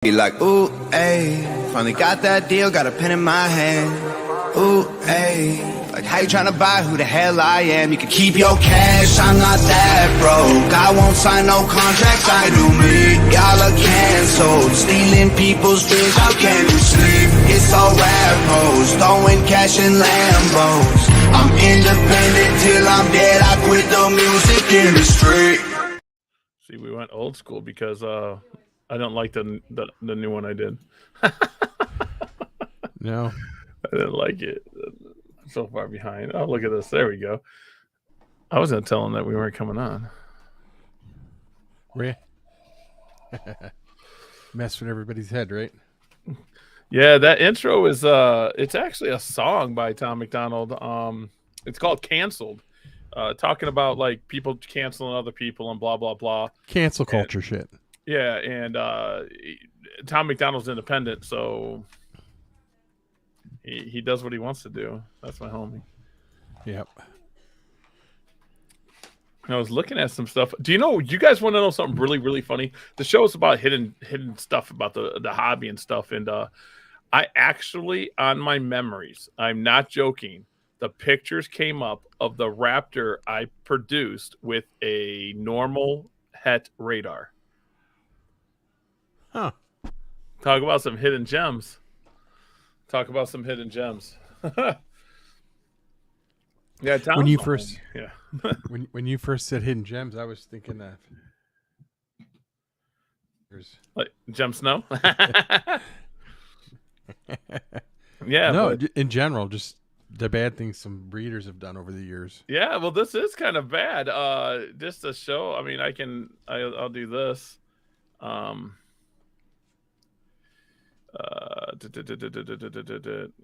Be like, ooh, ayy, finally got that deal, got a pen in my hand. Ooh, ayy, like how you tryna buy who the hell I am? You can keep your cash, I'm not that broke. I won't sign no contracts, I do me. Y'all are canceled, stealing people's dreams, how can you sleep? It's all rap hoes, throwing cash in Lambos. I'm independent till I'm dead, I quit the music industry. See, we went old school because I don't like the new one I did. No. I didn't like it. I'm so far behind. Oh, look at this. There we go. I was going to tell him that we weren't coming on. Mess with everybody's head, right? Yeah, that intro is it's actually a song by Tom McDonald. It's called Canceled. Talking about like people canceling other people and blah blah blah. Cancel culture shit. Yeah, and Tom McDonald's independent, so he does what he wants to do. That's my homie. Yep. I was looking at some stuff. Do you guys want to know something really, really funny? The show is about hidden stuff about the hobby and stuff. And I actually, on my memories, I'm not joking, the pictures came up of the raptor I produced with a normal het radar. Huh. Talk about some hidden gems. Yeah, when you first yeah. when you first said hidden gems, I was thinking that there's like Gem Snow. Yeah, no, in general, just the bad things some breeders have done over the years. Yeah, well, this is kind of bad. Just to show, I mean, I'll do this.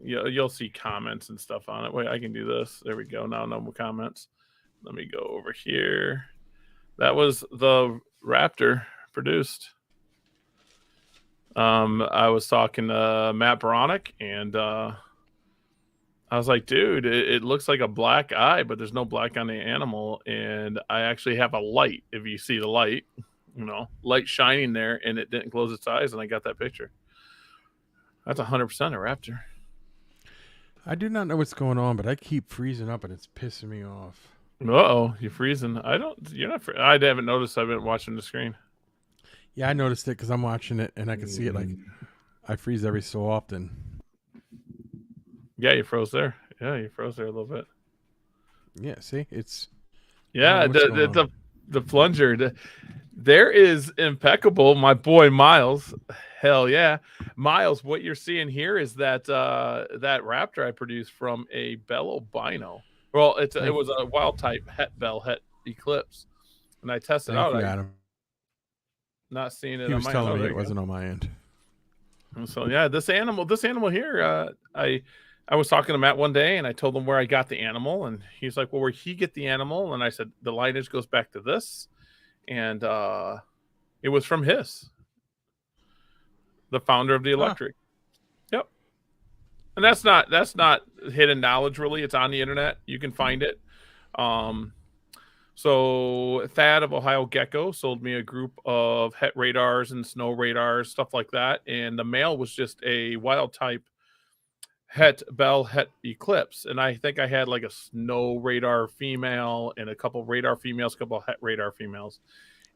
You'll see comments and stuff on it. Wait, I can do this. There we go. Now no more comments. Let me go over here. That was the raptor produced. I was talking to Matt Baronic, and I was like, dude, it looks like a black eye, but there's no black on the animal. And I actually have a light. If you see the light, light shining there, and it didn't close its eyes, and I got that picture. That's 100% a raptor. I do not know what's going on, but I keep freezing up, and it's pissing me off. Uh-oh, you're freezing. You're not. I haven't noticed. I've been watching the screen. Yeah, I noticed it because I'm watching it, and I can see it. Like I freeze every so often. Yeah, you froze there. Yeah, you froze there a little bit. Yeah, see, it's. Yeah, the plunger. There is impeccable. My boy Miles. Hell yeah, Miles. What you're seeing here is that that raptor I produced from a bell albino. Well, it was a wild type het bell het eclipse, and I tested out. Not seeing it. He on was my telling end. me it wasn't on my end. So yeah, this animal here. I was talking to Matt one day, and I told him where I got the animal, and he's like, "Well, where he get the animal?" And I said, "The lineage goes back to this," and it was from the founder of the electric. Huh. Yep. And that's not hidden knowledge, really. It's on the internet. You can find it. So Thad of Ohio Gecko sold me a group of het radars and snow radars, stuff like that. And the male was just a wild type het bell het eclipse. And I think I had like a snow radar female and a couple radar females, a couple het radar females.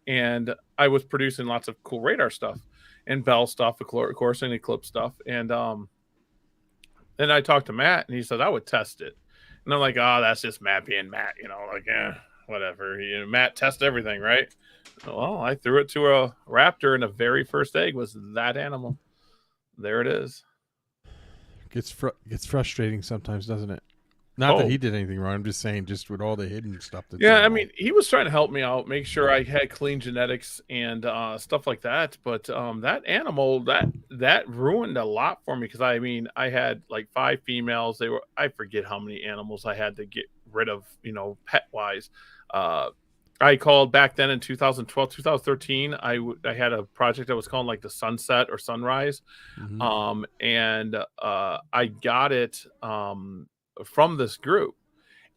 And I was producing lots of cool radar stuff and bell stuff, of course, and eclipse stuff. And then I talked to Matt, and he said I would test it. And I'm like, oh, that's just Matt being Matt, whatever. Matt tests everything, right? Well, I threw it to a raptor, and the very first egg was that animal. There it is. Gets frustrating sometimes, doesn't it? Not that he did anything wrong. I'm just saying, just with all the hidden stuff. I mean, he was trying to help me out, make sure I had clean genetics and stuff like that. But that animal, that ruined a lot for me because I had like 5 females. I forget how many animals I had to get rid of, pet wise. I called back then in 2012, 2013. I had a project that was called like the Sunset or Sunrise, and I got it from this group,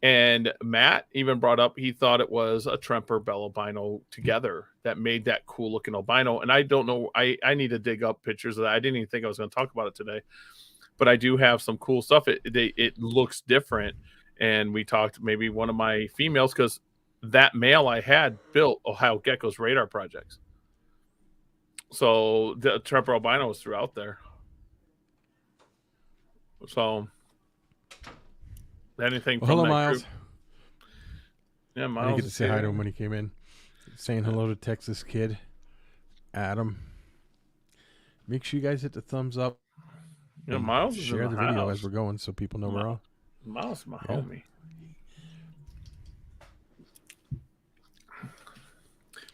And Matt even brought up he thought it was a Tremper Bell albino together that made that cool looking albino. And I don't know, I need to dig up pictures of that. I didn't even think I was going to talk about it today, but I do have some cool stuff. It looks different. And we talked maybe one of my females, because that male I had built Ohio Gecko's radar projects. So the Tremper albino was throughout there. So anything from hello, that Miles. group? Yeah, I Miles. didn't get to say hi to him when he came in. Saying hello to Texas Kid, Adam. Make sure you guys hit the thumbs up. Yeah, Miles is share in the the video house. as we're going, so people know we're on. Miles is my homie.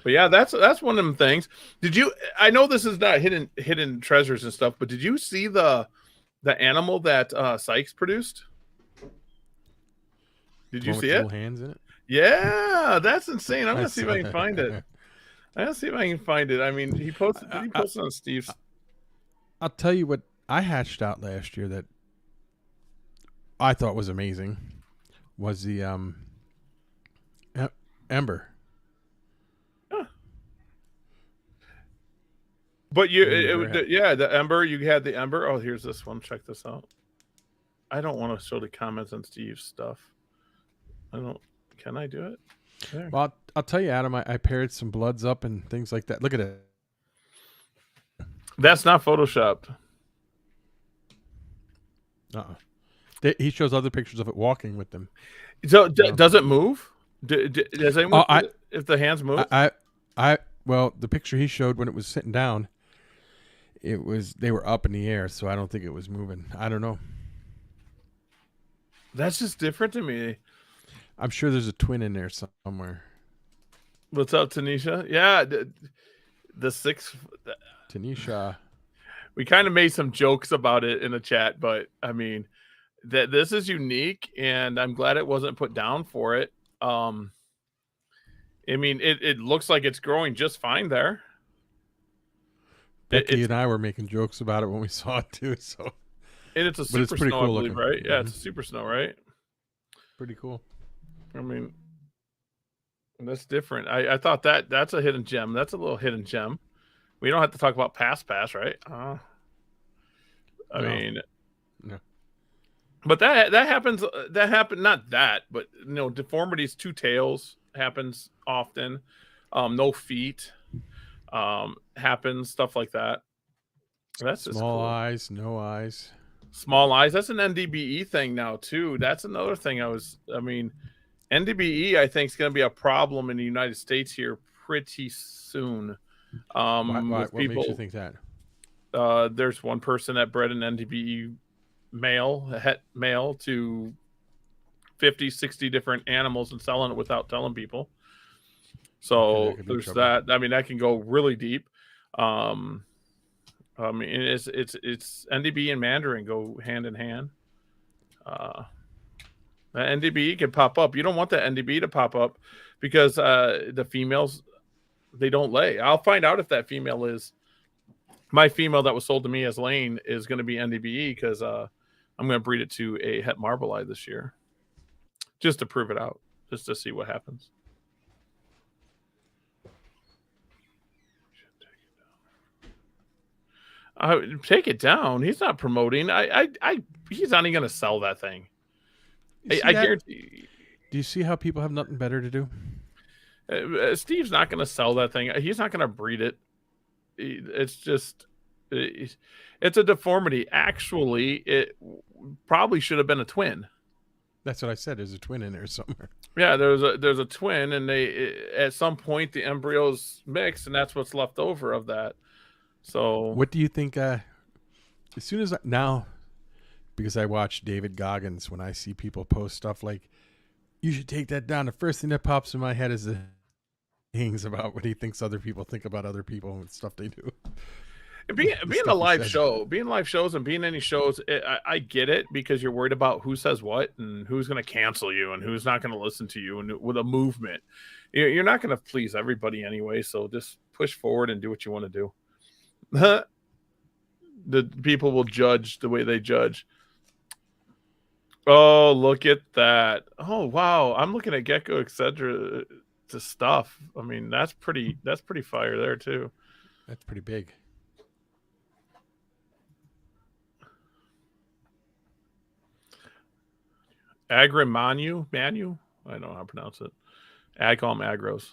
But yeah, that's one of them things. Did you? I know this is not hidden treasures and stuff, but did you see the animal that Sykes produced? Did you see it? Little hands in it. Yeah, that's insane. I'm gonna see if I can find it. I'm gonna see if I can find it. I mean, he posted. Did he post it on Steve's? I'll tell you what I hatched out last year that I thought was amazing was the Ember. But the Ember. You had the Ember. Oh, here's this one. Check this out. I don't want to show the comments on Steve's stuff. I don't. Can I do it? There. Well, I'll tell you, Adam. I paired some bloods up and things like that. Look at it. That's not photoshopped. He shows other pictures of it walking with them. So does it move? Does anyone if the hands move? Well, the picture he showed when it was sitting down, they were up in the air, so I don't think it was moving. I don't know. That's just different to me. I'm sure there's a twin in there somewhere. What's up, Tanisha? Yeah, the six. Tanisha. We kind of made some jokes about it in the chat, but I mean, this is unique, and I'm glad it wasn't put down for it. I mean, it looks like it's growing just fine there. Becky and I were making jokes about it when we saw it too. So, and it's a super snow, cool, I believe, looking. Right? Yeah, it's a super snow, right? Pretty cool. I mean, that's different. I thought that's a hidden gem. That's a little hidden gem. We don't have to talk about pass, right? I mean, no. But that happens. That happened. Not that, but deformities, two tails happens often. No feet happens. Stuff like that. That's just small cool. eyes, no eyes. Small eyes. That's an NDBE thing now too. That's another thing. I mean, NDBE I think is going to be a problem in the United States here pretty soon. What makes you think that? There's one person that bred an NDBE male to 50, 60 different animals and selling it without telling people. So there's that. I mean, that can go really deep. I mean, it's NDBE and Mandarin go hand in hand. The NDBE can pop up. You don't want that NDBE to pop up because the females, they don't lay. I'll find out if that female is my female that was sold to me as Lane is going to be NDBE because I'm going to breed it to a Het Marbleeye this year just to prove it out, just to see what happens. Take it down. He's not promoting. He's not even going to sell that thing. I guarantee. Do you see how people have nothing better to do? Steve's not going to sell that thing. He's not going to breed it. It's just, it's a deformity. Actually, it probably should have been a twin. That's what I said. There's a twin in there somewhere. Yeah, there's a twin, and at some point the embryos mix, and that's what's left over of that. So, what do you think? As soon as now, because I watch David Goggins, when I see people post stuff like, "You should take that down," the first thing that pops in my head is the things about what he thinks other people think about other people and stuff they do. Being a live show, being live shows and being any shows, I get it because you're worried about who says what and who's going to cancel you and who's not going to listen to you. And with a movement, you're not going to please everybody anyway. So just push forward and do what you want to do. The people will judge the way they judge. Oh, look at that. Oh, wow. I'm looking at Gecko, etc. to stuff. I mean, that's pretty fire there too. That's pretty big. Manu? I don't know how to pronounce it. I call them agros.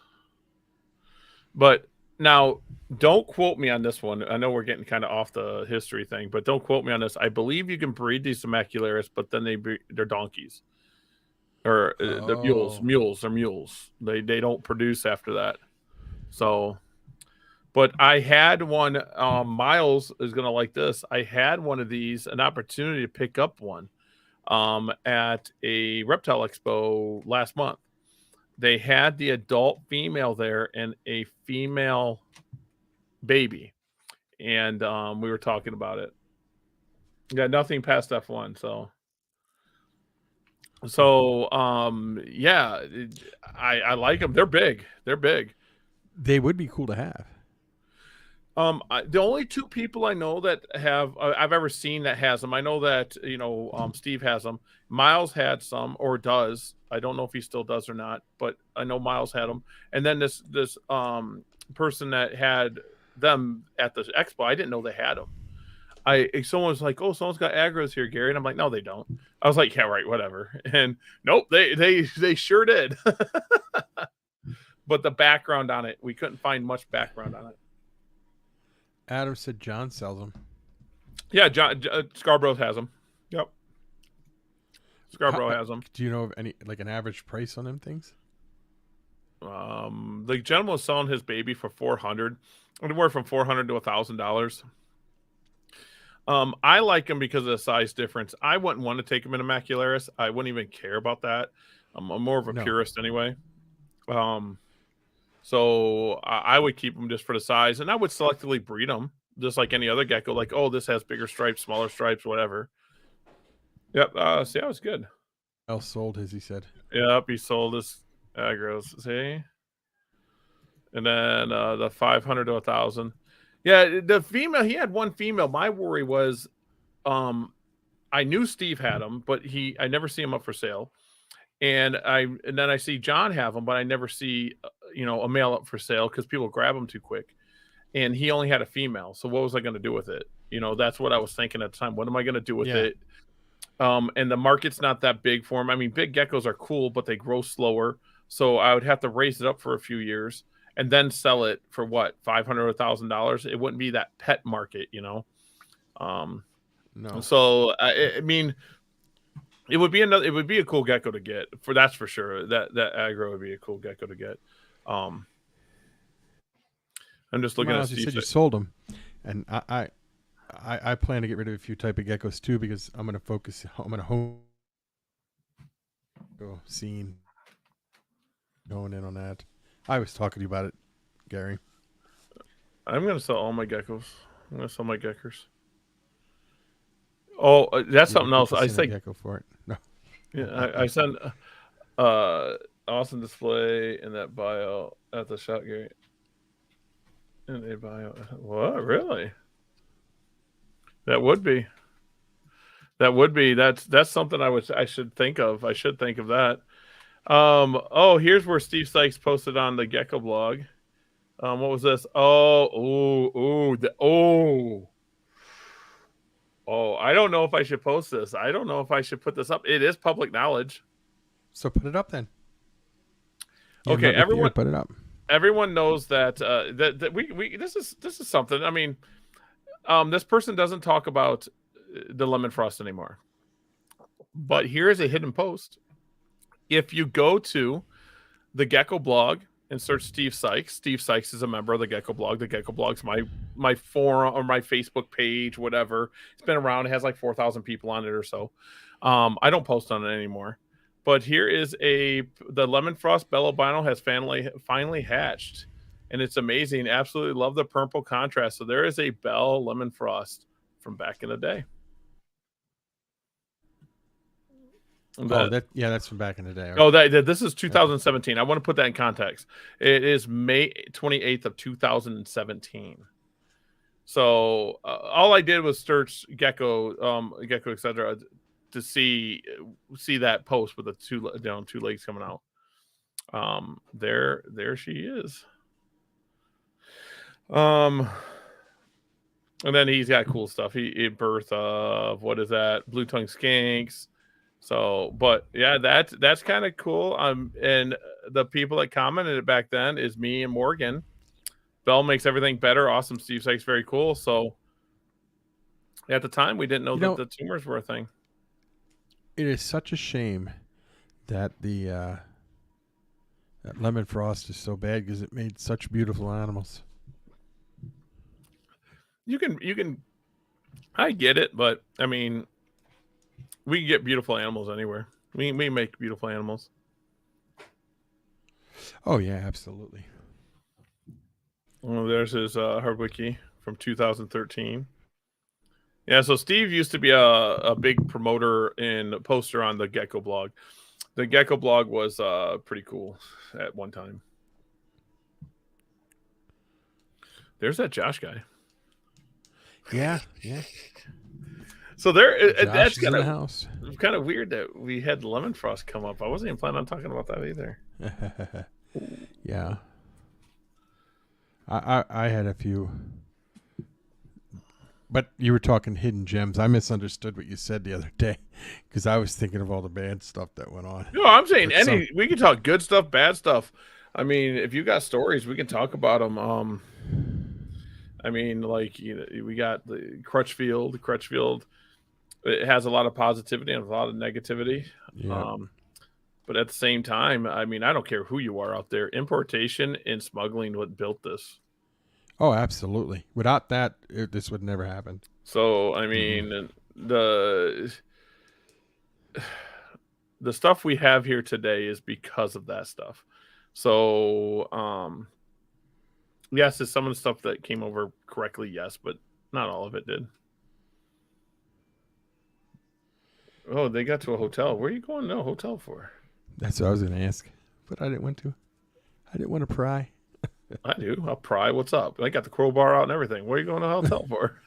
But now, don't quote me on this one. I know we're getting kind of off the history thing, but don't quote me on this. I believe you can breed these Immacularis, but then they're donkeys. Or the mules. They don't produce after that. So, but I had one. Miles is gonna like this. I had one of these, an opportunity to pick up one at a reptile expo last month. They had the adult female there and a female baby, and we were talking about it. Yeah, nothing past F1, yeah, I like them. They're big. They would be cool to have. The only two people I know that I've ever seen that has them. I know that Steve has them. Miles had some or does. I don't know if he still does or not, but I know Miles had them. And then this person that had them at the expo, I didn't know they had them. Someone was like, "Oh, someone's got agros here, Gary," and I'm like, "No, they don't." I was like, "Yeah, right, whatever." And nope, they sure did. But the background on it, we couldn't find much background on it. Adam said John sells them. Yeah, John Scarborough has them. Yep, Scarborough has them. Do you know of any like an average price on them things? The gentleman was selling his baby for $400, anywhere from $400 to $1,000. I like him because of the size difference. I wouldn't want to take him in Immacularis. I wouldn't even care about that. I'm more of a purist anyway. So I would keep them just for the size, and I would selectively breed them just like any other gecko. Like, oh, this has bigger stripes, smaller stripes, whatever. Yep. See, that was good. El sold his, he said. Yep, he sold his agros. See, and then the 500 to 1,000. Yeah, the female. He had one female. My worry was, I knew Steve had them, but I never see him up for sale. And then I see John have them, but I never see a male up for sale because people grab them too quick. And he only had a female, so what was I going to do with it? That's what I was thinking at the time. What am I going to do with it? And the market's not that big for them. I mean, big geckos are cool, but they grow slower, so I would have to raise it up for a few years and then sell it for what, $500 or $1,000. It wouldn't be that pet market, No. So I mean, it would be a cool gecko to get, that's for sure. That aggro would be a cool gecko to get. I'm just looking at. You said you sold them, and I plan to get rid of a few type of geckos too because I'm going to home scene going in on that. I was talking to you about it, Gary. I'm going to sell all my geckos. I'm going to sell my geckers. Oh, that's something else. I say gecko for it. No. Yeah, I sent awesome display in that bio at the shop, Gary. In a bio. What? Really? That would be. That's something I should think of. I should think of that. Here's where Steve Sykes posted on the Gecko blog. What was this? I don't know if I should post this. I don't know if I should put this up. It is public knowledge. So put it up then. Okay, everyone put it up. Everyone knows that this is something. I mean, this person doesn't talk about the lemon frost anymore. But here's a hidden post. If you go to the Gecko blog and search Steve Sykes is a member of the Gecko blog. The Gecko blog's my forum or my Facebook page, whatever. It's been around. It has like 4,000 people on it or so. I don't post on it anymore. But here is the lemon frost bell albino has finally hatched, and it's amazing. Absolutely love the purple contrast. So there is a bell lemon frost from back in the day. That's from back in the day. This is 2017. I want to put that in context. It is May 28th of 2017. So all I did was search gecko, etc. to see that post with the two legs coming out. There she is. And then he's got cool stuff. He birth of what is that? Blue tongue skinks. So, but yeah, that's kind of cool. And the people that commented back then is me and Morgan. Bell makes everything better. Awesome. Steve Sykes, very cool. So at the time, we didn't know that the tumors were a thing. It is such a shame that that lemon frost is so bad because it made such beautiful animals. You can, I get it, but I mean, we can get beautiful animals anywhere. We make beautiful animals. Oh yeah, absolutely. Well, there's his Hardwicki from 2013. Yeah, so Steve used to be a big promoter and poster on the Gecko blog. The Gecko blog was pretty cool at one time. There's that Josh guy. Yeah. So that's kind of weird that we had Lemon Frost come up. I wasn't even planning on talking about that either. Yeah. I had a few, but you were talking hidden gems. I misunderstood what you said the other day because I was thinking of all the bad stuff that went on. No, I'm saying we can talk good stuff, bad stuff. I mean, if you got stories, we can talk about them. I mean, like, we got the Crutchfield. Crutchfield, it has a lot of positivity and a lot of negativity. Yeah. But at the same time, I mean, I don't care who you are out there. Importation and smuggling what built this. Oh, absolutely. Without that, this would never happen. So, I mean, the stuff we have here today is because of that stuff. So, yes, it's some of the stuff that came over correctly, yes, but not all of it did. Oh, they got to a hotel. Where are you going to a hotel for? That's what I was going to ask, but I didn't want to. I didn't want to pry. I do. I'll pry. What's up? I got the crowbar out and everything. Where are you going to a hotel for?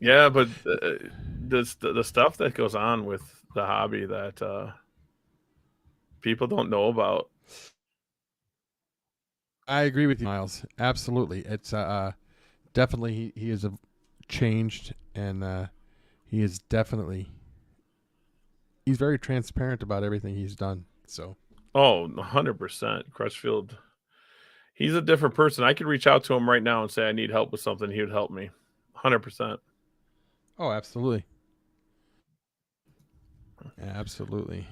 Yeah, but the stuff that goes on with the hobby that people don't know about. I agree with you, Miles. Absolutely. It's definitely he is changed, and he is definitely he's very transparent about everything he's done. So 100%. Crutchfield, he's a different person. I could reach out to him right now and say I need help with something. He would help me 100%. Oh, absolutely. Absolutely.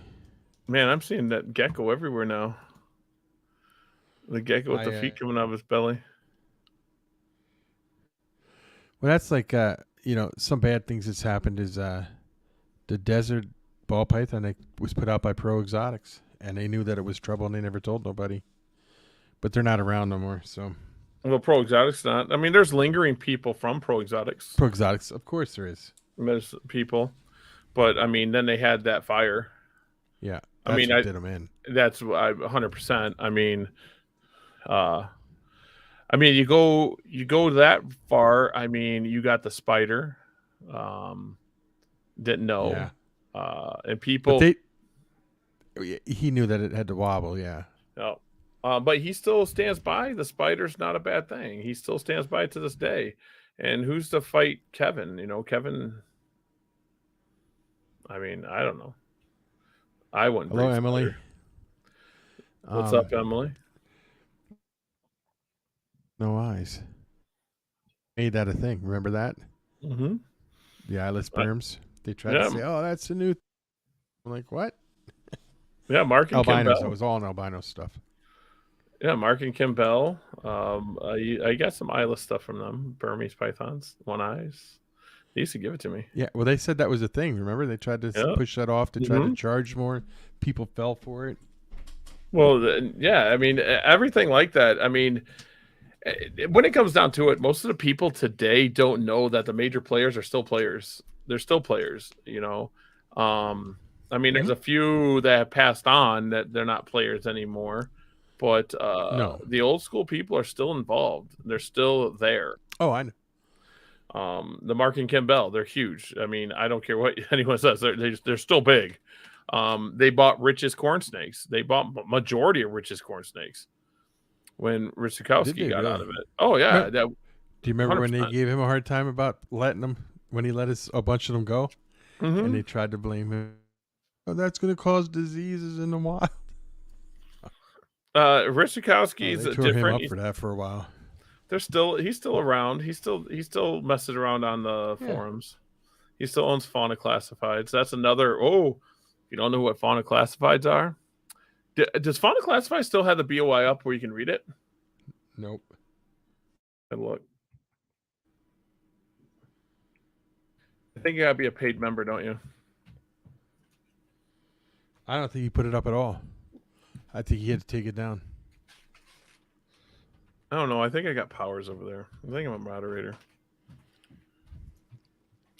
Man, I'm seeing that gecko everywhere now. The gecko with the feet coming out of his belly. Well, that's like some bad things that's happened is the desert ball python that was put out by Pro Exotics, and they knew that it was trouble and they never told nobody. But they're not around no more. So, well, Pro Exotics not. I mean, there's lingering people from Pro Exotics. Pro Exotics, of course, there is. There's people, but I mean, then they had that fire. Yeah, I mean, what did them in. That's 100%. I mean, you go that far. I mean, you got the spider. Didn't know. Yeah. And people. He knew that it had to wobble. Yeah. No. But he still stands by. The spider's not a bad thing. He still stands by it to this day. And who's to fight Kevin? Kevin. I mean, I don't know. I wouldn't. Hello, Emily. What's up, Emily? No eyes. Made that a thing. Remember that? Mm-hmm. The eyeless sperms. They tried to say, "Oh, that's a new." I'm like, what? Yeah, Mark and albinos. Kim It was all albino stuff. Yeah, Mark and Kim Bell. I got some eyeless stuff from them. Burmese pythons, one eyes. They used to give it to me. Yeah, well, they said that was a thing. Remember, they tried to push that off to try to charge more. People fell for it. Well, yeah, I mean, everything like that. I mean, when it comes down to it, most of the people today don't know that the major players are still players. They're still players, I mean, there's a few that have passed on that they're not players anymore, but no. The old school people are still involved. They're still there. Oh, I know. The Mark and Campbell, they're huge. I mean, I don't care what anyone says; they're still big. They bought Rich's corn snakes. They bought majority of Rich's corn snakes when Rich Did they got out really? of it. Oh yeah, Do that you remember when they 100%. gave him a hard time about letting him when he let a bunch of them go, and Mm-hmm. they tried to blame him? Oh, that's going to cause diseases in the wild. Rich Sikowski's They tore him different. up for that for a while. He's still around. He's still messing around on the forums. He still owns Fauna Classifieds. That's another. Oh, you don't know what Fauna Classifieds are? Does Fauna Classified still have the BOI up where you can read it? Nope. And look, I think you gotta be a paid member, don't you? I don't think he put it up at all. I think he had to take it down. I don't know. I think I got powers over there. I think I'm a moderator.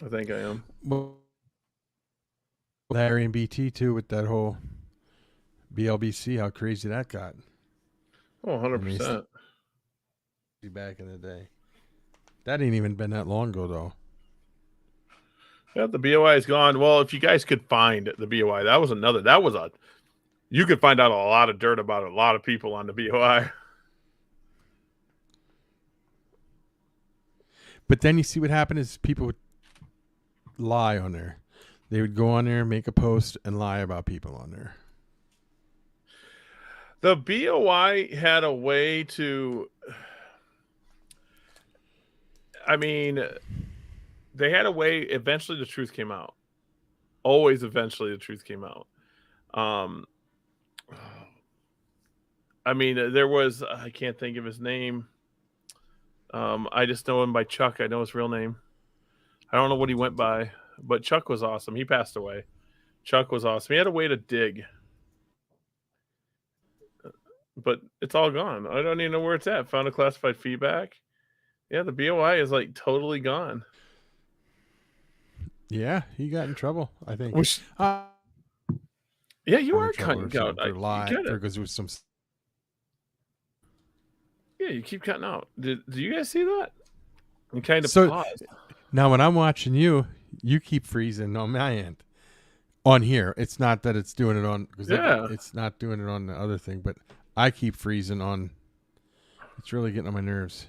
I think I am. Well, Larry and BT too with that whole BLBC, how crazy that got. Oh, 100%. Back in the day. That ain't even been that long ago, though. Yeah, the BOI is gone. Well, if you guys could find the BOI, you could find out a lot of dirt about a lot of people on the BOI. But then you see what happened is people would lie on there. They would go on there, make a post, and lie about people on there. The BOI had a way to, I mean, they had a way, eventually the truth came out. Always eventually the truth came out. I mean, there was, I can't think of his name. I just know him by Chuck. I know his real name. I don't know what he went by, but Chuck was awesome. He passed away. Chuck was awesome. He had a way to dig. But it's all gone. I don't even know where it's at. Found a classified feedback. Yeah, the BOI is like totally gone. Yeah, he got in trouble, I think. Yeah, you are cutting out. For lie, because it was some. Yeah, you keep cutting out. Do you guys see that? And kind of pause. Now, when I'm watching you keep freezing on my end. On here, it's not that it's doing it on. It's not doing it on the other thing, but I keep freezing on. It's really getting on my nerves.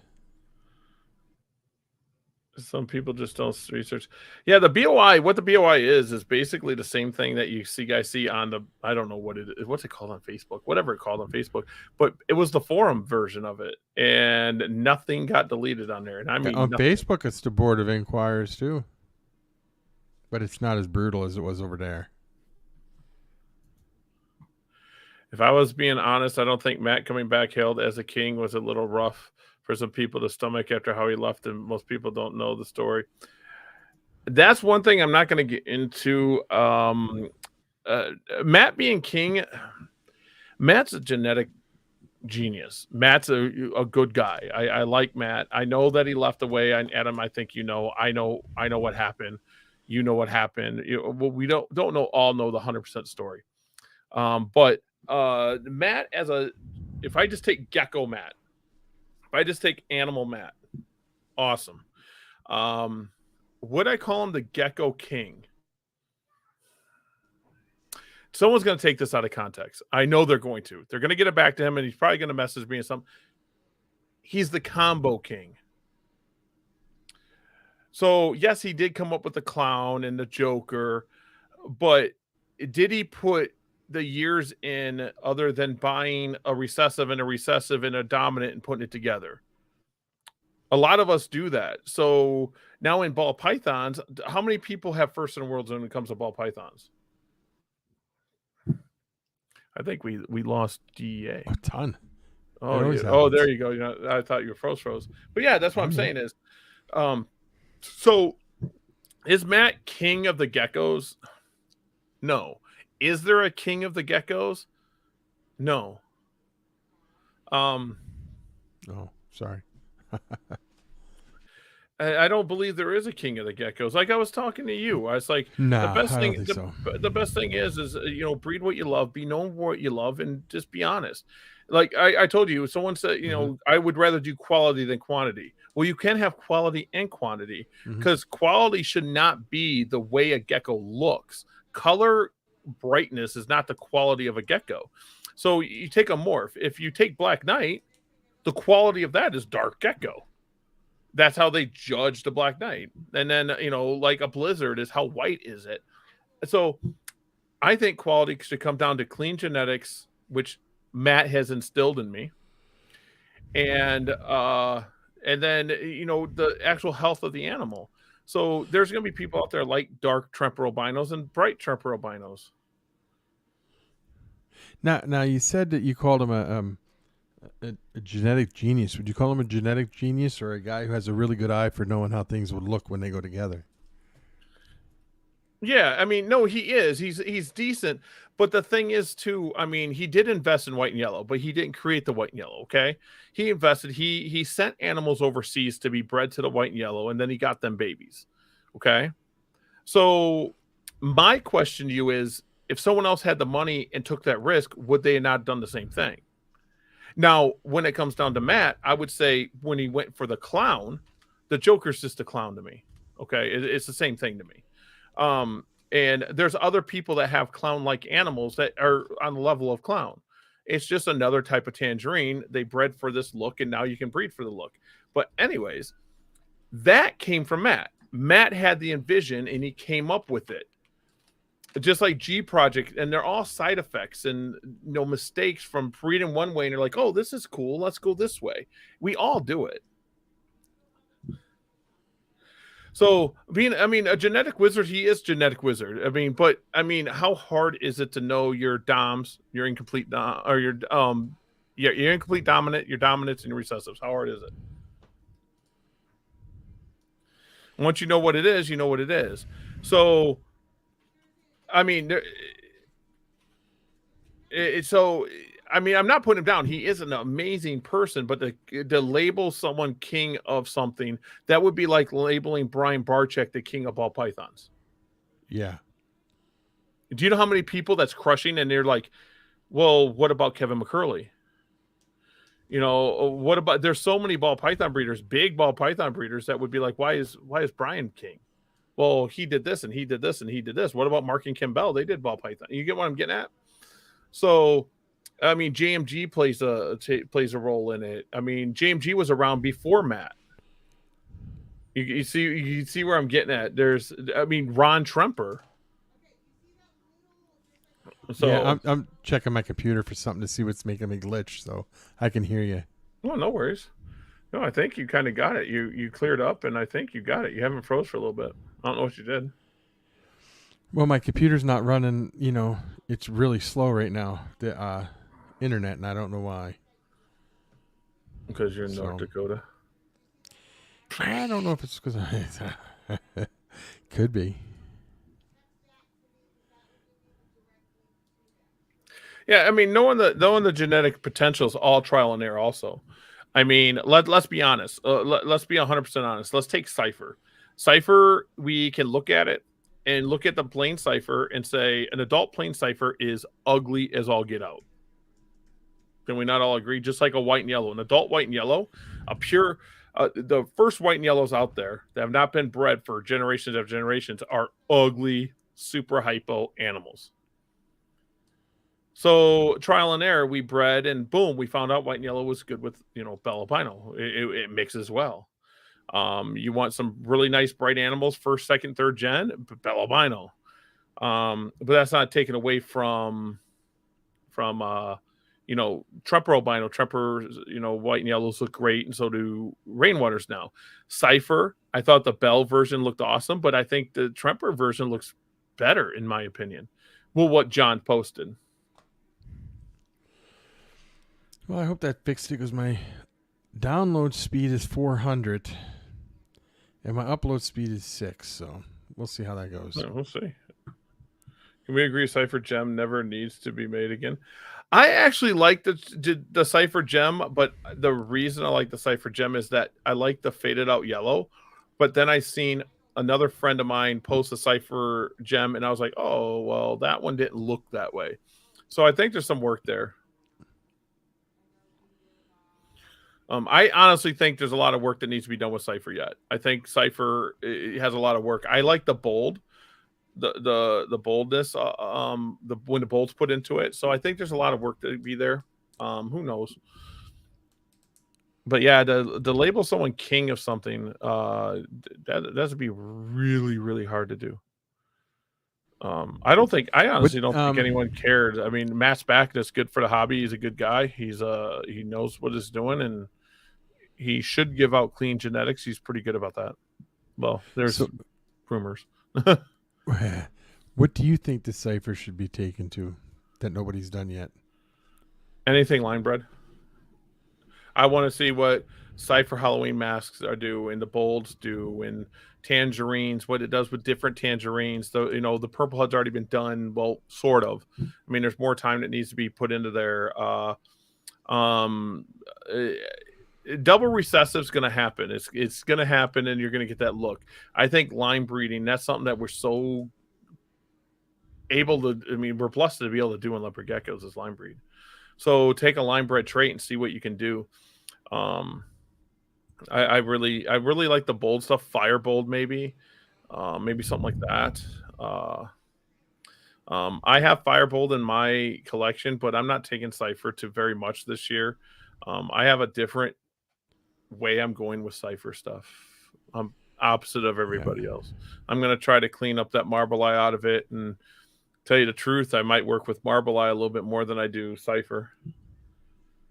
Some people just don't research. Yeah, the BOI, what the BOI is basically the same thing that you guys see on the, I don't know what it is. What's it called on Facebook? Whatever it called on Facebook. But it was the forum version of it. And nothing got deleted on there. And I mean, on Facebook, it's the Board of Inquirers too. But it's not as brutal as it was over there. If I was being honest, I don't think Matt coming back hailed as a king was a little rough for some people to stomach after how he left, and most people don't know the story. That's one thing I'm not going to get into. Matt being king, Matt's a genetic genius. Matt's a good guy. I like Matt. I know that he left away. Adam, I think you know. I know what happened. You know what happened. Well, we don't all know the 100% story. But Matt if I just take Gecko Matt, if I just take Animal Matt, awesome. Would I call him the Gecko King? Someone's going to take this out of context. I know they're going to. They're going to get it back to him, and he's probably going to message me and something. He's the Combo King. So, yes, he did come up with the clown and the Joker, but did he put the years in other than buying a recessive and a dominant and putting it together? A lot of us do that. So now in ball pythons, how many people have first in worlds when it comes to ball pythons? I think we lost DEA. A ton. Oh, there you go. I thought you were froze. But yeah, that's what I'm saying is, so is Matt king of the geckos? No. Is there a king of the geckos? No. Oh, sorry. I don't believe there is a king of the geckos. Like I was talking to you, I was like, the Nah, best I don't thing, think so. the best thing is breed what you love, be known for what you love, and just be honest. Like I told you, someone said, Hmm. I would rather do quality than quantity. Well, you can have quality and quantity Hmm. because quality should not be the way a gecko looks. Color brightness is not the quality of a gecko. So you take a morph. If you take Black Knight, the quality of that is dark gecko. That's how they judge the Black Knight. And then, like a Blizzard is how white is it. So I think quality should come down to clean genetics, which Matt has instilled in me. And then, the actual health of the animal. So there's going to be people out there like dark Tremper albinos and bright Tremper albinos. Now you said that you called him a genetic genius. Would you call him a genetic genius or a guy who has a really good eye for knowing how things would look when they go together? Yeah, I mean, no, he is. He's decent, but the thing is too, I mean, he did invest in white and yellow, but he didn't create the white and yellow, okay? He invested, he sent animals overseas to be bred to the white and yellow, and then he got them babies. Okay? So my question to you is, if someone else had the money and took that risk, would they have not done the same thing? Now, when it comes down to Matt, I would say when he went for the clown, the Joker's just a clown to me. Okay, it's the same thing to me. And there's other people that have clown-like animals that are on the level of clown. It's just another type of tangerine. They bred for this look, and now you can breed for the look. But anyways, that came from Matt. Matt had the envision, and he came up with it. Just like G Project, and they're all side effects and mistakes from breeding one way, and you're like, oh, this is cool. Let's go this way. We all do it. So a genetic wizard, he is genetic wizard. But how hard is it to know your doms, your incomplete or your incomplete dominant, your dominants, and your recessives? How hard is it? Once you know what it is, you know what it is. So, I'm not putting him down. He is an amazing person, but to label someone king of something, that would be like labeling Brian Barczyk the king of ball pythons. Yeah. Do you know how many people that's crushing? And they're like, well, what about Kevin McCurley? What about, there's so many ball python breeders, big ball python breeders that would be like, why is Brian king? Well, he did this and he did this and he did this. What about Mark and Campbell? They did ball python. You get what I'm getting at? So, JMG plays a role in it. JMG was around before Matt. You see where I'm getting at. There's, Ron Tremper. So yeah, I'm checking my computer for something to see what's making me glitch, so I can hear you. well, no worries. No, I think you kind of got it. You cleared up, and I think you got it. You haven't froze for a little bit. I don't know what you did. Well, my computer's not running. It's really slow right now. The internet, and I don't know why. Because you're in North Dakota. I don't know if it's because could be. Yeah, knowing the genetic potential is all trial and error. Also, let's be honest. Let's be 100% honest. Let's take Cipher. Cipher, we can look at it and look at the plain Cipher and say an adult plain Cipher is ugly as all get out. Can we not all agree? Just like a white and yellow, an adult white and yellow, a pure, the first white and yellows out there that have not been bred for generations of generations are ugly, super hypo animals. So trial and error, we bred, and boom, we found out white and yellow was good with Bell albino. It mixes well. You want some really nice bright animals, first, second, third gen, Bell albino. But that's not taken away from Tremper albino. Tremper, white and yellows look great, and so do Rainwaters now. Cipher, I thought the Bell version looked awesome, but I think the Tremper version looks better, in my opinion. Well, what John posted. Well, I hope that fixed it because my download speed is 400 and my upload speed is 6. So we'll see how that goes. Yeah, we'll see. Can we agree Cipher Gem never needs to be made again? I actually like the Cipher Gem, but the reason I like the Cipher Gem is that I like the faded out yellow. But then I seen another friend of mine post a cipher gem, and I was like, oh well, that one didn't look that way. So I think there's some work there. I honestly think there's a lot of work that needs to be done with Cypher yet. I think Cypher has a lot of work. I like the bold, the boldness, the when the bold's put into it. So I think there's a lot of work to be there. Who knows? But yeah, the label someone king of something, that would be really really hard to do. I honestly don't think anyone cared. I mean, Matt's back. That's good for the hobby. He's a good guy. He knows what he's doing, and he should give out clean genetics. He's pretty good about that. Well, there's rumors. What do you think the cipher should be taken to that nobody's done yet? Anything line bred. I want to see what Cypher Halloween masks are doing, the bolds do, and tangerines, what it does with different tangerines. The purple HUD's already been done. Well, sort of. I mean, there's more time that needs to be put into there. Double recessive is going to happen. It's going to happen, and you're going to get that look. I think line breeding, that's something that we're so able to. I mean, we're blessed to be able to do in leopard geckos is line breed. So take a line bred trait and see what you can do. I really like the bold stuff. Fire bold, maybe something like that. I have Firebolt in my collection, but I'm not taking Cypher to very much this year. I have a different way I'm going with Cypher stuff. I'm opposite of everybody else. I'm going to try to clean up that Marble Eye out of it, and tell you the truth, I might work with Marble Eye a little bit more than I do Cypher.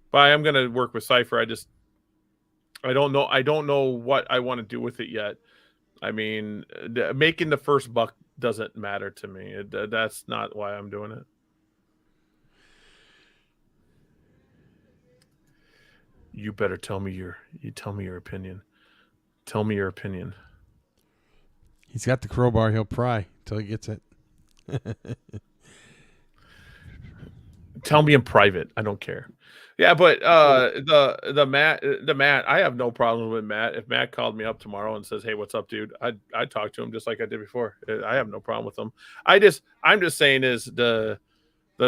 But I am going to work with Cypher. I don't know what I want to do with it yet. I mean, making the first buck doesn't matter to me. That's not why I'm doing it. You better tell me your opinion. Tell me your opinion. He's got the crowbar. He'll pry until he gets it. Tell me in private. I don't care. Yeah, but the Matt, I have no problem with Matt. If Matt called me up tomorrow and says, "Hey, what's up, dude?" I'd talk to him just like I did before. I have no problem with him. I'm just saying is the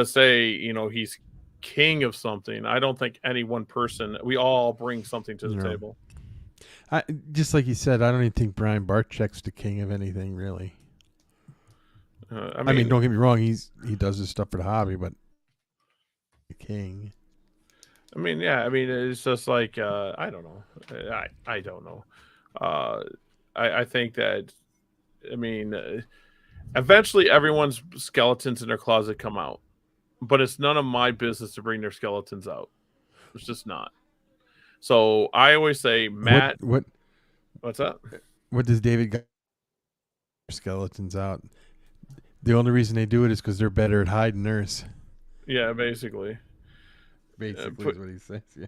say, he's king of something. I don't think any one person. We all bring something to the table. Just like you said, I don't even think Brian Barczyk's the king of anything, really. I mean, don't get me wrong. He does his stuff for the hobby, but the king. I mean, yeah. I mean, it's just like I don't know. I don't know. I think that. I mean, eventually, everyone's skeletons in their closet come out, but it's none of my business to bring their skeletons out. It's just not. So I always say, Matt. What's that? What does David got skeletons out? The only reason they do it is because they're better at hide and nurse. Yeah, basically. Basically, is what he says. Yeah.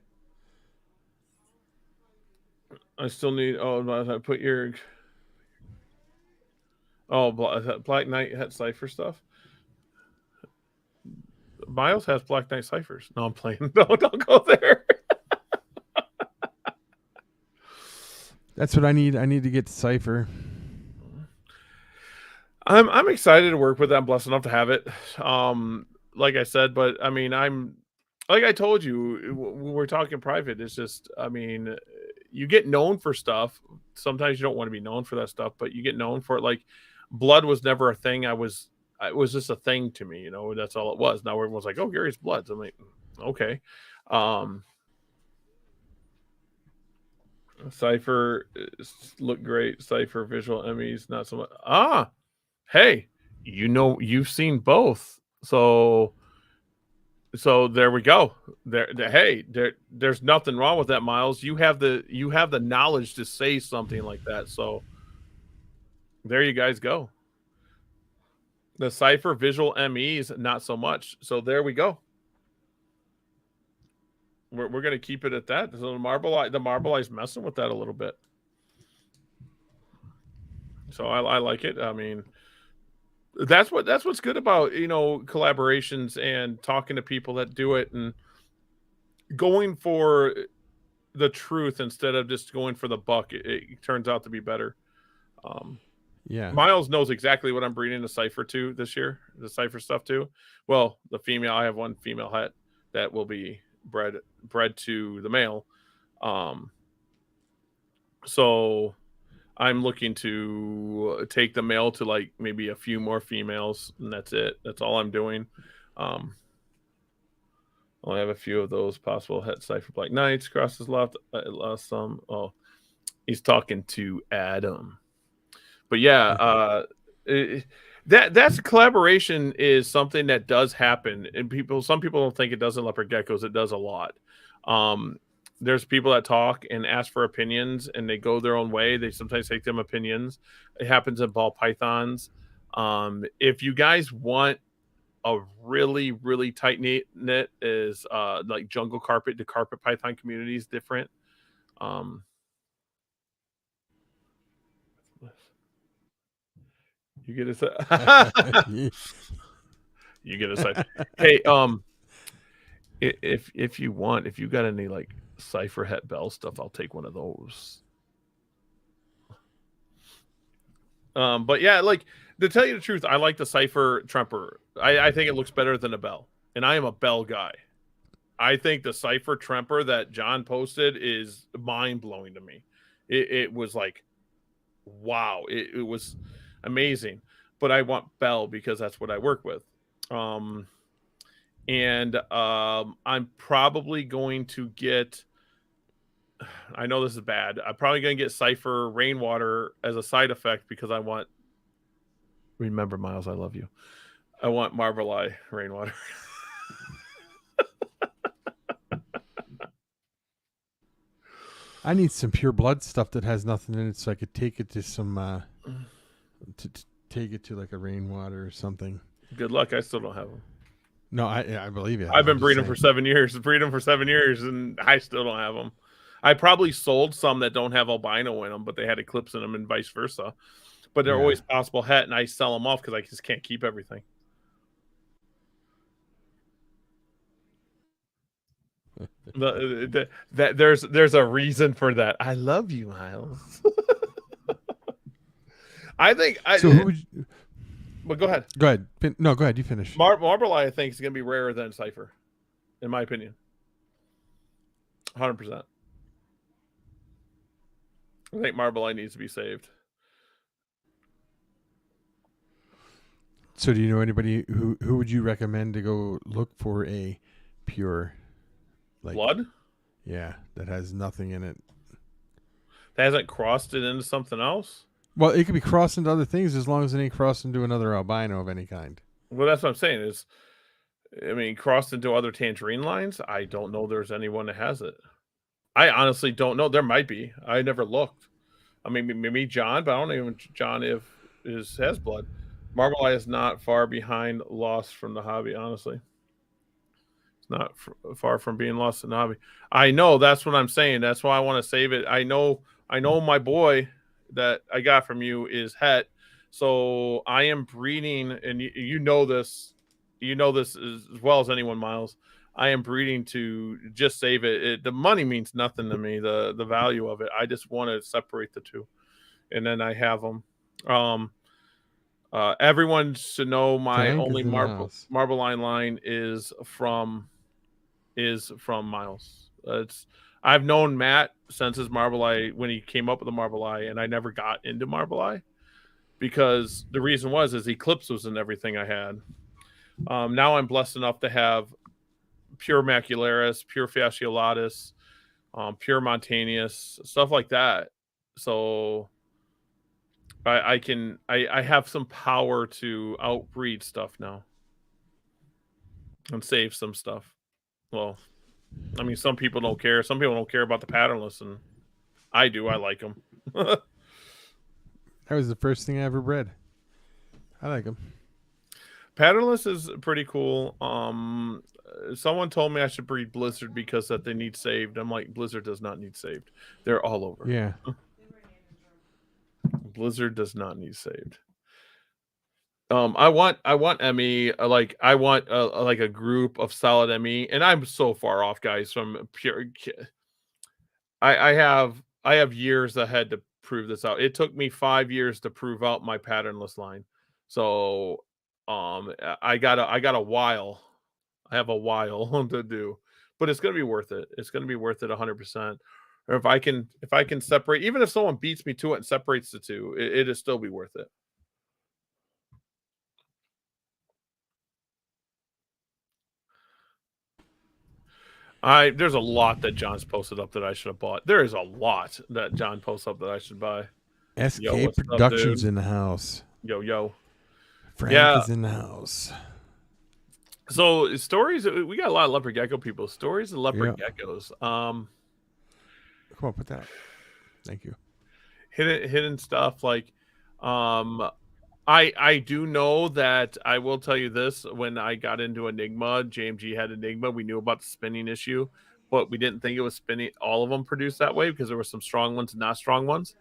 I still need. I put your. Black Knight had Cypher stuff. Miles has Black Knight Cyphers. No, I'm playing. No, don't go there. That's what I need. I need to get Cypher. I'm excited to work with them. I'm blessed enough to have it. Like I said, but I mean, like I told you when we're talking private. It's just, I mean, you get known for stuff. Sometimes you don't want to be known for that stuff, but you get known for it. Like blood was never a thing. It was just a thing to me. That's all it was. Now everyone's like, "Oh, Gary's Bloods." I'm like, okay. Cypher look great. Cypher visual Emmys, not so much. Hey, you've seen both, so there we go. There's nothing wrong with that, Miles. You have the knowledge to say something like that. So there you guys go. The Cypher visual MEs, not so much. So there we go. We're going to keep it at that. So the Marble Eye's messing with that a little bit. So I like it. I mean, that's what's good about collaborations and talking to people that do it and going for the truth instead of just going for the buck. It turns out to be better. Yeah. Miles knows exactly what I'm breeding the Cypher to this year, the Cypher stuff too. Well, the female, I have one female het that will be bred to the male. So I'm looking to take the male to like maybe a few more females, and that's it. That's all I'm doing. I'll have a few of those possible het Cypher Black Knights. Crosses left, lost some. Oh, he's talking to Adam. But yeah, that's collaboration is something that does happen, and some people don't think it does in leopard geckos. It does a lot. There's people that talk and ask for opinions, and they go their own way. They sometimes take them opinions. It happens in ball pythons. If you guys want a really, really tight knit is like jungle carpet to carpet python community is different. You get a you get a side. Hey, if you want, if you got any like Cypher Het Bell stuff, I'll take one of those. But yeah, like to tell you the truth, I like the Cypher Tremper. I think it looks better than a Bell, and I am a Bell guy. I think the Cypher Tremper that John posted is mind blowing to me. It was like, wow, it was amazing. But I want Bell because that's what I work with. I'm probably going to get, I know this is bad, I'm probably going to get Cypher Rainwater as a side effect because I want, remember Miles, I love you. I want Marble Eye Rainwater. I need some pure blood stuff that has nothing in it, so I could take it to some, take it to like a Rainwater or something. Good luck. I still don't have them. No, I believe you. I've been breeding for 7 years. Breeding for 7 years, and I still don't have them. I probably sold some that don't have albino in them, but they had eclipse in them, and vice versa. But they're always possible het, and I sell them off because I just can't keep everything. There's a reason for that. I love you, Miles. I think. Who would you... But go ahead. Go ahead. No, go ahead. You finish. Marble Eye, I think, is going to be rarer than Cypher, in my opinion. 100%. I think Marble Eye needs to be saved. So, do you know anybody who would you recommend to go look for a pure, like blood? Yeah, that has nothing in it. That hasn't crossed it into something else. Well, it could be crossed into other things as long as it ain't crossed into another albino of any kind. Well, that's what I'm saying. Is, I mean, crossed into other tangerine lines. I don't know. There's anyone that has it. I honestly don't know. There might be. I never looked. I mean, maybe John, but I don't know even John has blood. Marble Eye is not far behind lost from the hobby. Honestly, it's not far from being lost in the hobby. I know. That's what I'm saying. That's why I want to save it. I know. My boy that I got from you is het. So I am breeding, and you know this as well as anyone, Miles. I am breeding to just save it. The money means nothing to me, the value of it. I just want to separate the two, and then I have them. Everyone should know my only Marble line is from Miles. I've known Matt since his Marble Eye, when he came up with the Marble Eye, and I never got into Marble Eye because the reason was Eclipse was in everything I had. Now I'm blessed enough to have pure Macularis, pure Fasciolatus, pure Montaneous, stuff like that. So I have some power to outbreed stuff now and save some stuff. Well, I mean, some people don't care. Some people don't care about the patternless, and I do. I like them. That was the first thing I ever bred. I like them. Patternless is pretty cool. Someone told me I should breed Blizzard because that they need saved. I'm like, Blizzard does not need saved. They're all over. Yeah. Blizzard does not need saved. I want ME, like I want like a group of solid ME, and I'm so far off, guys, from pure. I have years ahead to prove this out. It took me 5 years to prove out my patternless line. So I got a while. I have a while to do, but it's gonna be worth it. It's gonna be worth it 100%. Or if I can separate, even if someone beats me to it and separates the two, it'll still be worth it. There's a lot that John's posted up that I should have bought. There is a lot that John posts up that I should buy. SK Yo, what's up, Productions dude? in the house. Yo. Frank Yeah. is in the house. So stories, we got a lot of leopard gecko people. Stories of leopard geckos. Come on, put that. Thank you. Hidden stuff like, I do know that I will tell you this. When I got into Enigma, JMG had Enigma. We knew about the spinning issue, but we didn't think it was spinning. All of them produced that way because there were some strong ones and not strong ones.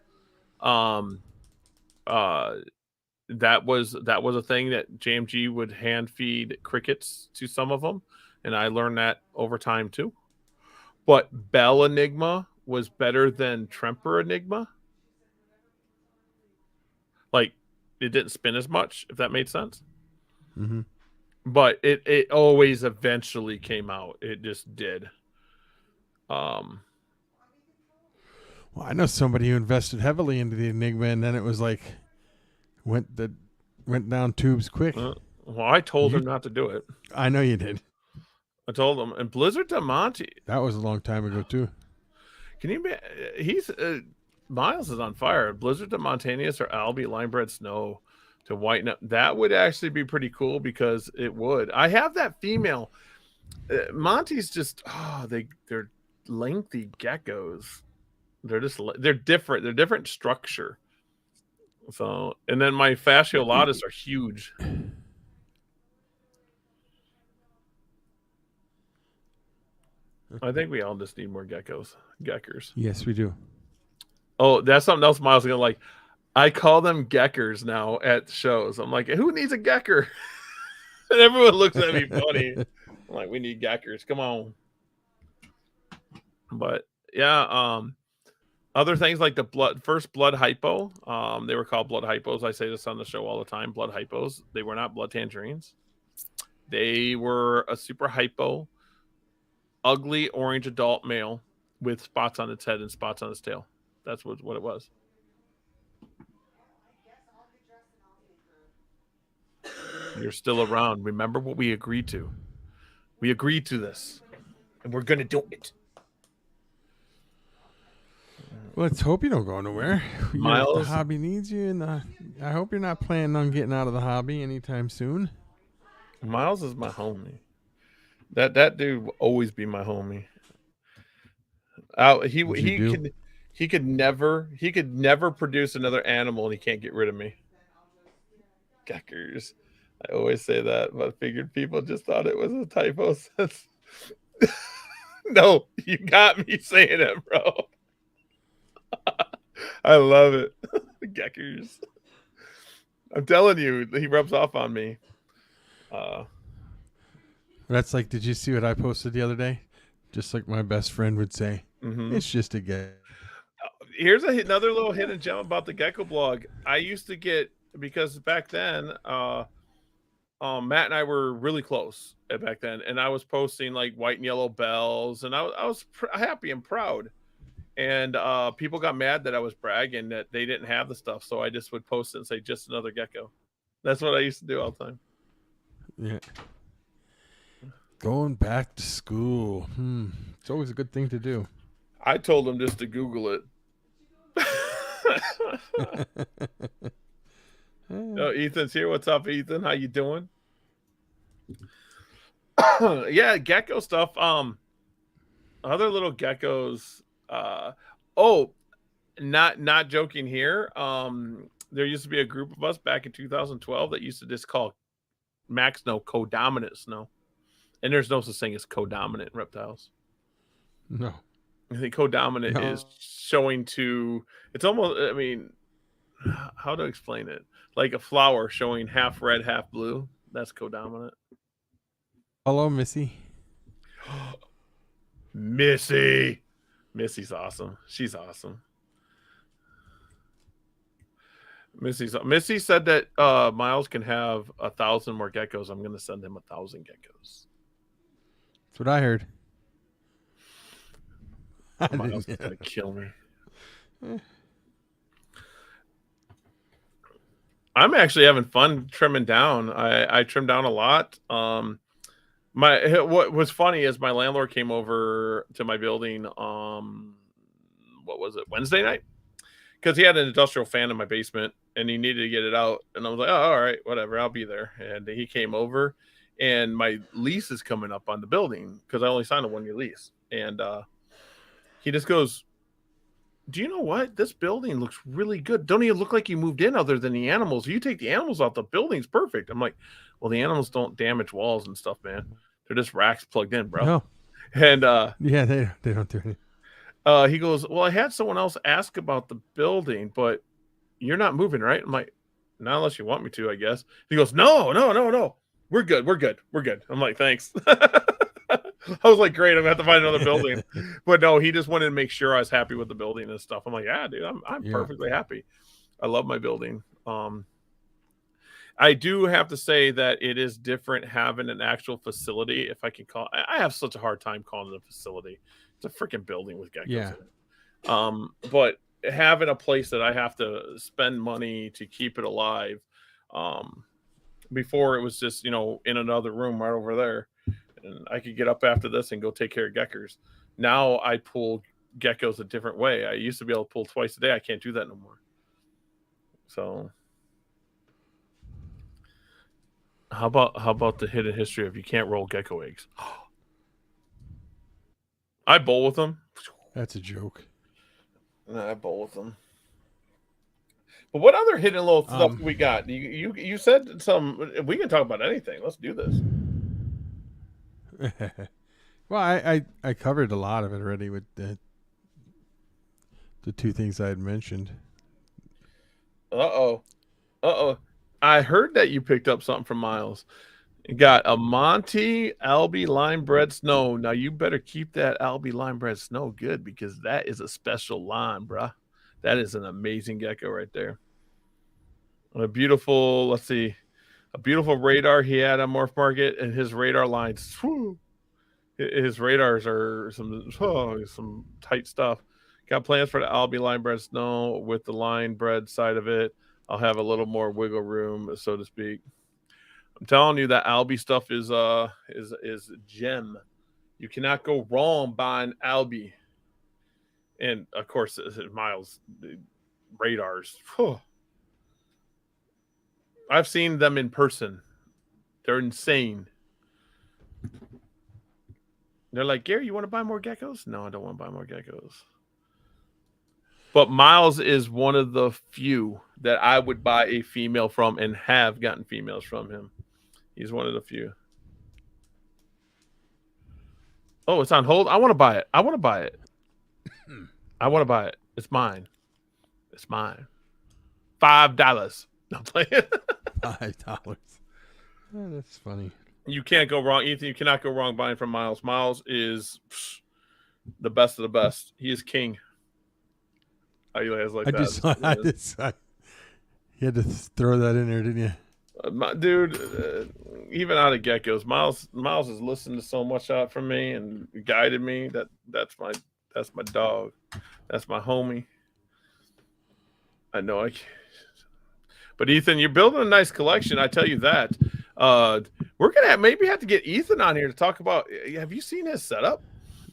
That was a thing that JMG would hand feed crickets to some of them, and I learned that over time too. But Bell Enigma was better than Tremper Enigma. Like, it didn't spin as much, if that made sense. Mm-hmm. But it always eventually came out. It just did. Well, I know somebody who invested heavily into the Enigma, and then it was like went down tubes quick. Well, I told him not to do it. I know you did. I told him. And Blizzard Diamante. That was a long time ago too. Can you? He's Miles is on fire. Blizzard Diamantaneous or Albie Linebred Snow to whiten up. That would actually be pretty cool because it would. I have that female. Monty's just they're lengthy geckos. They're different. They're different structure. So, and then my fasciolatus are huge. I think we all just need more geckers. Yes, we do. Oh, that's something else Miles is gonna like. I call them geckers now at shows. I'm like, who needs a gecker? And everyone looks at me funny. I'm like, we need geckers. Come on. But yeah, other things like the first blood hypo. They were called blood hypos. I say this on the show all the time. Blood hypos. They were not blood tangerines. They were a super hypo, ugly orange adult male with spots on its head and spots on its tail. That's what it was. You're still around. Remember what we agreed to. We agreed to this, and we're gonna do it. Let's hope you don't go nowhere. Miles, the hobby needs you, and I hope you're not planning on getting out of the hobby anytime soon. Miles is my homie. That dude will always be my homie. He could never produce another animal, and he can't get rid of me. Geckers. I always say that, but I figured people just thought it was a typo. No, you got me saying it, bro. I love it. Geckers. I'm telling you, he rubs off on me. That's like, did you see what I posted the other day? Just like my best friend would say, It's just a gecko. Here's another little hidden gem about the gecko blog. I used to get, because back then, Matt and I were really close back then, and I was posting like white and yellow bells, and I was happy and proud. And people got mad that I was bragging that they didn't have the stuff, so I just would post it and say, just another gecko. That's what I used to do all the time. Yeah. Going back to school. It's always a good thing to do. I told them just to Google it. Oh, Ethan's here. What's up, Ethan? How you doing? Yeah, gecko stuff. Other little geckos. Not joking here. There used to be a group of us back in 2012 that used to just call Max Snow codominant snow. And there's no such thing as codominant in reptiles. No. I think codominant is showing to, it's almost, I mean, how to explain it? Like a flower showing half red, half blue. That's codominant. Hello, Missy. Missy's awesome. She's awesome. Missy said that Miles can have 1,000 more geckos. I'm going to send him 1,000 geckos. That's what I heard. Miles is going to kill me. I'm actually having fun trimming down. I trimmed down a lot. What was funny is my landlord came over to my building. What was it? Wednesday night, because he had an industrial fan in my basement and he needed to get it out. And I was like, oh, all right, whatever, I'll be there. And he came over, and my lease is coming up on the building because I only signed a 1-year lease. And he just goes, do you know what? This building looks really good. Don't even look like you moved in other than the animals. You take the animals out, the building's perfect. I'm like, well, the animals don't damage walls and stuff, man. They're just racks plugged in, bro. No. And yeah, they don't do anything. He goes, well, I had someone else ask about the building, but you're not moving, right? I'm like, not unless you want me to, I guess. He goes, no. We're good. I'm like, thanks. I was like, great, I'm gonna have to find another building. But no, he just wanted to make sure I was happy with the building and stuff. I'm like, yeah, dude, I'm perfectly happy. I love my building. I do have to say that it is different having an actual facility. If I can call, I have such a hard time calling it a facility. It's a freaking building with geckos in it. But having a place that I have to spend money to keep it alive. Before it was just, in another room right over there. And I could get up after this and go take care of geckos. Now I pull geckos a different way. I used to be able to pull twice a day. I can't do that no more. So how about the hidden history of you can't roll gecko eggs? I bowl with them. That's a joke. No, I bowl with them. But what other hidden little stuff we got? You said some. We can talk about anything. Let's do this. Well, I covered a lot of it already with the two things I had mentioned. Uh-oh. I heard that you picked up something from Miles. You got a Monty Albie lime bread snow. Now you better keep that Albie lime bread snow good, because that is a special lime, bruh. That is an amazing gecko right there. And a beautiful radar he had on Morph Market, and his radar lines. Whew, his radars are some tight stuff. Got plans for the Albie line bread snow with the line bread side of it. I'll have a little more wiggle room, so to speak. I'm telling you, that Albie stuff is a gem. You cannot go wrong buying Albie. And of course, Miles radars. Whew. I've seen them in person. They're insane. They're like, Gary, you want to buy more geckos? No, I don't want to buy more geckos. But Miles is one of the few that I would buy a female from and have gotten females from him. He's one of the few. Oh, it's on hold? I want to buy it. I want to buy it. It's mine. It's mine. $5. No, playing. $5. Oh, that's funny. You can't go wrong, Ethan. You cannot go wrong buying from Miles. Miles is the best of the best. He is king. You had to throw that in there, didn't you? Dude, even out of geckos, Miles has listened to so much out from me and guided me. That's my dog. That's my homie. I know I can't. But Ethan, you're building a nice collection. I tell you that. We're gonna maybe have to get Ethan on here to talk about. Have you seen his setup?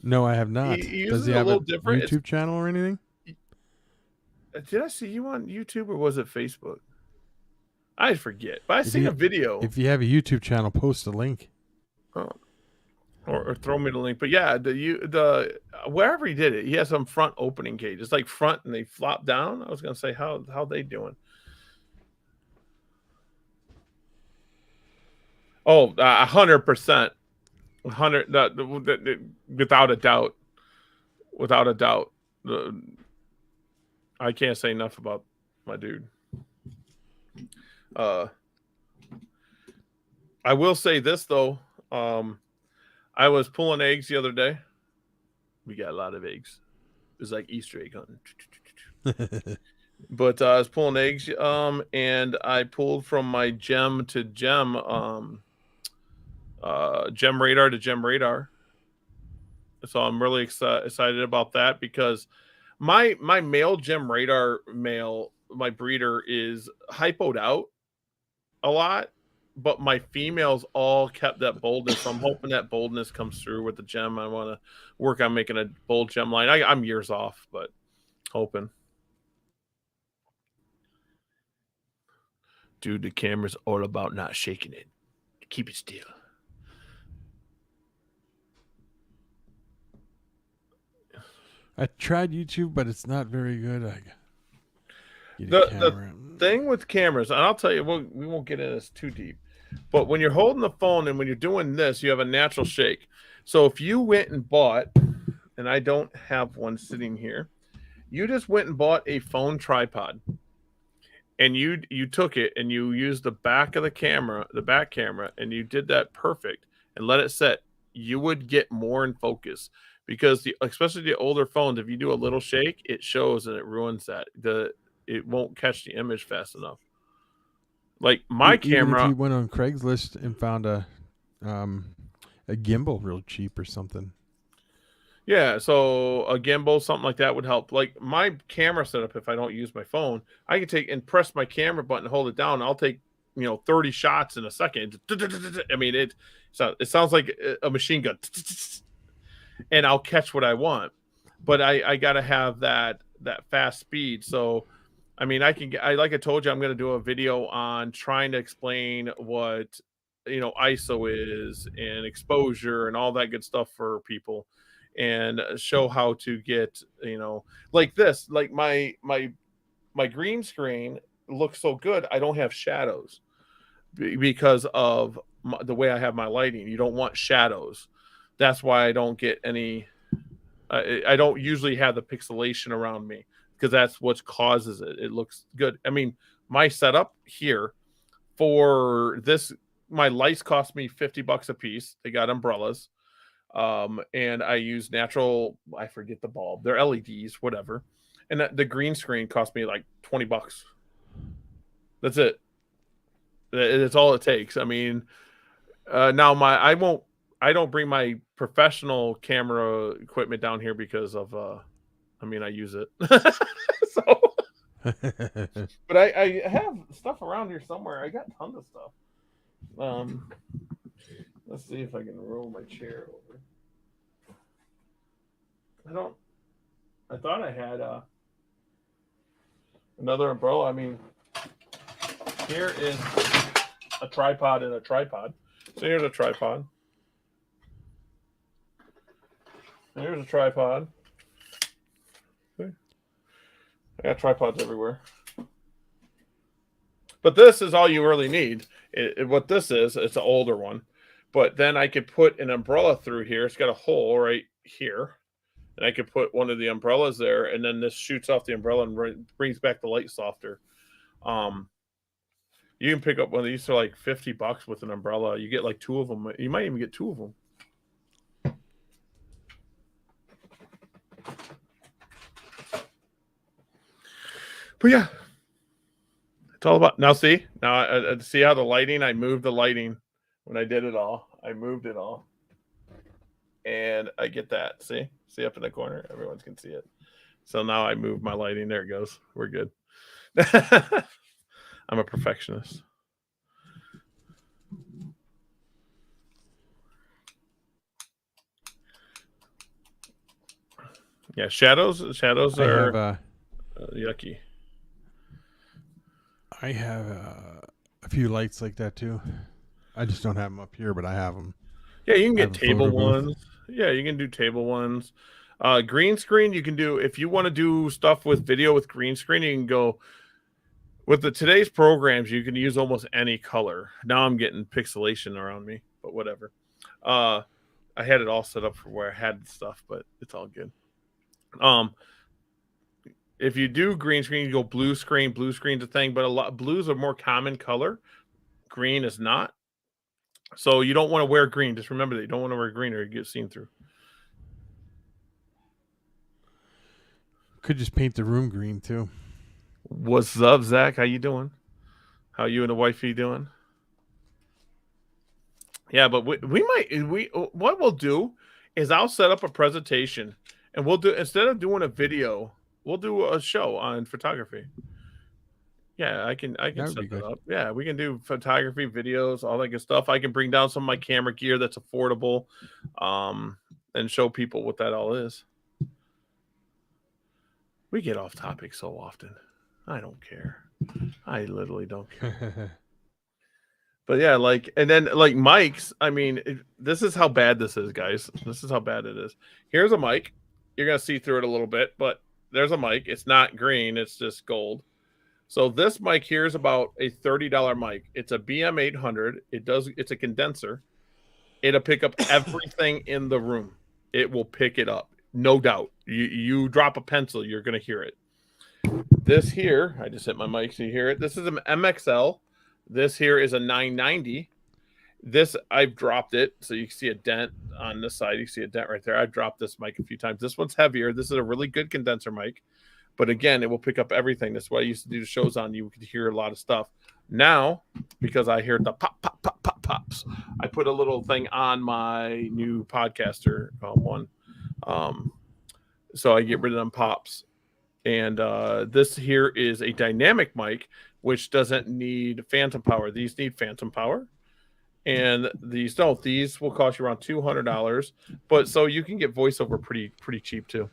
No, I have not. Does he have a different YouTube channel or anything? Did I see you on YouTube or was it Facebook? I forget. But I seen a video. If you have a YouTube channel, post a link. Oh. Or throw me the link. But yeah, the wherever he did it, he has some front opening cage. It's like front and they flop down. I was gonna say how they doing. Oh, 100%. 100 without a doubt. Without a doubt. I can't say enough about my dude. I will say this though. I was pulling eggs the other day. We got a lot of eggs. It was like Easter egg hunting. But I was pulling eggs, and I pulled from my gem to gem, gem radar to gem radar. So I'm really excited about that because my male gem radar male, my breeder is hypoed out a lot, but my females all kept that boldness. So I'm hoping that boldness comes through with the gem. I want to work on making a bold gem line. I'm years off, but hoping. Dude, the camera's all about not shaking it. Keep it still. I tried YouTube, but it's not very good. The thing with cameras, and I'll tell you, we won't get into this too deep, but when you're holding the phone and when you're doing this, you have a natural shake. So if you went and bought, and I don't have one sitting here, you just went and bought a phone tripod, and you took it and you used the back of the camera, the back camera, and you did that perfect and let it set, you would get more in focus because especially the older phones, if you do a little shake, it shows and it ruins that. It won't catch the image fast enough. Like my Even if camera, you went on Craigslist and found a gimbal real cheap or something. yeah, so a gimbal, something like that would help. Like my camera setup, if I don't use my phone, I can take and press my camera button, hold it down. I'll take 30 shots in a second. I mean, it sounds like a machine gun, and I'll catch what I want. But I got to have that fast speed. So, I mean, like I told you, I'm going to do a video on trying to explain what ISO is and exposure and all that good stuff for people, and show how to get like this, like my green screen looks so good. I don't have shadows because of the way I have my lighting. You don't want shadows. That's why I don't get any. I don't usually have the pixelation around me because that's what causes it. It looks good. I mean, my setup here for this, my lights cost me $50 a piece. They got umbrellas. And I use natural, I forget the bulb. They're LEDs, whatever. And the green screen cost me like $20. That's it. It's all it takes. I mean, now I don't bring my professional camera equipment down here because of I mean, I use it. So, but I have stuff around here somewhere. I got tons of stuff. Let's see if I can roll my chair over. I thought I had another umbrella. I mean, here is a tripod and a tripod. So here's a tripod. And here's a tripod. See? I got tripods everywhere. But this is all you really need. What this is, it's an older one. But then I could put an umbrella through here. It's got a hole right here. And I could put one of the umbrellas there, and then this shoots off the umbrella and brings back the light softer. You can pick up one of these for like $50 with an umbrella. You get like two of them. You might even get two of them. But yeah, it's all about now. See see how the lighting. I moved the lighting when I did it all. I moved it all, and I get that. See up in the corner. Everyone can see it. So now I move my lighting. There it goes. We're good. I'm a perfectionist. Yeah, shadows are yucky. I have a few lights like that too. I just don't have them up here, but I have them. Yeah, you can get table ones. Yeah, you can do table ones. Green screen, you can do if you want to do stuff with video with green screen. You can go with today's programs. You can use almost any color. Now I'm getting pixelation around me, but whatever. I had it all set up for where I had stuff, but it's all good. If you do green screen, you go blue screen. Blue screen's a thing, but blues are more common color. Green is not. So you don't want to wear green. Just remember that you don't want to wear green or you get seen through. Could just paint the room green too. What's up, Zach? How you doing? How you and the wifey doing? Yeah, but what we'll do is I'll set up a presentation and we'll do, instead of doing a video, we'll do a show on photography. Yeah, I can That would set be that good. up. Yeah, we can do photography, videos, all that good stuff. I can bring down some of my camera gear that's affordable, and show people what that all is. We get off topic so often. I don't care. I literally don't care. But yeah, like, and then like mics. I mean, this is how bad this is, guys. This is how bad it is. Here's a mic. You're gonna see through it a little bit, but there's a mic. It's not green. It's just gold. So this mic here is about a $30 mic. It's a BM800. It's a condenser. It'll pick up everything in the room. It will pick it up, no doubt. You drop a pencil, you're gonna hear it. This here, I just hit my mic so you hear it. This is an MXL. This here is a 990. This, I've dropped it, so you can see a dent on this side. You can see a dent right there. I've dropped this mic a few times. This one's heavier. This is a really good condenser mic. But again, it will pick up everything. That's what I used to do the shows on. You could hear a lot of stuff. Now, because I hear the pop, pop, pop, pop, pops, I put a little thing on my new podcaster one. So I get rid of them pops. And this here is a dynamic mic, which doesn't need phantom power. These need phantom power. And these don't. These will cost you around $200. But so you can get voiceover pretty cheap too.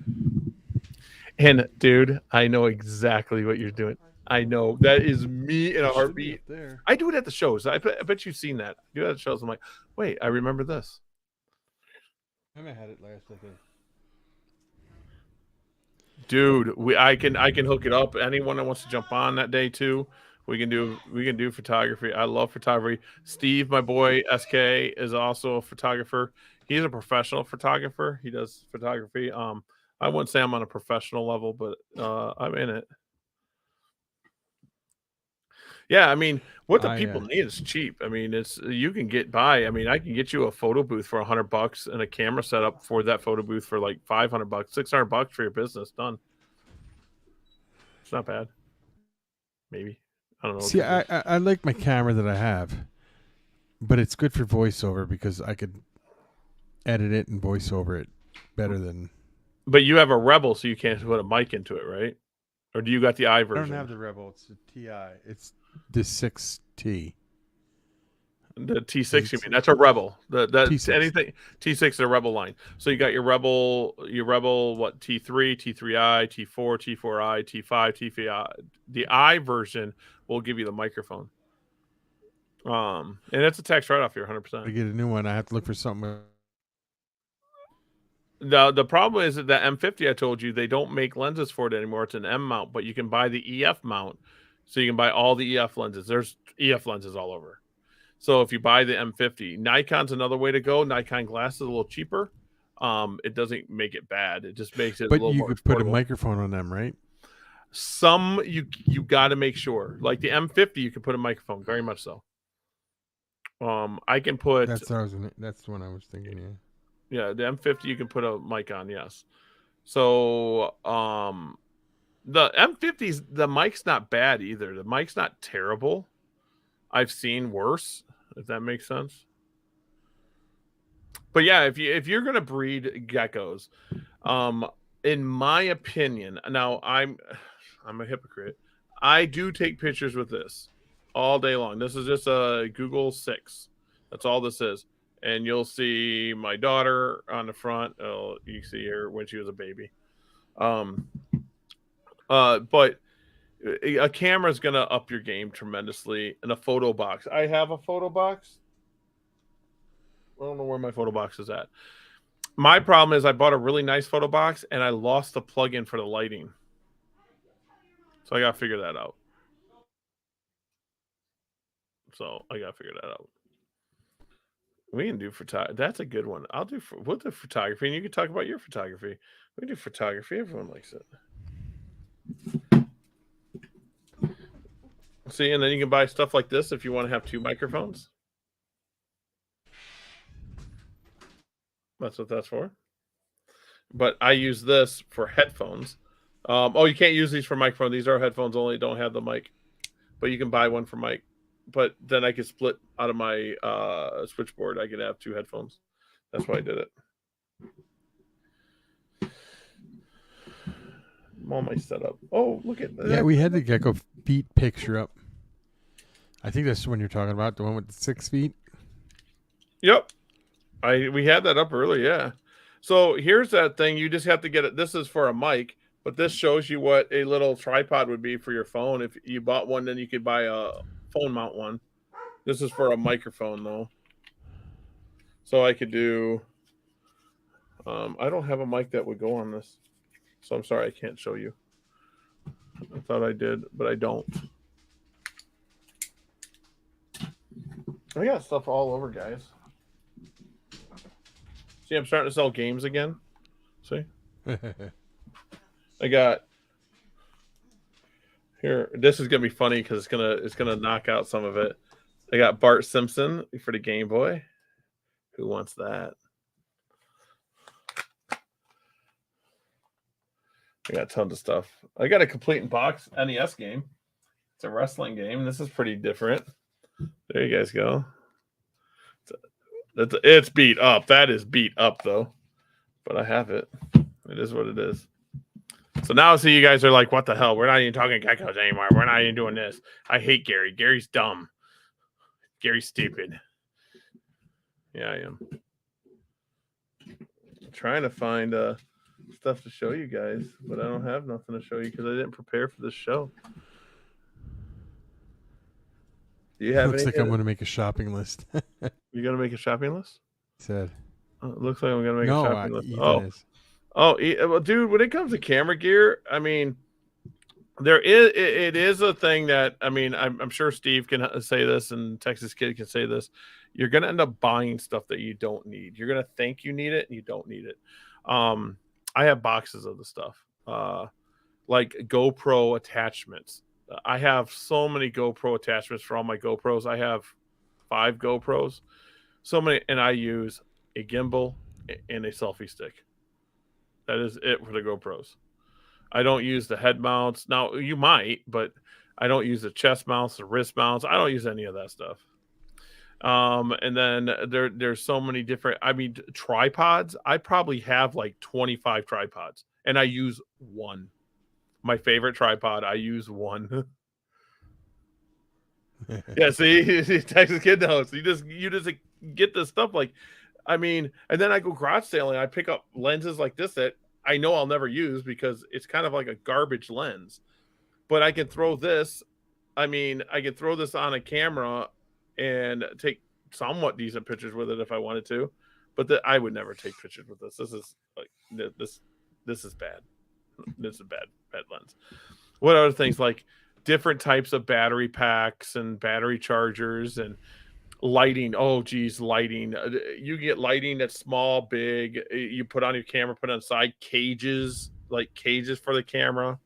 And dude, I know exactly what you're doing. I know that is me in a heartbeat. I do it at the shows. I bet you've seen that. I do it at the shows. I'm like, wait, I remember this. I haven't had it last, I think. Dude, I can hook it up. Anyone that wants to jump on that day too, we can do photography. I love photography. Steve, my boy SK, is also a photographer. He's a professional photographer. He does photography. I wouldn't say I'm on a professional level, but I'm in it. Yeah, I mean, what the people need is cheap. I mean, it's, you can get by. I mean, I can get you a photo booth for $100 and a camera setup for that photo booth for like $500, $600 for your business. Done. It's not bad. Maybe. I don't know. See, I like my camera that I have, but it's good for voiceover because I could edit it and voiceover it better than. But you have a Rebel, so you can't put a mic into it, right? Or do you got the I version? I don't have the Rebel. It's the TI. It's the 6T. The T6, you mean? That's a Rebel. The T6. Anything T6 is a Rebel line. So you got your Rebel, what, T3, T3i, T4, T4i, T5, T5i. The I version will give you the microphone. And it's a tax write-off here, 100%. To get a new one, I have to look for something. The problem is that the M50 I told you, they don't make lenses for it anymore. It's an M mount, but you can buy the EF mount. So you can buy all the EF lenses. There's EF lenses all over. So if you buy the M50, Nikon's another way to go. Nikon glass is a little cheaper. It doesn't make it bad. It just makes it a little more affordable. But you could put a microphone on them, right? Some you got to make sure. Like the M50, you can put a microphone, very much so. I can put. That's the one I was thinking. Yeah. Yeah, the M50 you can put a mic on. Yes. So the M50's, the mic's not bad either. The mic's not terrible. I've seen worse, if that makes sense. But yeah, if you're gonna breed geckos, in my opinion, now I'm a hypocrite. I do take pictures with this all day long. This is just a Google 6. That's all this is. And you'll see my daughter on the front. Oh, you see her when she was a baby. But a camera is going to up your game tremendously. And a photo box. I have a photo box. I don't know where my photo box is at. My problem is I bought a really nice photo box and I lost the plug-in for the lighting. So I got to figure that out. We can do photography. That's a good one. We'll do photography, and you can talk about your photography. We do photography. Everyone likes it. See, and then you can buy stuff like this if you want to have 2 microphones. That's what that's for. But I use this for headphones. Oh, you can't use these for microphone. These are headphones only. Don't have the mic, but you can buy one for mic. But then I could split out of my switchboard. I could have 2 headphones. That's why I did it. All my setup. Oh, look at that. Yeah, we had the gecko feet picture up. I think that's the one you're talking about, the one with the 6 feet. Yep. We had that up early, yeah. So here's that thing. You just have to get it. This is for a mic, but this shows you what a little tripod would be for your phone. If you bought one, then you could buy a phone mount one. This is for a microphone, though. So I could do... I don't have a mic that would go on this. So I'm sorry I can't show you. I thought I did, but I don't. I got stuff all over, guys. See, I'm starting to sell games again. See? I got here. This is gonna be funny because it's gonna knock out some of it. I got Bart Simpson for the Game Boy. Who wants that? I got tons of stuff. I got a complete in box NES game. It's a wrestling game. This is pretty different. There you guys go. It's beat up. That is beat up, though. But I have it. It is what it is. So now, you guys are like, what the hell? We're not even talking geckos anymore. We're not even doing this. I hate Gary. Gary's dumb. Gary's stupid. Yeah, I am. I'm trying to find stuff to show you guys, but I don't have nothing to show you because I didn't prepare for this show. Do you have? Looks like I'm going to make a shopping list. You going to make a shopping list? Said. It looks like I'm going to make a shopping list. Well, dude, when it comes to camera gear, I mean, it is a thing that, I mean, I'm sure Steve can say this and Texas Kid can say this. You're going to end up buying stuff that you don't need. You're going to think you need it and you don't need it. I have boxes of the stuff, like GoPro attachments. I have so many GoPro attachments for all my GoPros. I have 5 GoPros, so many, and I use a gimbal and a selfie stick. That is it for the GoPros. I don't use the head mounts. Now, you might, but I don't use the chest mounts, the wrist mounts. I don't use any of that stuff. And then there's so many different, I mean, tripods. I probably have like 25 tripods, and I use one. My favorite tripod, I use one. Yeah, see, Texas Kid knows. You just get this stuff, like, I mean, and then I go garage sailing. I pick up lenses like this that I know I'll never use because it's kind of like a garbage lens. But I can throw this. I mean, I can throw this on a camera and take somewhat decent pictures with it if I wanted to. But I would never take pictures with this. This is like this is bad. This is a bad lens. What other things, like different types of battery packs and battery chargers and lighting. Oh geez, lighting. You get lighting that's small, big. You put on your camera, put on side cages, like cages for the camera.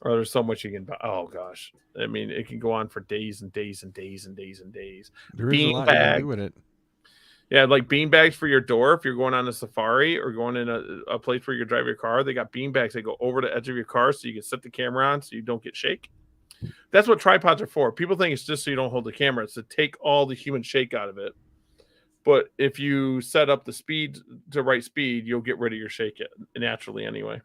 Or there's so much you can buy. Oh gosh, I mean, it can go on for days and days and days and days and days. There is a lot you can do with it. Yeah, like bean bags for your door if you're going on a safari or going in a place where you can drive your car. They got bean bags that go over the edge of your car so you can set the camera on so you don't get shake. That's what tripods are for. People think it's just so you don't hold the camera. It's to take all the human shake out of it. But if you set up the speed to right speed, you'll get rid of your shake naturally anyway.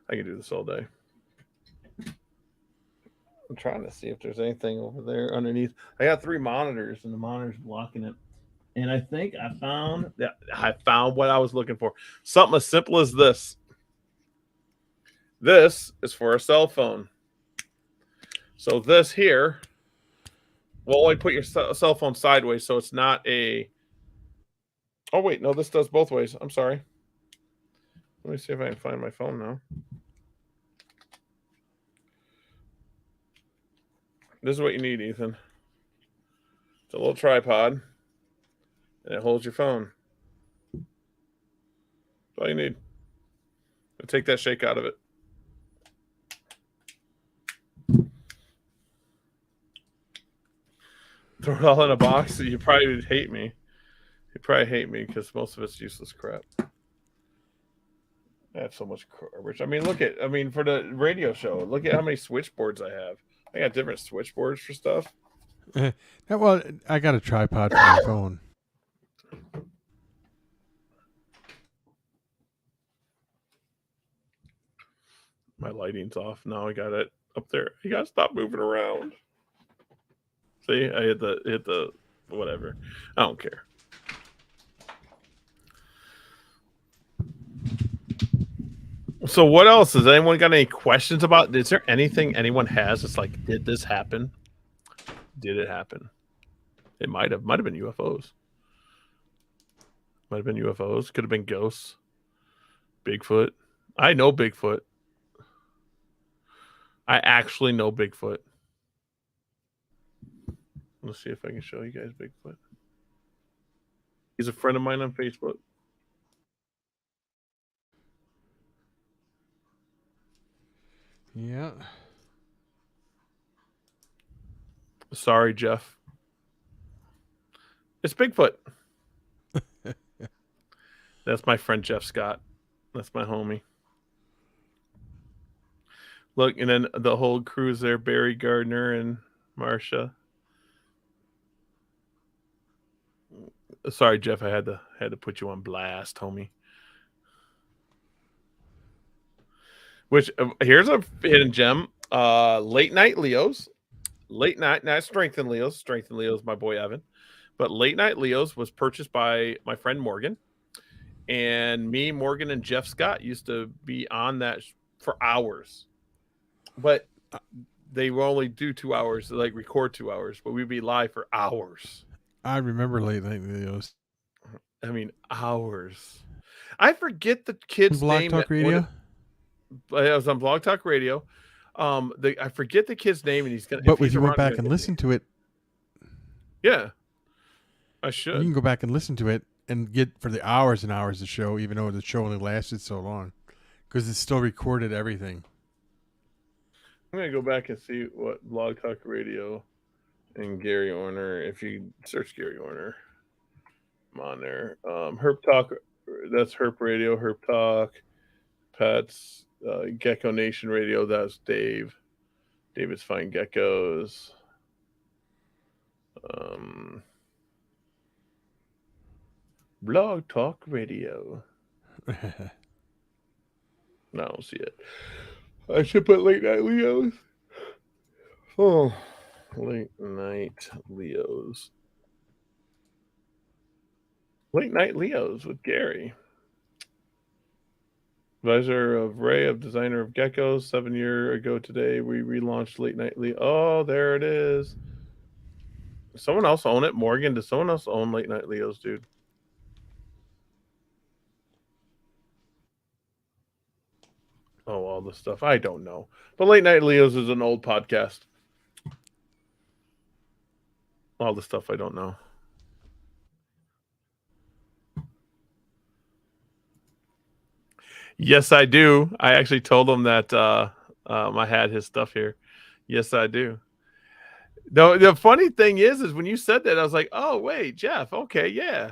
I can do this all day. I'm trying to see if there's anything over there underneath. I got 3 monitors, and the monitor's blocking it. And I think I found what I was looking for. Something as simple as this. This is for a cell phone. So this here will only put your cell phone sideways, so it's not a... Oh, wait. No, this does both ways. I'm sorry. Let me see if I can find my phone now. This is what you need, Ethan. It's a little tripod, and it holds your phone. That's all you need. Take that shake out of it. Throw it all in a box. You probably would hate me. You probably hate me because most of it's useless crap. I have so much garbage. I mean, for the radio show, look at how many switchboards I have. I got different switchboards for stuff. Well, I got a tripod for my phone. My lighting's off. Now I got it up there. You gotta stop moving around. See, I hit the whatever. I don't care. So what else? Has anyone got any questions about? Is there anything anyone has? It's like, did this happen? Did it happen? It might have been UFOs. Might have been UFOs. Could have been ghosts. Bigfoot. I know Bigfoot. I actually know Bigfoot. Let's see if I can show you guys Bigfoot. He's a friend of mine on Facebook. Yeah. Sorry, Jeff. It's Bigfoot. That's my friend Jeff Scott. That's my homie. Look, and then the whole crew's there, Barry Gardner and Marsha. Sorry, Jeff, I had to put you on blast, homie. Which here's a hidden gem. Late Night Leos. Late Night, not Strengthen Leos. Strengthen Leos, my boy Evan. But Late Night Leos was purchased by my friend Morgan. And me, Morgan, and Jeff Scott used to be on that for hours. But they will only do 2 hours, like record 2 hours, but we'd be live for hours. I remember Late Night videos. I mean, hours. I forget the kid's name. Blog Talk Radio? I was on Blog Talk Radio. I forget the kid's name, and he's gonna. But if you went back and listened to it, yeah, I should. You can go back and listen to it and get for the hours and hours of show, even though the show only lasted so long, because it still recorded everything. I'm gonna go back and see what Blog Talk Radio and Gary Orner. If you search Gary Orner, I'm on there. Herp Talk, that's Herp Radio. Herp Talk, Pets, Gecko Nation Radio. That's Dave. David's Fine Geckos. Blog Talk Radio. No, I don't see it. I should put Late Night Leos. Oh, Late Night Leos. Late Night Leos with Gary. Advisor of Ray, of designer of geckos. 7 years ago today, we relaunched Late Night Leo. Oh, there it is. Does someone else own it? Morgan, does someone else own Late Night Leos, dude? Oh, all this stuff. I don't know. But Late Night Leos is an old podcast. All the stuff I don't know. Yes, I do. I actually told him that I had his stuff here. Yes, I do. The funny thing is when you said that, I was like, oh, wait, Jeff. Okay, yeah.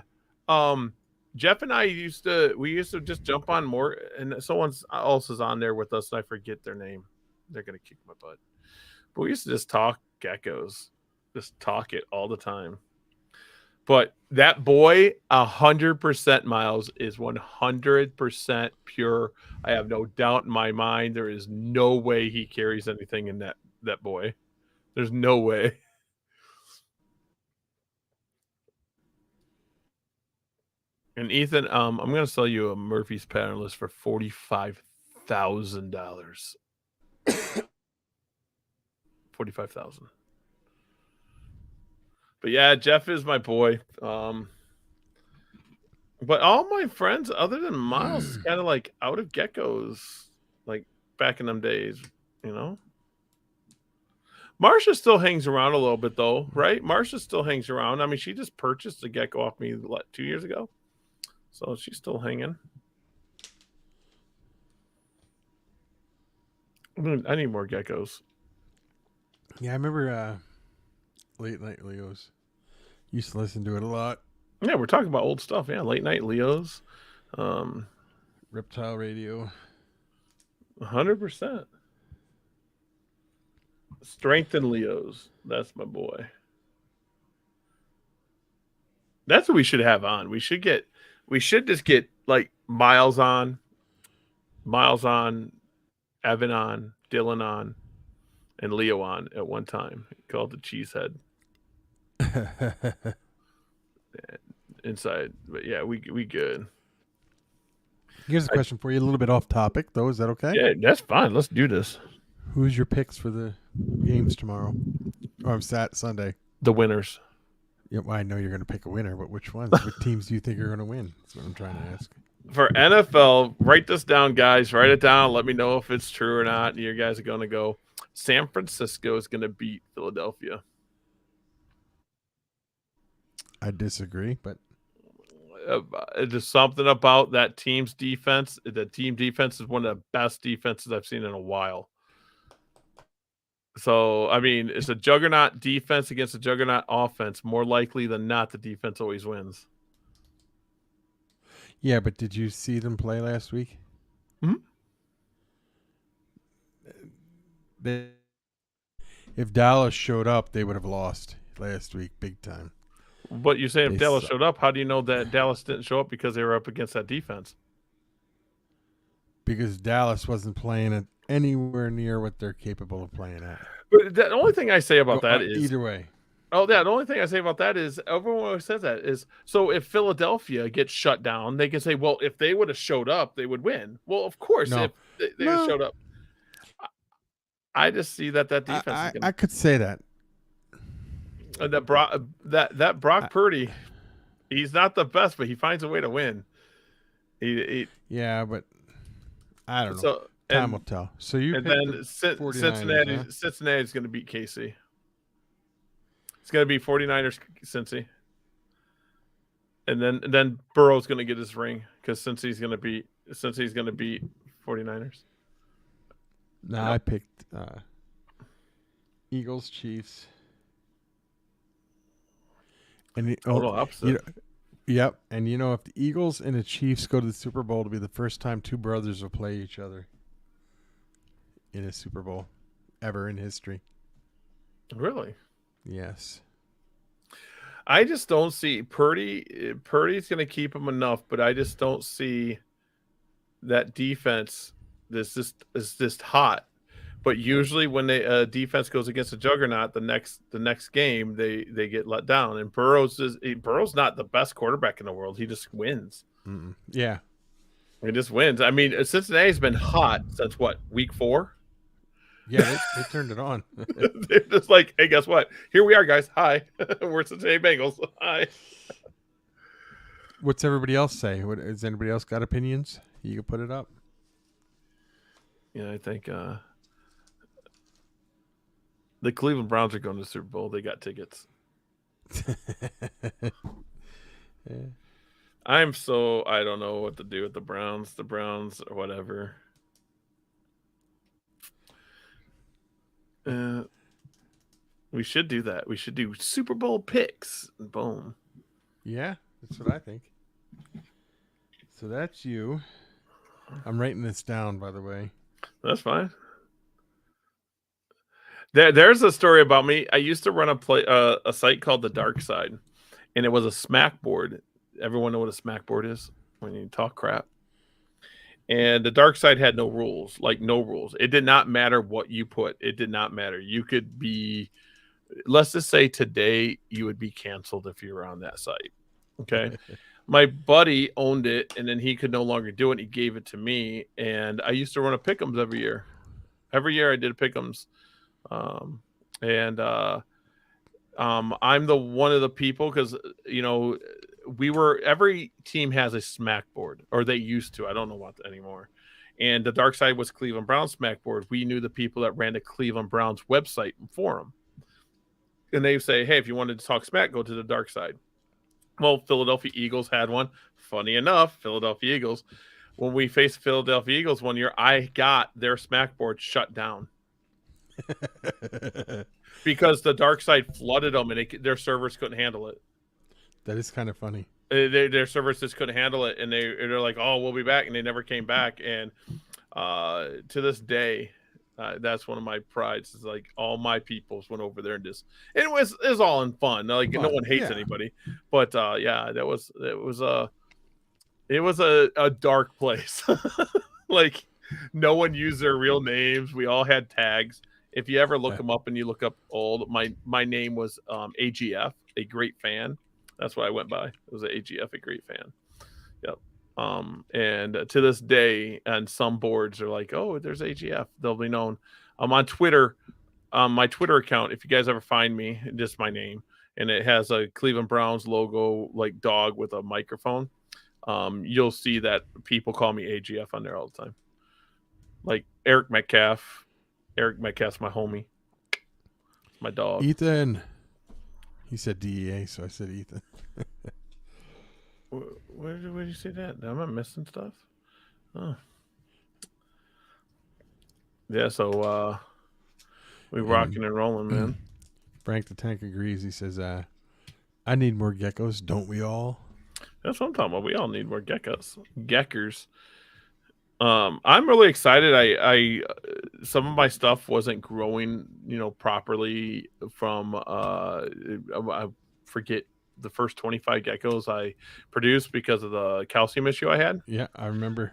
Jeff and I used to just jump on more, and someone else is on there with us, and I forget their name. They're going to kick my butt. But we used to just talk geckos. Just talk it all the time. But that boy, 100% Miles, is 100% pure. I have no doubt in my mind. There is no way he carries anything in that boy. There's no way. And Ethan, I'm going to sell you a Murphy's pattern list for $45,000. $45,000. But yeah, Jeff is my boy. But all my friends, other than Miles, is kind of like out of geckos, like back in them days, you know. Marsha still hangs around a little bit, though, right? Marsha still hangs around. I mean, she just purchased a gecko off me 2 years ago, so she's still hanging. I need more geckos. Yeah, I remember Late Night Leos. Used to listen to it a lot. Yeah, we're talking about old stuff. Yeah, Late Night Leos. Reptile Radio. 100%. Strengthen Leos. That's my boy. That's what we should have on. We should just get like Miles on, Evan on, Dylan on, and Leo on at one time. Called the Cheesehead. Inside, but yeah, we good. Here's a question for you, a little bit off topic, though. Is that okay? Yeah, that's fine. Let's do this. Who's your picks for the games tomorrow? Or Sunday? The winners. Yeah, well, I know you're going to pick a winner, but which ones? What teams do you think are going to win? That's what I'm trying to ask. For NFL, write this down, guys. Write it down. Let me know if it's true or not. You guys are going to go. San Francisco is going to beat Philadelphia. I disagree, but there's something about that team's defense. The team defense is one of the best defenses I've seen in a while. So, I mean, it's a juggernaut defense against a juggernaut offense. More likely than not, the defense always wins. Yeah, but did you see them play last week? Mm-hmm. If Dallas showed up, they would have lost last week big time. But you're saying if Dallas suck. showed up, how do you know that Dallas didn't show up because they were up against that defense? Because Dallas wasn't playing it anywhere near what they're capable of playing at. But the only thing I say about that is either way. Oh, yeah. The only thing I say about that is everyone always says that is so if Philadelphia gets shut down, they can say, well, if they would have showed up, they would win. Well, of course, if they showed up. I just see that defense. I could say that. That Brock Purdy, he's not the best, but he finds a way to win. Yeah, but I don't know. So, Time will tell. So you and then Cincinnati's going to beat KC. It's going to be 49ers, Cincy. And then Burrow's going to get his ring because Cincy's going to beat 49ers. No, I picked Eagles, Chiefs. And opposite. Yep. And if the Eagles and the Chiefs go to the Super Bowl, it'll be the first time two brothers will play each other in a Super Bowl ever in history. Really? Yes. I just don't see Purdy's going to keep him enough, but I just don't see that defense is just hot. But usually when defense goes against a juggernaut, the next game they get let down. And Burrow's not the best quarterback in the world. He just wins. Mm-mm. Yeah, he just wins. I mean, Cincinnati's been hot since what, week 4? Yeah, they turned it on. They're just like, hey, guess what? Here we are, guys. Hi, we're Cincinnati Bengals. Hi. What's everybody else say? Has anybody else got opinions? You can put it up. Yeah, I think the Cleveland Browns are going to the Super Bowl. They got tickets. Yeah. I don't know what to do with the Browns. The Browns or whatever. We should do that. We should do Super Bowl picks. Boom. Yeah, that's what I think. So that's you. I'm writing this down, by the way. That's fine. There's a story about me. I used to run a site called The Dark Side, and it was a smack board. Everyone know what a smack board is when you talk crap. And the Dark Side had no rules, like no rules. It did not matter what you put. It did not matter. You could be, let's just say today, you would be canceled if you were on that site. Okay. My buddy owned it, and then he could no longer do it. He gave it to me, and I used to run a pick'ems every year. Every year I did pick'ems. I'm the one of the people because every team has a smack board, or they used to. I don't know what anymore. And the Dark Side was Cleveland Browns smack board. We knew the people that ran the Cleveland Browns website and forum, and they say, "Hey, if you wanted to talk smack, go to the Dark Side." Well, Philadelphia Eagles had one. Funny enough, Philadelphia Eagles. When we faced Philadelphia Eagles one year, I got their smack board shut down. Because the Dark Side flooded them and their servers couldn't handle it. That is kind of funny. their servers just couldn't handle it, and they're like, "Oh, we'll be back," and they never came back. And to this day, that's one of my prides. Is like all my peoples went over there and just it was all in fun. Like no one hates anybody, but yeah, it was a dark place. Like no one used their real names. We all had tags. If you ever look them up and you look up old, my name was AGF, a great fan. That's what I went by. It was an AGF, a great fan. Yep. And to this day, and some boards are like, oh, there's AGF. They'll be known. On Twitter, my Twitter account, if you guys ever find me, just my name, and it has a Cleveland Browns logo, like dog with a microphone. You'll see that people call me AGF on there all the time. Like Eric Metcalf. Eric Metcalf's my homie. My dog. Ethan. He said DEA, so I said Ethan. Where did you say that? Am I missing stuff? Oh. Yeah, so we rocking and rolling, man. Frank the Tank agrees. He says, I need more geckos, don't we all? That's what I'm talking about. We all need more geckers. I'm really excited. I some of my stuff wasn't growing, properly from I forget the first 25 geckos I produced because of the calcium issue I had. Yeah, I remember.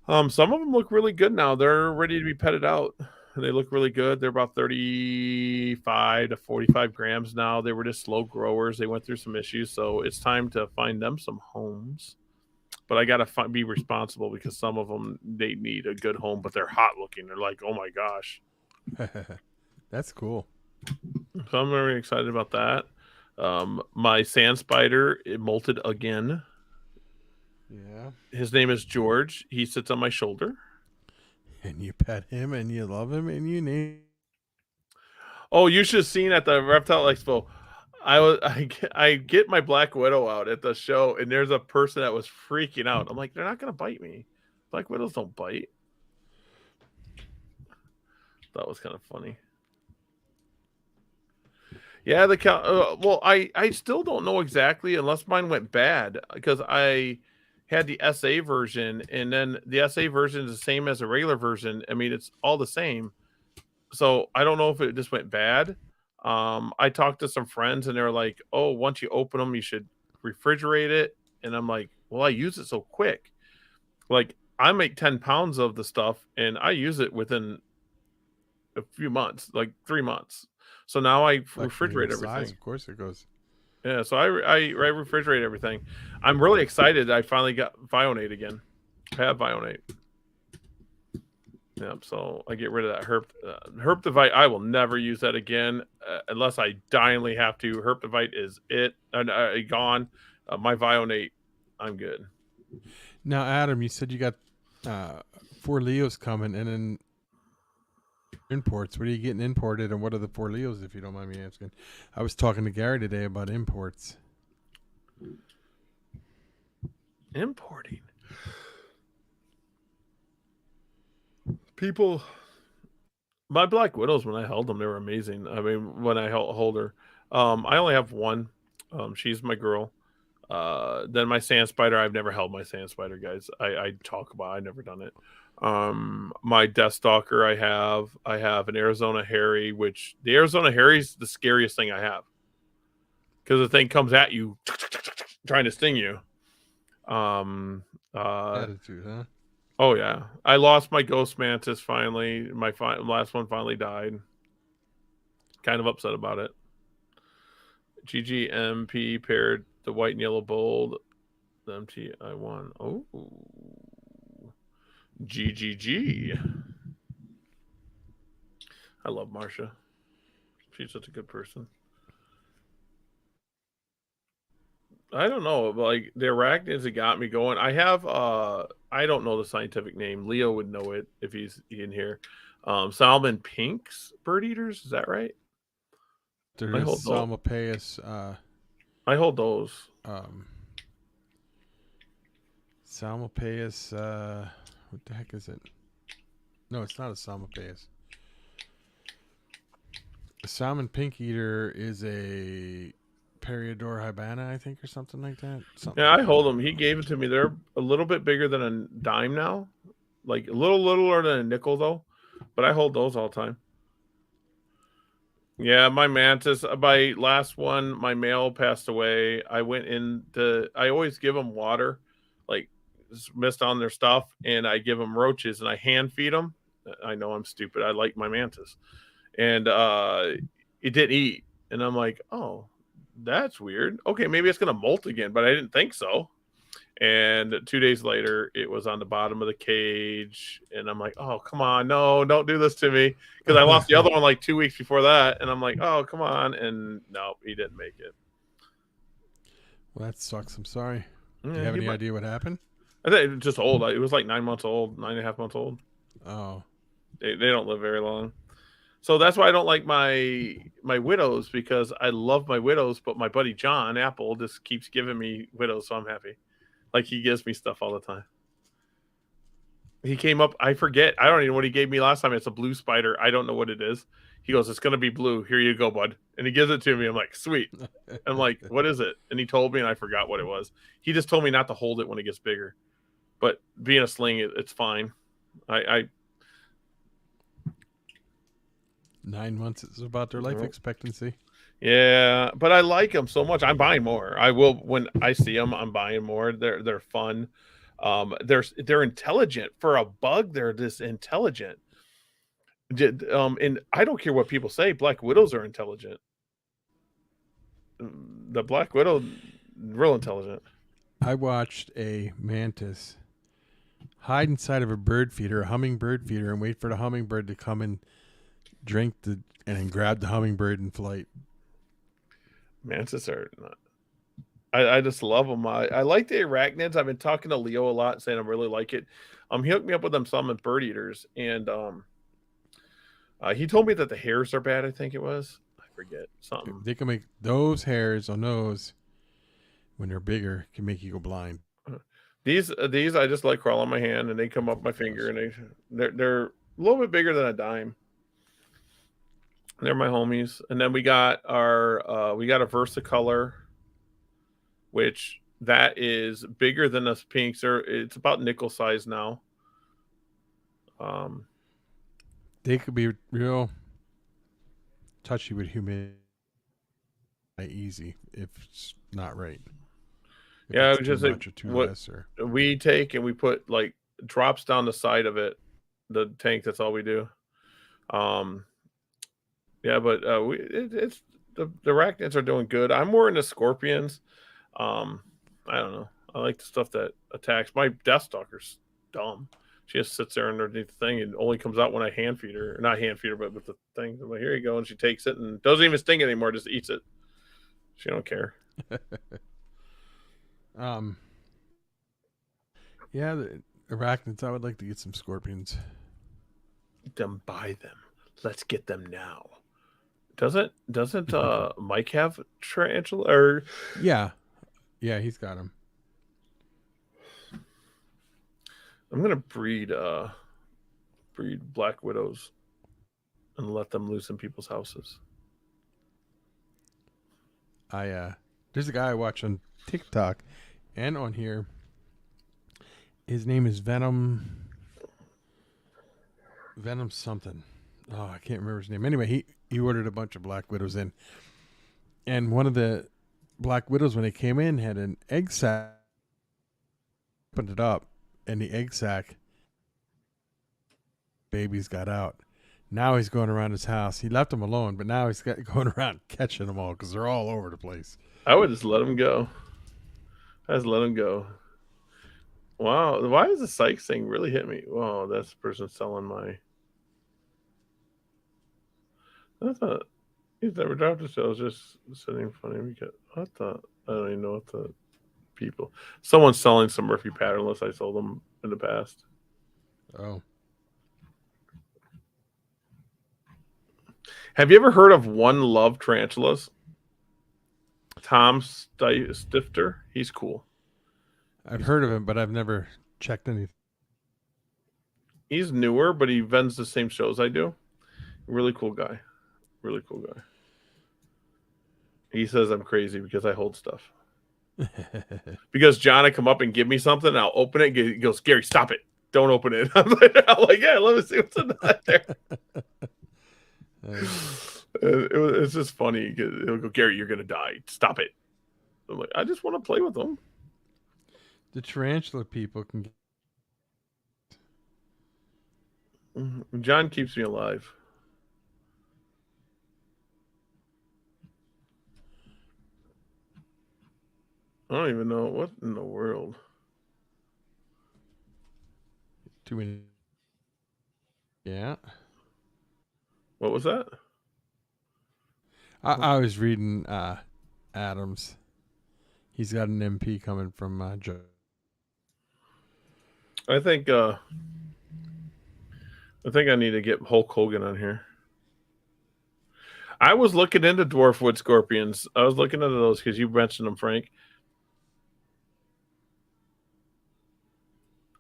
Some of them look really good now. They're ready to be petted out. They look really good. They're about 35 to 45 grams now. They were just slow growers. They went through some issues, so it's time to find them some homes. But I got to be responsible because some of them, they need a good home, but they're hot looking. They're like, oh my gosh. That's cool. So I'm very excited about that. My sand spider, it molted again. Yeah. His name is George. He sits on my shoulder. And you pet him and you love him and you name. Oh, you should have seen at the Reptile Expo. I get my Black Widow out at the show, and there's a person that was freaking out. I'm like, they're not gonna bite me. Black Widows don't bite. That was kind of funny. Yeah, well, I still don't know exactly unless mine went bad because I had the SA version, and then the SA version is the same as the regular version. I mean, it's all the same. So I don't know if it just went bad. I talked to some friends and they were like, oh, once you open them, you should refrigerate it. And I'm like, well, I use it so quick. Like I make 10 pounds of the stuff and I use it within a few months, like 3 months. So now I refrigerate everything. Size, of course it goes. Yeah, so I refrigerate everything. I'm really excited. I finally got Vionate again. I have Vionate. Yep, so I get rid of that Herptivite. I will never use that again unless I divinely have to. Herptivite is it. Gone. My Vionate, I'm good. Now, Adam, you said you got 4 Leos coming, and then imports. What are you getting imported, and what are the 4 Leos, if you don't mind me asking? I was talking to Gary today about imports. Importing. People, my Black Widows, when I held them, they were amazing. I mean, when I hold her, I only have one. She's my girl. Then my Sand Spider, I've never held my Sand Spider, guys. I talk about, I've never done it. My Death Stalker, I have an Arizona Harry, which the Arizona Harry's the scariest thing I have because the thing comes at you trying to sting you. Attitude, huh? Oh yeah, I lost my Ghost Mantis finally. My last one finally died. Kind of upset about it. GGMP paired the white and yellow bold. The MT I won. Oh, GGG. I love Marsha. She's such a good person. I don't know, like the arachnids that got me going. I have I don't know the scientific name. Leo would know it if he's in here. Salmon Pinks bird eaters, is that right? There is Salmopaeus. I hold those. Salmopaeus. What the heck is it? No, it's not a Salmopaeus. A salmon pink eater is a Periodor Hibana, I think, or something like that. Something Yeah, like I that. hold them. He gave it to me. They're a little bit bigger than a dime now, like a little littler than a nickel though. But I hold those all the time. Yeah, my mantis. My last one, my male passed away. I went into. I always give them water, like mist on their stuff, and I give them roaches, and I hand feed them. I know I'm stupid. I like my mantis, and it didn't eat, and I'm like, oh, that's weird. Okay, maybe it's gonna molt again, but I didn't think so. And 2 days later, it was on the bottom of the cage. And I'm like, oh, come on. No, don't do this to me. Because I lost the other one like 2 weeks before that. And I'm like, oh, come on. And no, he didn't make it. Well, that sucks. I'm sorry. Do Yeah, you have any idea what happened? I think it was just old. It was like 9 months old, 9.5 months old. Oh. They don't live very long. So that's why I don't like my widows, because I love my widows, but my buddy John Apple just keeps giving me widows, so I'm happy. Like, he gives me stuff all the time. He came up, I forget. I don't even know what he gave me last time. It's a blue spider. I don't know what it is. He goes, it's going to be blue. Here you go, bud. And he gives it to me. I'm like, sweet. I'm like, what is it? And he told me, and I forgot what it was. He just told me not to hold it when it gets bigger. But being a sling, it's fine. I 9 months is about their life expectancy. Yeah, but I like them so much. I'm buying more. I will when I see them. I'm buying more. They're fun. They're intelligent for a bug. They're this intelligent. And I don't care what people say. Black widows are intelligent. The black widow, real intelligent. I watched a mantis hide inside of a bird feeder, a hummingbird feeder, and wait for the hummingbird to come and drink and then grab the hummingbird in flight. Mantis are not. I just love them. I like the arachnids. I've been talking to Leo a lot, saying I really like it. He hooked me up with them some at Bird Eaters, and he told me that the hairs are bad. I think it was. I forget something. They can make those hairs on those when they're bigger can make you go blind. These I just let crawl on my hand, and they come up my finger, and they're a little bit bigger than a dime. They're my homies. And then we got a Versicolor, which that is bigger than us pinks. It's about nickel size now. They could be real touchy with humidity, easy if it's not right. If Yeah, it's it's just too like much or too what less, or we take and we put like drops down the side of it, the tank. That's all we do. Yeah, but it's the arachnids are doing good. I'm more into scorpions. I don't know. I like the stuff that attacks. My Deathstalker's dumb. She just sits there underneath the thing and only comes out when I hand feed her. Or not hand feed her, but with the thing. I'm like, here you go. And she takes it and doesn't even sting anymore, just eats it. She don't care. Yeah, the arachnids. I would like to get some scorpions. Then buy them. Let's get them now. Doesn't Mike have tarantula? Or Yeah, he's got them. I'm gonna breed black widows and let them loose in people's houses. There's a guy I watch on TikTok and on here. His name is Venom something. Oh, I can't remember his name. Anyway, he ordered a bunch of black widows in, and one of the black widows, when they came in, had an egg sac. Opened it up, and the egg sac babies got out. Now he's going around his house. He left them alone, but now he's going around catching them all because they're all over the place. I would just let them go. I just let them go. Wow, why does the Sykes thing really hit me? Wow, that's the person selling my. I thought he's never dropped a sale. Just sitting funny because I thought I don't even know what the people. Someone's selling some Murphy patternless. I sold them in the past. Oh, have you ever heard of One Love tarantulas? Tom Stifter. He's cool. I've heard of him, but I've never checked anything. He's newer, but he vends the same shows I do. Really cool guy. Really cool guy. He says I'm crazy because I hold stuff. Because John would come up and give me something, and I'll open it. He goes, Gary, stop it. Don't open it. I'm like, yeah, let me see what's in there. It's just funny. He'll go, Gary, you're going to die. Stop it. I'm like, I just want to play with them. The tarantula people can get... John keeps me alive. I don't even know what in the world. Do we... Yeah. What was that? I was reading Adams. He's got an MP coming from Joe. I think I need to get Hulk Hogan on here. I was looking into dwarfwood scorpions. I was looking into those because you mentioned them, Frank.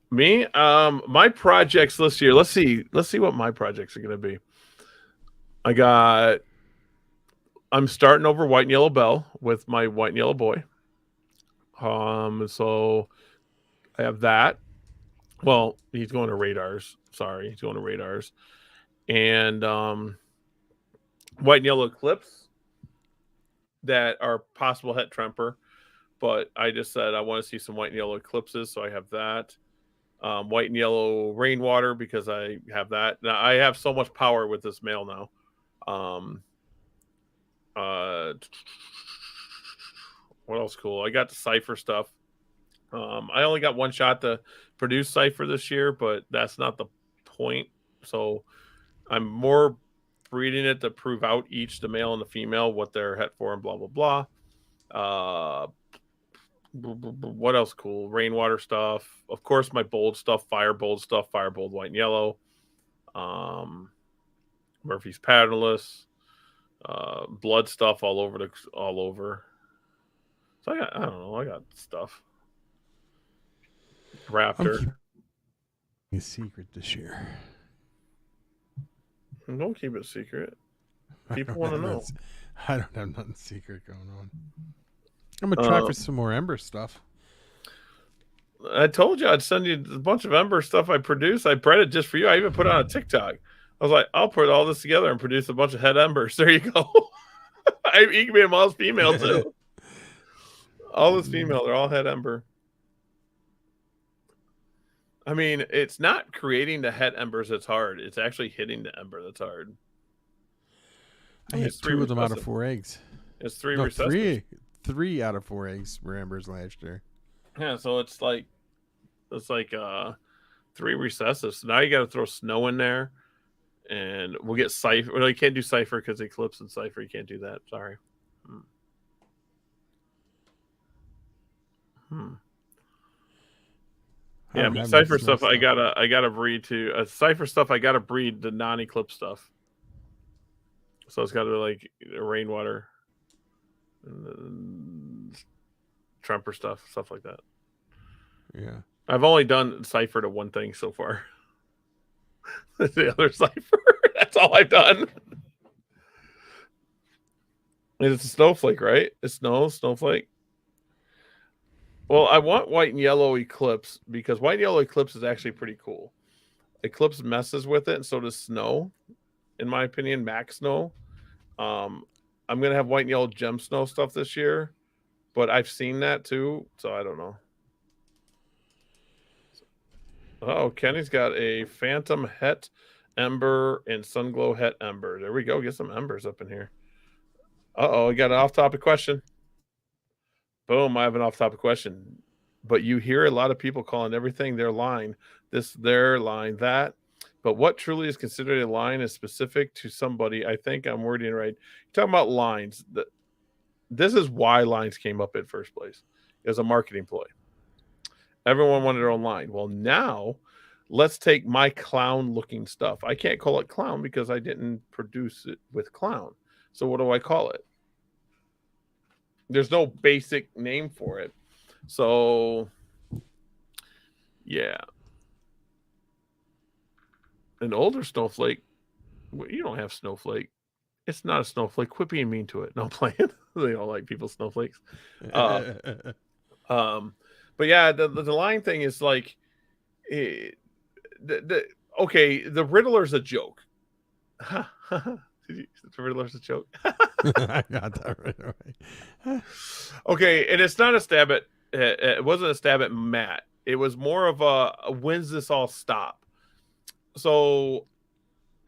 Me, my projects this year. Let's see what my projects are going to be. I'm starting over White and Yellow Bell with my White and Yellow Boy. So I have that. Well, he's going to radars. Sorry, he's going to radars. And White and Yellow Eclipse that are possible het tremper. But I just said I want to see some White and Yellow Eclipses, so I have that. White and Yellow Rainwater because I have that. Now I have so much power with this male now. What else cool? I got the Cypher stuff. I only got one shot to produce Cypher this year, but that's not the point. So I'm more breeding it to prove out each, the male and the female, what they're het for and blah, blah, blah. What else cool? Rainwater stuff. Of course, my bold stuff, Firebolt stuff, Firebolt White and Yellow. Murphy's Patternless. Blood stuff all over. So I don't know. I got stuff. Raptor. A secret this year. Don't keep it secret. People want to know. I don't have nothing secret going on. I'm gonna try for some more Ember stuff. I told you I'd send you a bunch of Ember stuff I produced. I bred it just for you. I even put it on a TikTok. I was like, I'll put all this together and produce a bunch of het Embers. There you go. You can be a mouse female too. All this female, they're all het Ember. I mean, it's not creating the het Embers that's hard. It's actually hitting the Ember that's hard. I had 2 of them out of 4 eggs. It's 3 recessive. 3 out of 4 eggs were Embers last year. Yeah, so it's like 3 recessive. So now you got to throw snow in there, and we'll get Cypher. Well, you can't do Cypher because Eclipse and Cypher. You can't do that. Sorry. Yeah, Cypher stuff. I gotta breed to Cypher stuff. I gotta breed the non-Eclipse stuff. So it's got to be like Rainwater, and Tremper stuff like that. Yeah, I've only done Cypher to one thing so far. The other Cypher. That's all I've done. And it's a snowflake, right? It's snowflake. Well, I want White and Yellow Eclipse because White and Yellow Eclipse is actually pretty cool. Eclipse messes with it, and so does Snow. In my opinion, Max Snow. I'm gonna have White and Yellow Gem Snow stuff this year, but I've seen that too, so I don't know. Oh, Kenny's got a Phantom Het Ember and Sunglow Het Ember. There we go. Get some embers up in here. Uh-oh, we got an off-topic question. Boom, I have an off-topic question. But you hear a lot of people calling everything their line, this, their line, that. But what truly is considered a line is specific to somebody. I think I'm wording it right. You're talking about lines. This is why lines came up in first place. It was a marketing ploy. Everyone wanted their own line. Well, now let's take my clown-looking stuff. I can't call it clown because I didn't produce it with clown. So what do I call it? There's no basic name for it. So, yeah. An older snowflake, you don't have snowflake. It's not a snowflake. Quit being mean to it. No, I'm playing. They all like people snowflakes. Uh, but yeah, the line thing is like, eh, okay, the Riddler's a joke. The Riddler's a joke. I got that right. Okay, and it's not a stab at. It wasn't a stab at Matt. It was more of a when's this all stop? So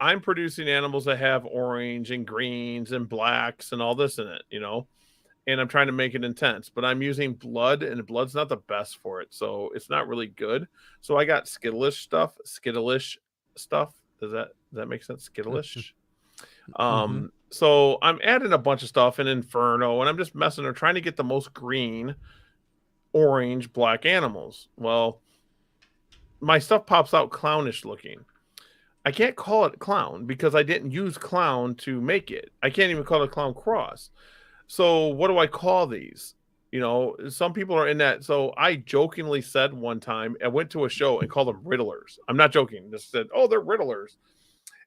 I'm producing animals that have orange and greens and blacks and all this in it, and I'm trying to make it intense, but I'm using blood, and blood's not the best for it, so it's not really good. So I got skittleish stuff. Does that make sense? Skittleish. So I'm adding a bunch of stuff in Inferno, and I'm just messing or trying to get the most green, orange, black animals. Well, my stuff pops out clownish looking. I can't call it clown because I didn't use clown to make it. I can't even call it clown cross. So what do I call these? Some people are in that. So I jokingly said one time, I went to a show and called them Riddlers. I'm not joking. Just said, oh, they're Riddlers.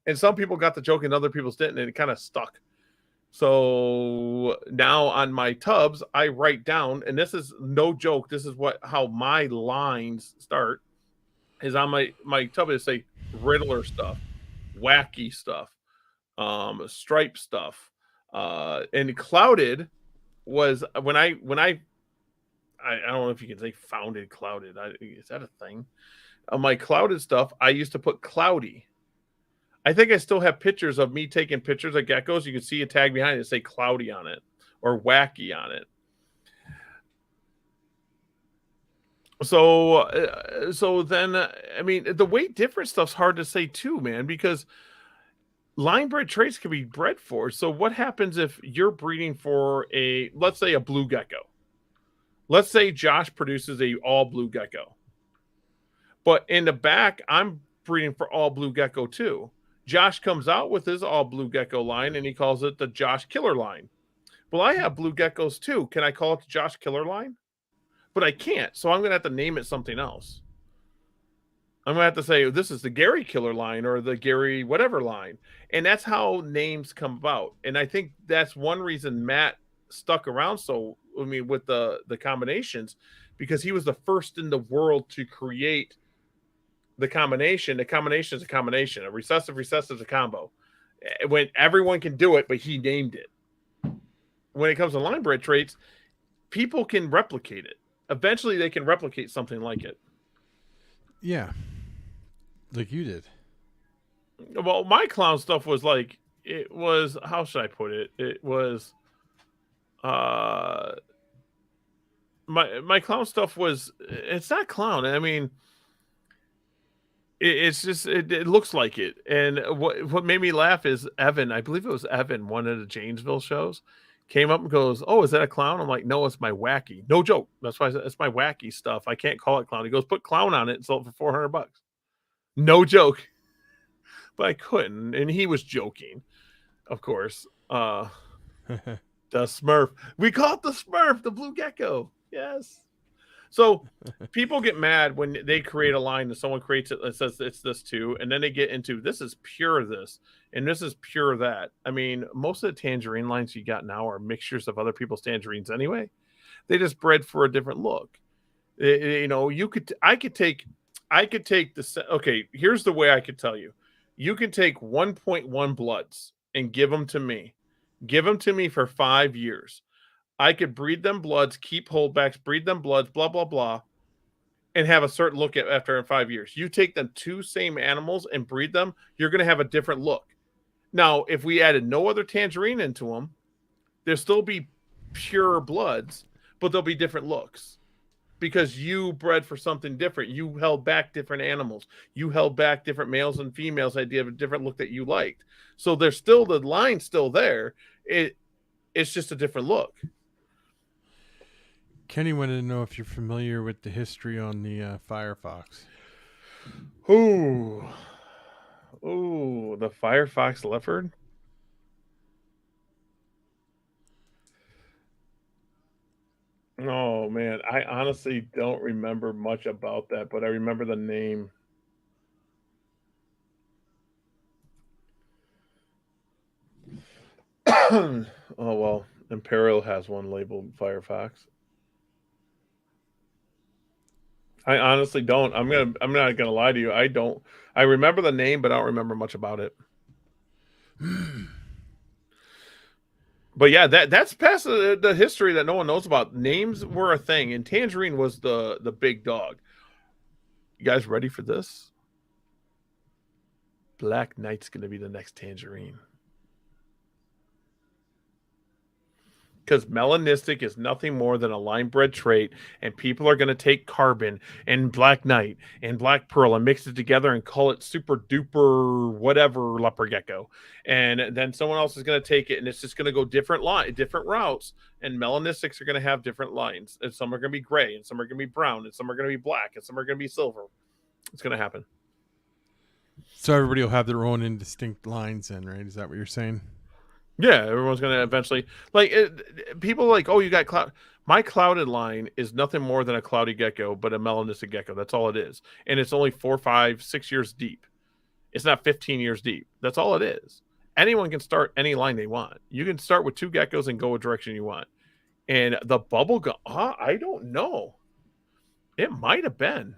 And some people got the joke and other people didn't, and it kind of stuck. So now on my tubs, I write down, and this is no joke. This is how my lines start. Is on my tub is say Riddler stuff, wacky stuff, stripe stuff, and clouded was when I don't know if you can say founded clouded. Is that a thing? My clouded stuff, I used to put cloudy. I think I still have pictures of me taking pictures of geckos. You can see a tag behind it say cloudy on it or wacky on it. So then, I mean, the weight difference stuff's hard to say too, man, because line bred traits can be bred for. So what happens if you're breeding for let's say a blue gecko? Let's say Josh produces a all blue gecko, but in the back, I'm breeding for all blue gecko too. Josh comes out with his all blue gecko line and he calls it the Josh Killer line. Well, I have blue geckos too. Can I call it the Josh Killer line? But I can't. So I'm going to have to name it something else. I'm going to have to say, this is the Gary Killer line or the Gary whatever line. And that's how names come about. And I think that's one reason Matt stuck around with the combinations, because he was the first in the world to create the combination. The combination is a combination. A recessive is a combo. When everyone can do it, but he named it. When it comes to line bred traits, people can replicate it. Eventually they can replicate something like it. Yeah. Like you did. Well, my clown stuff was like, it was, how should I put it? It was, my clown stuff was, it's not clown. I mean, it's just, it looks like it. And what made me laugh is Evan, I believe it was Evan, one of the Janesville shows, came up and goes, oh, is that a clown? I'm like, no, it's my wacky. No joke. That's why I said it's my wacky stuff. I can't call it clown. He goes, put clown on it and sell it for $400. No joke. But I couldn't. And he was joking, of course. The Smurf. We call it the Smurf, the blue gecko. Yes. So people get mad when they create a line and someone creates it that says it's this too, and then they get into this is pure this and this is pure that. I mean, most of the tangerine lines you got now are mixtures of other people's tangerines anyway. They just bred for a different look. I could take the okay. Here's the way I could tell you: you can take 1.1 bloods and give them to me. Give them to me for 5 years. I could breed them bloods, keep holdbacks, breed them bloods, blah, blah, blah, and have a certain look after 5 years. You take them two same animals and breed them, you're going to have a different look. Now, if we added no other tangerine into them, there'll still be pure bloods, but there'll be different looks because you bred for something different. You held back different animals. You held back different males and females idea of a different look that you liked. So there's still the line still there. It's just a different look. Kenny wanted to know if you're familiar with the history on the Firefox. Ooh, the Firefox leopard. Oh man, I honestly don't remember much about that, but I remember the name. Oh well, Imperial has one labeled Firefox. I honestly don't. I'm not gonna lie to you. I don't. I remember the name, but I don't remember much about it. But yeah, that's past the history that no one knows about. Names were a thing, and Tangerine was the big dog. You guys ready for this? Black Knight's gonna be the next Tangerine. Because melanistic is nothing more than a line bred trait, and people are going to take carbon and Black Knight and Black Pearl and mix it together and call it super duper whatever leopard gecko, and then someone else is going to take it and it's just going to go different routes, and melanistics are going to have different lines, and some are going to be gray and some are going to be brown and some are going to be black and some are going to be silver. It's going to happen. So everybody will have their own indistinct lines then, right? Is that what you're saying? Yeah, everyone's gonna eventually people like, oh, you got cloud. My clouded line is nothing more than a cloudy gecko, but a melanistic gecko. That's all it is, and it's only 4, 5, 6 years deep. It's not 15 years deep. That's all it is. Anyone can start any line they want. You can start with 2 geckos and go a direction you want. And the bubblegum, I don't know. It might have been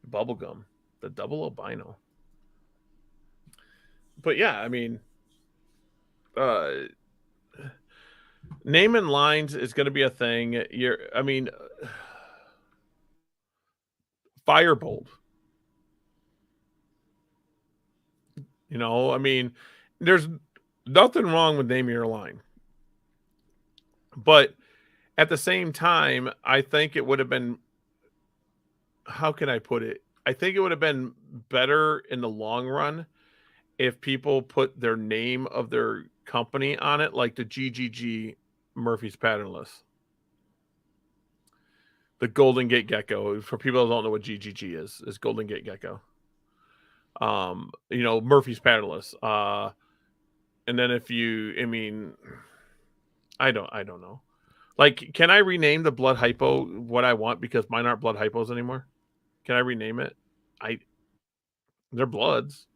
bubblegum, the double albino. But yeah, I mean. Naming lines is going to be a thing. Firebolt. There's nothing wrong with naming your line. But at the same time, I think it would have been, how can I put it? I think it would have been better in the long run if people put their name of their company on it, like the GGG Murphy's Patternless. The Golden Gate Gecko, for people that don't know what GGG is Golden Gate Gecko. Murphy's Patternless. And then I don't know. Like, can I rename the blood hypo what I want because mine aren't blood hypos anymore? Can I rename it? They're bloods.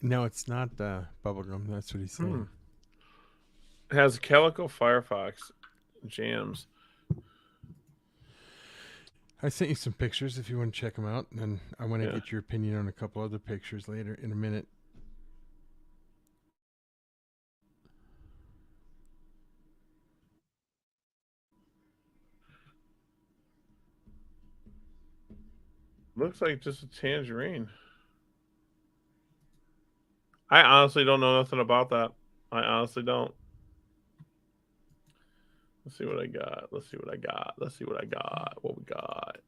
No, it's not bubblegum. That's what he's saying. It has Calico Firefox jams. I sent you some pictures if you want to check them out, and I want to get your opinion on a couple other pictures later in a minute. Looks like just a tangerine. I honestly don't know nothing about that. I honestly don't. Let's see what I got. What we got.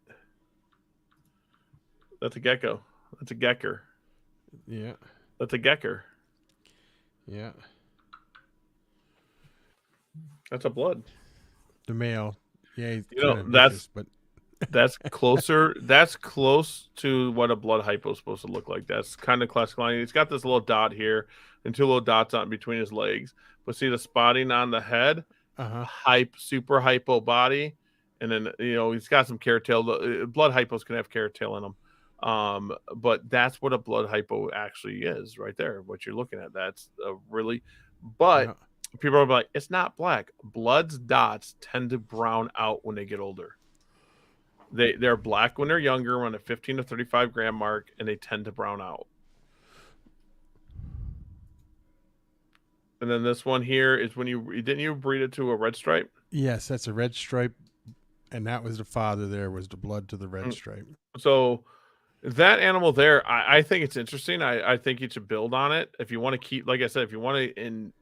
That's a gecko. That's a gecker. Yeah. That's a gecker. Yeah. That's a blood. The male. Yeah, that's closer. That's close to what a blood hypo is supposed to look like. That's kind of classical. He's got this little dot here and 2 little dots on between his legs. But see the spotting on the head? Super hypo body. And then, he's got some carrot tail. Blood hypos can have carrot tail in them. But that's what a blood hypo actually is right there. What you're looking at. That's but people are like, it's not black. Blood's dots tend to brown out when they get older. They're black when they're younger, around a 15 to 35 gram mark, and they tend to brown out. And then this one here is when didn't you breed it to a red stripe? Yes, that's a red stripe, and that was the father. There was the blood to the red stripe. So that animal there, I think it's interesting. I think you should build on it if you want to keep. Like I said, if you want to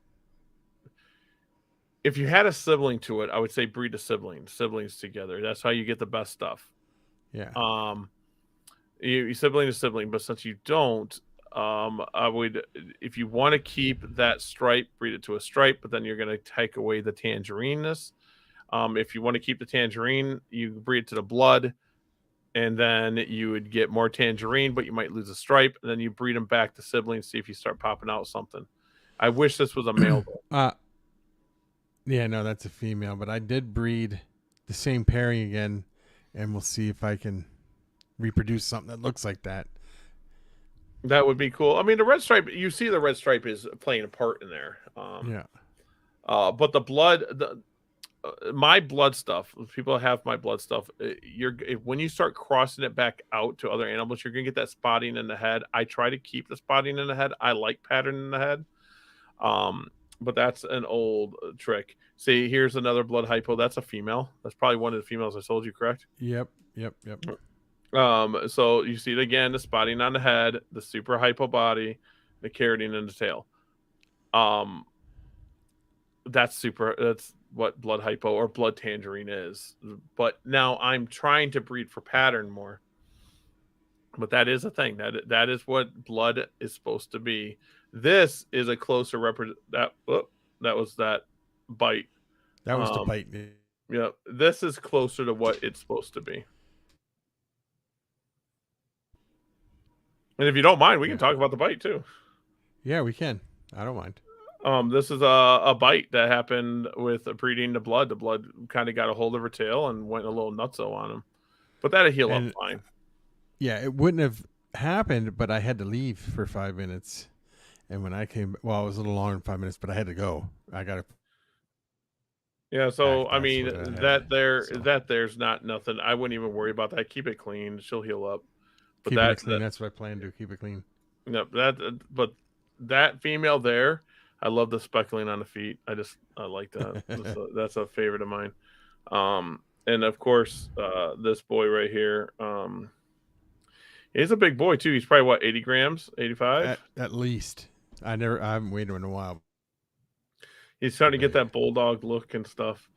if you had a sibling to it, I would say breed a siblings together. That's how you get the best stuff. Yeah. You sibling to sibling, but since you don't, I would, if you want to keep that stripe, breed it to a stripe, but then you're going to take away the tangerineness. If you want to keep the tangerine, you breed it to the blood, and then you would get more tangerine, but you might lose a stripe, and then you breed them back to siblings, see if you start popping out something. I wish this was a male. Yeah, no, that's a female, but I did breed the same pairing again, and we'll see if I can reproduce something that looks like that. That would be cool. I mean, the red stripe, you see the red stripe is playing a part in there. Yeah. But the blood, my blood stuff, people have my blood stuff. When you start crossing it back out to other animals, you're gonna get that spotting in the head. I try to keep the spotting in the head. I like pattern in the head. But that's an old trick. See, here's another blood hypo. That's a female. That's probably one of the females I told you, correct? Yep. So you see it again, the spotting on the head, the super hypo body, the keratin in the tail. That's what blood hypo or blood tangerine is. But now I'm trying to breed for pattern more. But that is a thing. That is what blood is supposed to be. This is a closer that was that bite. That was the bite. Yeah, this is closer to what it's supposed to be. And if you don't mind, we can talk about the bite too. Yeah, we can. I don't mind. This is a bite that happened with breeding the blood. The blood kind of got a hold of her tail and went a little nutso on him. But that'll heal up fine. Yeah, it wouldn't have happened, but I had to leave for 5 minutes. And when I came, well, it was a little longer than 5 minutes, but I had to go. I got to. Yeah, so I mean there's not nothing. I wouldn't even worry about that. Keep it clean. She'll heal up. But keep it clean. That's what I plan to do. Keep it clean. No, but that female there, I love the speckling on the feet. I like that. That's a favorite of mine. And of course, this boy right here, he's a big boy too. He's probably what, 80 grams, 85 at least. I haven't weighed him in a while. He's starting to get that bulldog look and stuff.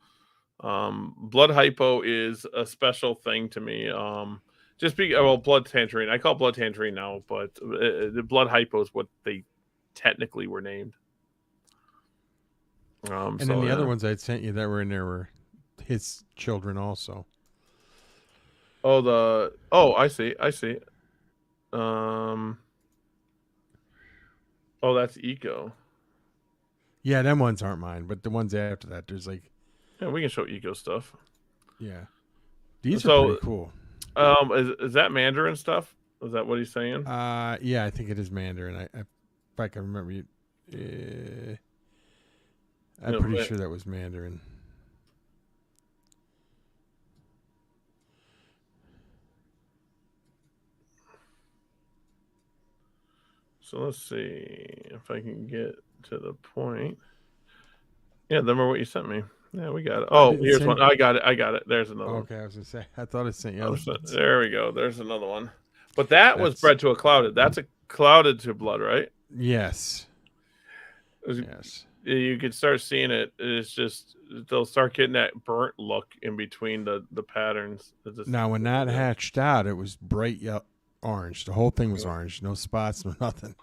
Blood hypo is a special thing to me. Blood tangerine. I call it blood tangerine now, but the blood hypo is what they technically were named. And then the other ones I'd sent you that were in there were his children also. I see. That's Eco. Yeah, them ones aren't mine, but the ones after that, there's like. Yeah, we can show Eco stuff. Yeah, these are pretty cool. Is that Mandarin stuff? Is that what he's saying? Yeah, I think it is Mandarin. If I can remember you. I'm pretty sure that was Mandarin. So let's see if I can get to the point. Yeah, them are what you sent me. Yeah, we got it. Oh, here's one. I got it. There's another one. Okay, I was going to say. I thought it sent you. There we go. There's another one. But that was bred to a clouded. That's a clouded to blood, right? Yes. Yes. You can start seeing it. It's just they'll start getting that burnt look in between the patterns. Now, when that hatched out, it was bright yellow, orange. The whole thing was orange. No spots, no nothing.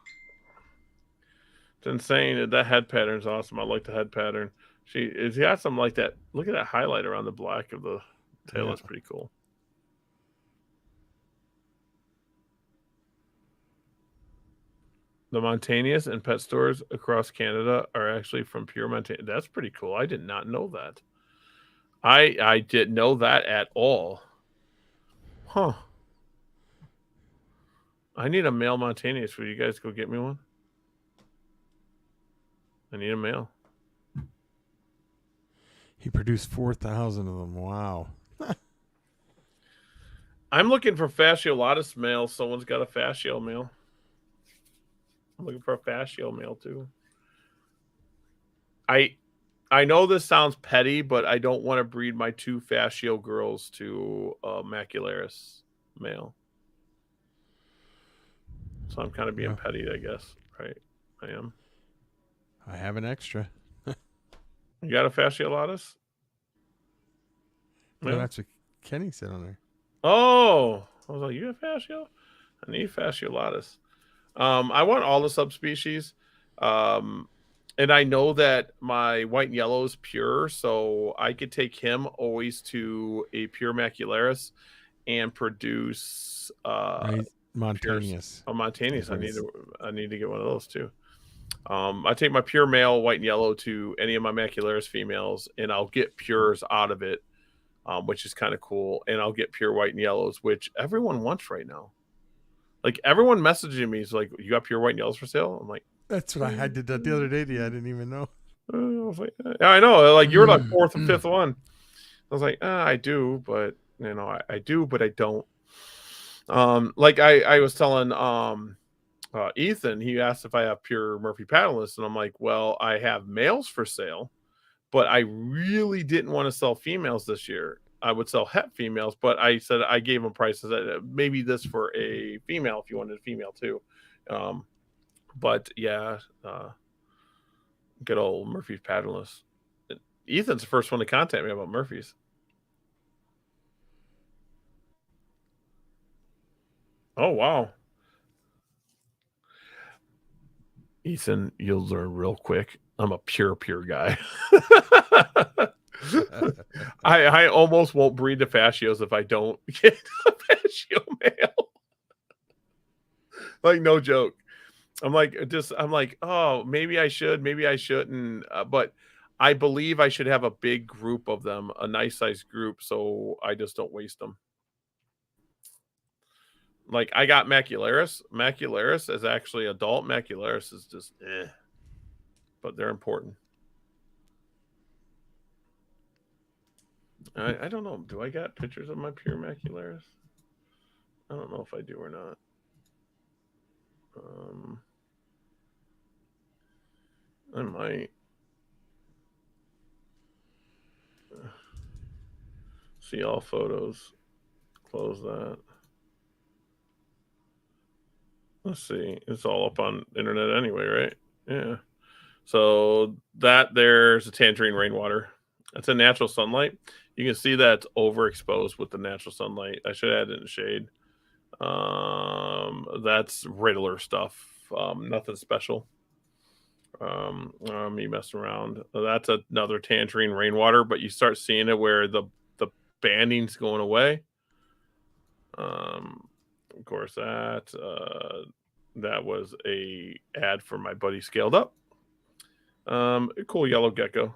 It's insane. That head pattern is awesome. I like the head pattern. She's got something like that. Look at that highlight around the black of the tail. That's pretty cool. The Montanias and pet stores across Canada are actually from pure Montana. That's pretty cool. I did not know that. I didn't know that at all. Huh. I need a male Montanias. Will you guys go get me one? I need a male. He produced 4,000 of them. Wow. I'm looking for fasciolatus male. Someone's got a fascio male. I'm looking for a fascio male too. I know this sounds petty, but I don't want to breed my 2 fascio girls to a macularis male. So I'm kind of being petty, I guess. Right? I am. I have an extra. You got a fasciolatus? No, that's what Kenny said on there. Oh, I was like, you have fascio? I need fasciolatus. I want all the subspecies. And I know that my white and yellow is pure, so I could take him always to a pure macularis and produce Montanias. Montanias. I need to get one of those too. I take my pure male, white and yellow, to any of my macularis females, and I'll get pures out of it which is kind of cool. And I'll get pure white and yellows, which everyone wants right now. Like everyone messaging me is like, "You got pure white and yellows for sale?" I'm like, That's what I did that the other day. I didn't even know. I was like, yeah, I know. Like you're like fourth and fifth one. I was like, I do, but I do, but I don't. Like I was telling Ethan, he asked if I have pure Murphy paddleless, and I'm like, well, I have males for sale, but I really didn't want to sell females this year. I would sell het females, but I said I gave them prices that maybe this for a female if you wanted a female too. But yeah, good old Murphy's paddleless. Ethan's the first one to contact me about Murphy's. Oh wow. Ethan, you'll learn real quick. I'm a pure guy. I almost won't breed the fascios if I don't get a fascio male. Like no joke. I'm like, oh, maybe I should, maybe I shouldn't. But I believe I should have a big group of them, a nice sized group, so I just don't waste them. Like I got macularis. Macularis is actually adult. Macularis is just but they're important. I don't know. Do I got pictures of my pure macularis? I don't know if I do or not. I might. See all photos. Close that. Let's see. It's all up on internet anyway, right? Yeah. So there's a tangerine rainwater. That's a natural sunlight. You can see that's overexposed with the natural sunlight. I should add it in shade. That's Riddler stuff. Nothing special. Me messing around. That's another tangerine rainwater, but you start seeing it where the banding's going away. Of course, that was a ad for my buddy Scaled Up. A cool yellow gecko.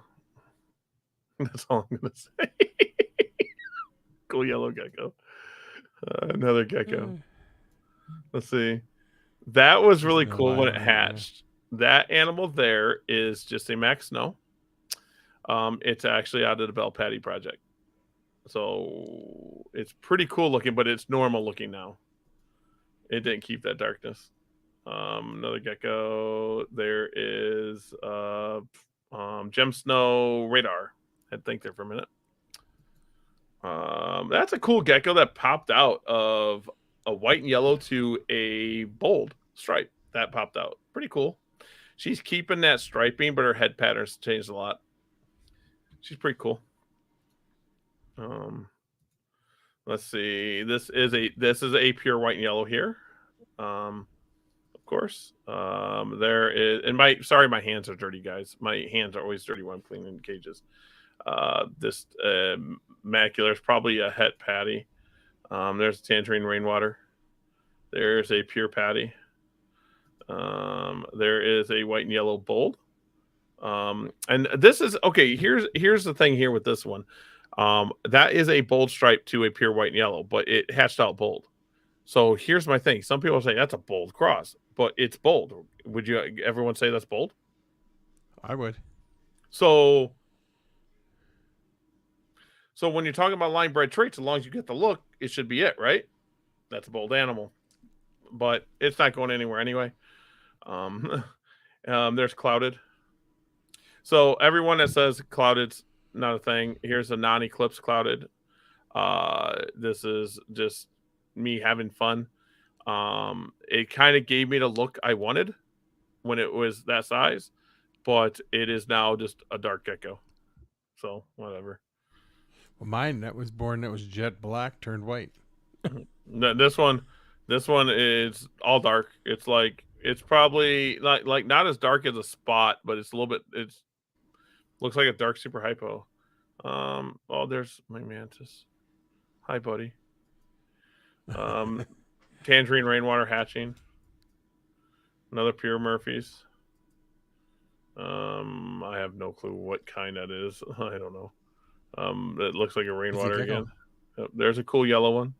That's all I'm gonna say. Cool yellow gecko. Another gecko. Let's see. That was really cool when it hatched. That animal there is just a Max Snow. It's actually out of the Bell Patty project. So it's pretty cool looking, but it's normal looking now. It didn't keep that darkness. Another gecko. There is Gem Snow Radar. I had to think there for a minute. That's a cool gecko that popped out of a white and yellow to a bold stripe. That popped out. Pretty cool. She's keeping that striping, but her head patterns changed a lot. She's pretty cool. Let's see. This is a pure white and yellow here. Of course. There is, and my hands are dirty, guys. My hands are always dirty when I'm cleaning cages. This macular is probably a het patty. There's a tangerine rainwater. There's a pure patty. There is a white and yellow bold. And this is okay. Here's the thing here with this one. That is a bold stripe to a pure white and yellow, but it hatched out bold. So here's my thing. Some people say that's a bold cross, but it's bold. Would everyone say that's bold? I would. So when you're talking about line bred traits, as long as you get the look, it should be it, right? That's a bold animal, but it's not going anywhere anyway. There's clouded. So everyone that says clouded's not a thing. Here's a non-eclipse clouded. This is just me having fun. It kind of gave me the look I wanted when it was that size, but it is now just a dark gecko. So whatever. Well, mine that was jet black turned white. This one is all dark. It's probably like not as dark as a spot, but it's a little bit. It's looks like a dark super hypo. Oh, there's my mantis. Hi, buddy. Tangerine rainwater hatching. Another pure Murphy's. I have no clue what kind that is. I don't know. It looks like a It's a rainwater gecko. again. Yep, there's a cool yellow one.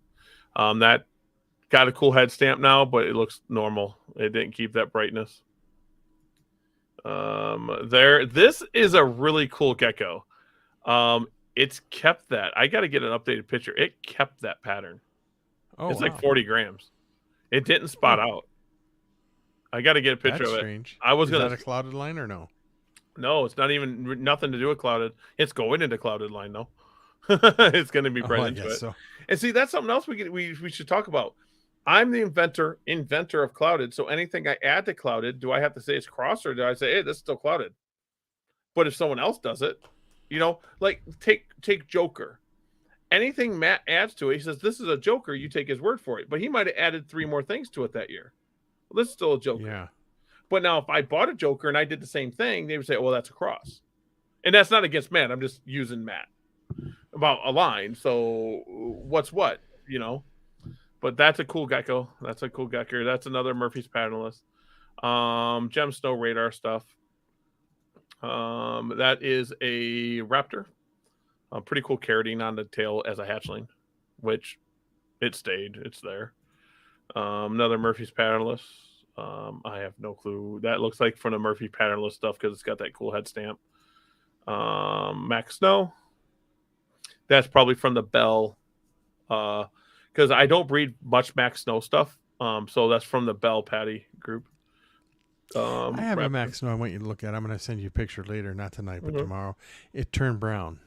That got a cool head stamp now, but it looks normal. It didn't keep that brightness. This is a really cool gecko. It's kept that. I got to get an updated picture. It kept that pattern. Oh, It's wow. like 40 grams. It didn't spot Huh. out. I got to get a picture That's of it. strange. I was Is gonna. that a clouded line or no? No, it's not even nothing to do with clouded. It's going into clouded line though. It's going to be Oh, bred I into guess it. so. And see, that's something else we should talk about. I'm the inventor of clouded. So anything I add to clouded, do I have to say it's cross or do I say, hey, this is still clouded? But if someone else does it, like take Joker. Anything Matt adds to it, he says this is a Joker. You take his word for it. But he might have added 3 more things to it that year. Well, this is still a Joker. Yeah. But now, if I bought a Joker and I did the same thing, they would say, well, that's a cross. And that's not against Matt. I'm just using Matt about a line. So what's what, But that's a cool gecko. That's another Murphy's patternless. Gem Snow Radar stuff. That is a Raptor. Pretty cool carotene on the tail as a hatchling, which it stayed. It's there. Another Murphy's patternless. I have no clue. That looks like from the Murphy patternless stuff because it's got that cool head stamp. Max Snow. That's probably from the Bell. Because I don't breed much Max Snow stuff. So that's from the Bell Patty group. I have Raptor. a Max Snow I want you to look at. I'm going to send you a picture later, not tonight, but Mhm. tomorrow. It turned brown.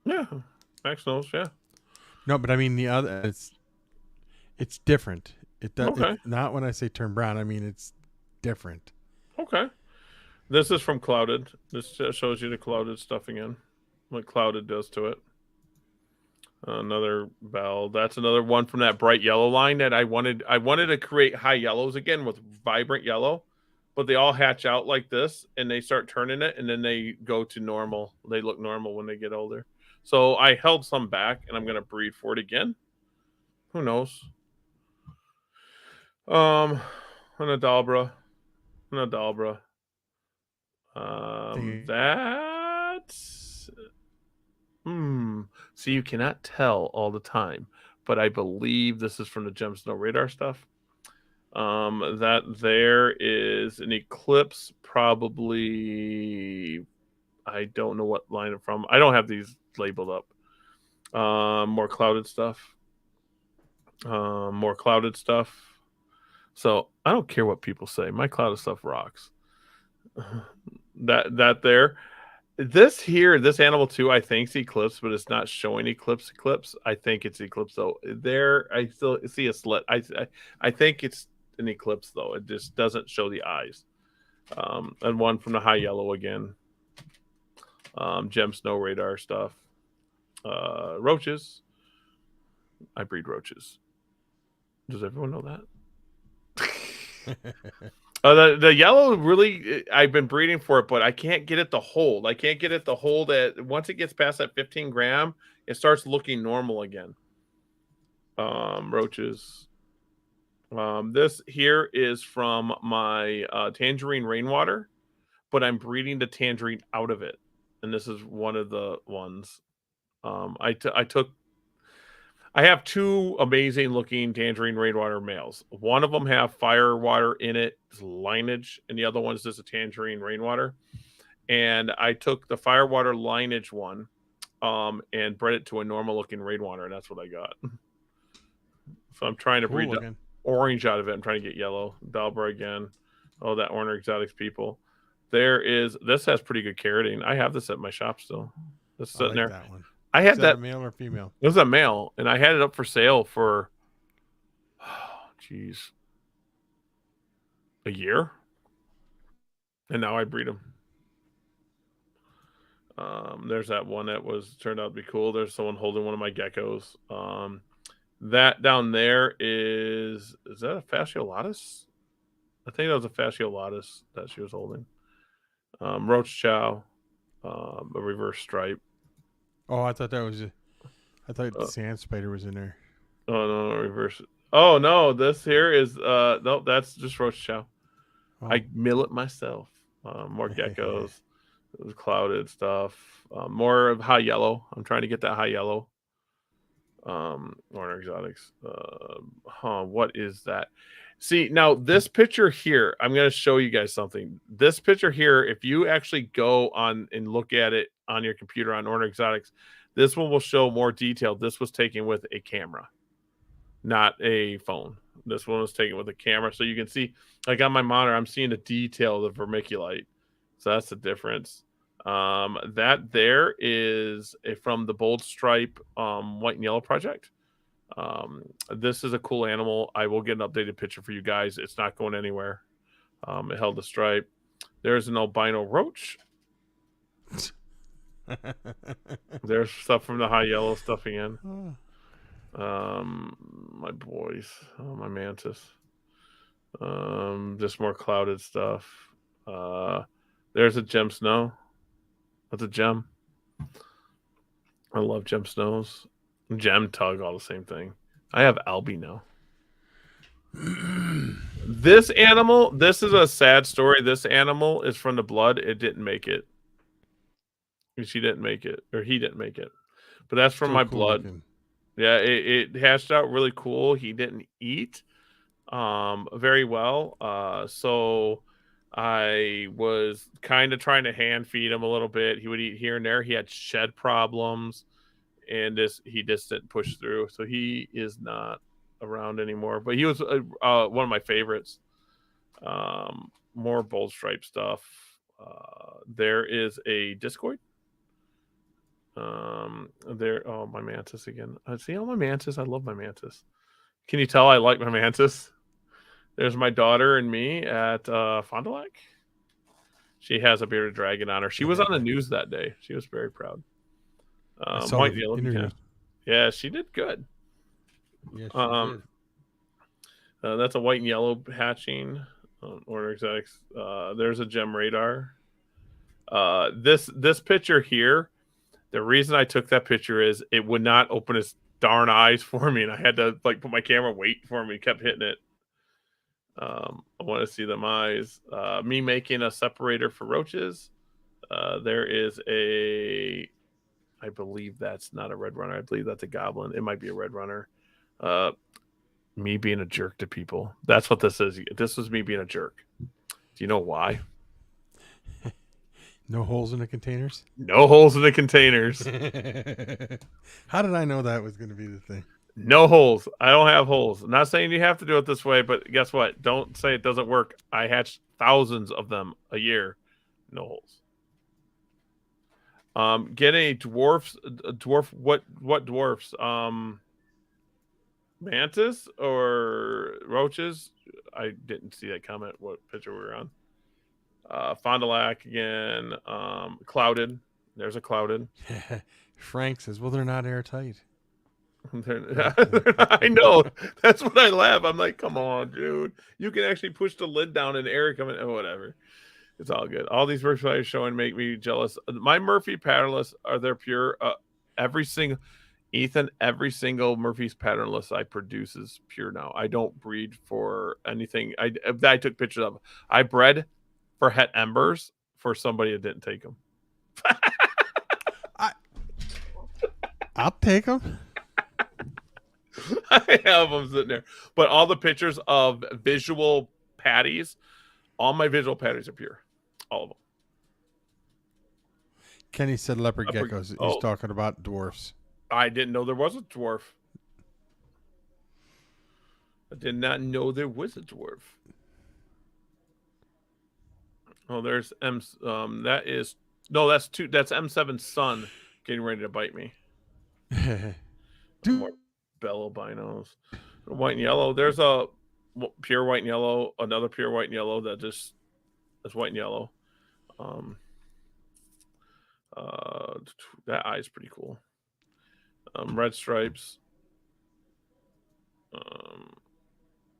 Yeah, Max Snows. Yeah. No, but I mean the other. It's different. It does. Okay. It's not when I say turn brown. I mean it's different. Okay. This is from Clouded. This shows you the Clouded stuff again. What Clouded does to it. Another Bell. That's another one from that bright yellow line that I wanted. I wanted to create high yellows again with vibrant yellow, but they all hatch out like this and they start turning it and then they go to normal. They look normal when they get older. So I held some back and I'm going to breed for it again. Who knows? An Adalbra. That's so you cannot tell all the time, but I believe this is from the Gem Snow Radar stuff. That there is an Eclipse, probably. I don't know what line it's from. I don't have these labeled up. More clouded stuff. So I don't care what people say. My clouded stuff rocks. That there. This animal too, I think it's Eclipse, but it's not showing Eclipse. I think it's Eclipse though. There, I still see a slit. I think it's an Eclipse though. It just doesn't show the eyes. And one from the high yellow again. Gem Snow Radar stuff. Roaches. I breed roaches. Does everyone know that? The yellow really, I've been breeding for it, but I can't get it to hold. Once it gets past that 15 gram, it starts looking normal again. Roaches. This here is from my tangerine rainwater, but I'm breeding the tangerine out of it. And this is one of the ones. I have 2 amazing looking tangerine rainwater males. One of them have firewater in it, lineage, and the other one is just a tangerine rainwater. And I took the firewater lineage one and bred it to a normal looking rainwater, and that's what I got. So I'm trying to breed the orange out of it. I'm trying to get yellow. Dalbra again. Oh, that Orner Exotics people. This has pretty good carotene. I have this at my shop still. This is sitting there. That one. I had Is that a male or female? It was a male, and I had it up for sale for, a year, and now I breed them. There's that one that turned out to be cool. There's someone holding one of my geckos. That down there is that a fasciolatus? I think that was a fasciolatus that she was holding. Roach Chow, a reverse stripe. Oh, I thought the sand spider was in there. Oh no, reverse. Oh no, this here is nope, that's just Roach Chow. Oh. I mill it myself. More geckos. It was clouded stuff. More of high yellow. I'm trying to get that high yellow. Warner Exotics. What is that? See, now this picture here, I'm going to show you guys something. This picture here, if you actually go on and look at it on your computer on Warner Exotics, this one will show more detail. This was taken with a camera, not a phone. This one was taken with a camera. So you can see, like on my monitor, I'm seeing the detail of the vermiculite. So that's the difference. That there is from the Bold Stripe white and yellow project. This is a cool animal. I will get an updated picture for you guys. It's not going anywhere. It held the stripe. There's an albino roach. There's stuff from the high yellow stuff again. My boys. Oh, my mantis. Just more clouded stuff. There's a gem snow. That's a gem. I love gem snows. Gem tug, all the same thing. I have albino. This animal, this is a sad story. This animal is from the blood. It didn't make it. She didn't make it, or he didn't make it. But that's from my blood. Looking. Yeah, it hatched out really cool. He didn't eat very well. So I was kind of trying to hand feed him a little bit. He would eat here and there. He had shed problems, and he just didn't push through. So he is not around anymore. But he was one of my favorites. More bold stripe stuff. There is a discoid. Oh, my mantis again. See all my mantis. I love my mantis. Can you tell I like my mantis? There's my daughter and me at Fond du Lac. She has a bearded dragon on her. She was on the news that day. She was very proud. White yellow. Yeah, she did good. Yeah, she did. That's a white and yellow hatching. Order Exotics. There's a gem radar. This picture here. The reason I took that picture is it would not open its darn eyes for me, and I had to put my camera wait for me. Kept hitting it. I want to see them eyes. Me making a separator for roaches. There is I believe that's not a red runner. I believe that's a goblin. It might be a red runner. Me being a jerk to people. That's what this is. This was me being a jerk. Do you know why? No holes in the containers? No holes in the containers. How did I know that was going to be the thing? No holes. I don't have holes. I'm not saying you have to do it this way, but guess what? Don't say it doesn't work. I hatch thousands of them a year. No holes. Get a dwarf. What dwarfs? Mantis or roaches? I didn't see that comment. What picture we were on? Fond du Lac again. Clouded. There's a clouded. Frank says, well, they're not airtight. They're not, I know. That's what I laugh. I'm like, come on, dude. You can actually push the lid down and air come in. Oh, whatever. It's all good. All these Reptile showing make me jealous. My Murphy patternless, are they pure? Every single Murphy's patternless I produce is pure now. I don't breed for anything. I took pictures of. I bred for het embers for somebody that didn't take them. I'll take them. I have them sitting there. But all the pictures of visual patties, all my visual patties are pure. All of them. Kenny said leopard geckos. He's talking about dwarfs. I didn't know there was a dwarf. I did not know there was a dwarf. Oh, there's that's M7's son getting ready to bite me. More bell albinos. White and yellow. There's a pure white and yellow, another pure white and yellow that's white and yellow. That eye's pretty cool. Red stripes.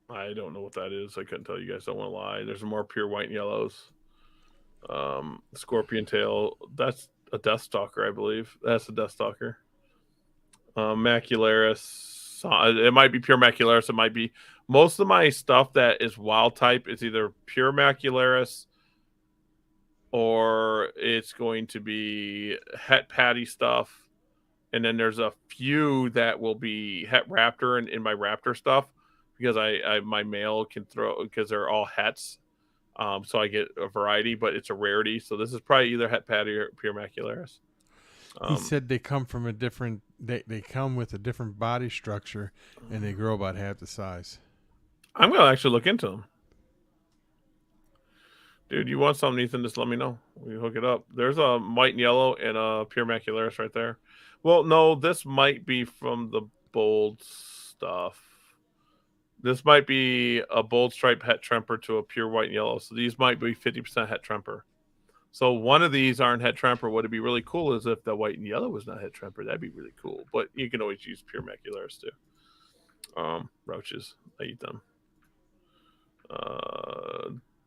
I don't know what that is. I couldn't tell you guys. Don't want to lie. There's more pure white and yellows. Scorpion tail. That's a Deathstalker, I believe. That's a Deathstalker. Macularis. It might be pure Macularis. It might be most of my stuff that is wild type is either pure Macularis or it's going to be het patty stuff. And then there's a few that will be het raptor in my raptor stuff because I my male can throw because they're all hets. So I get a variety, but it's a rarity. So this is probably either het patty or pure macularis. He said they come from a different. They come with a different body structure, and they grow about half the size. I'm gonna actually look into them. Dude, you want something, Ethan? Just let me know. We hook it up. There's a white and yellow and a pure macularis right there. Well, no, this might be from the bold stuff. This might be a bold stripe het tremper to a pure white and yellow. So these might be 50% het tremper. So one of these aren't het tremper. What would be really cool is if the white and yellow was not het tremper. That'd be really cool. But you can always use pure macularis too. Roaches, I eat them.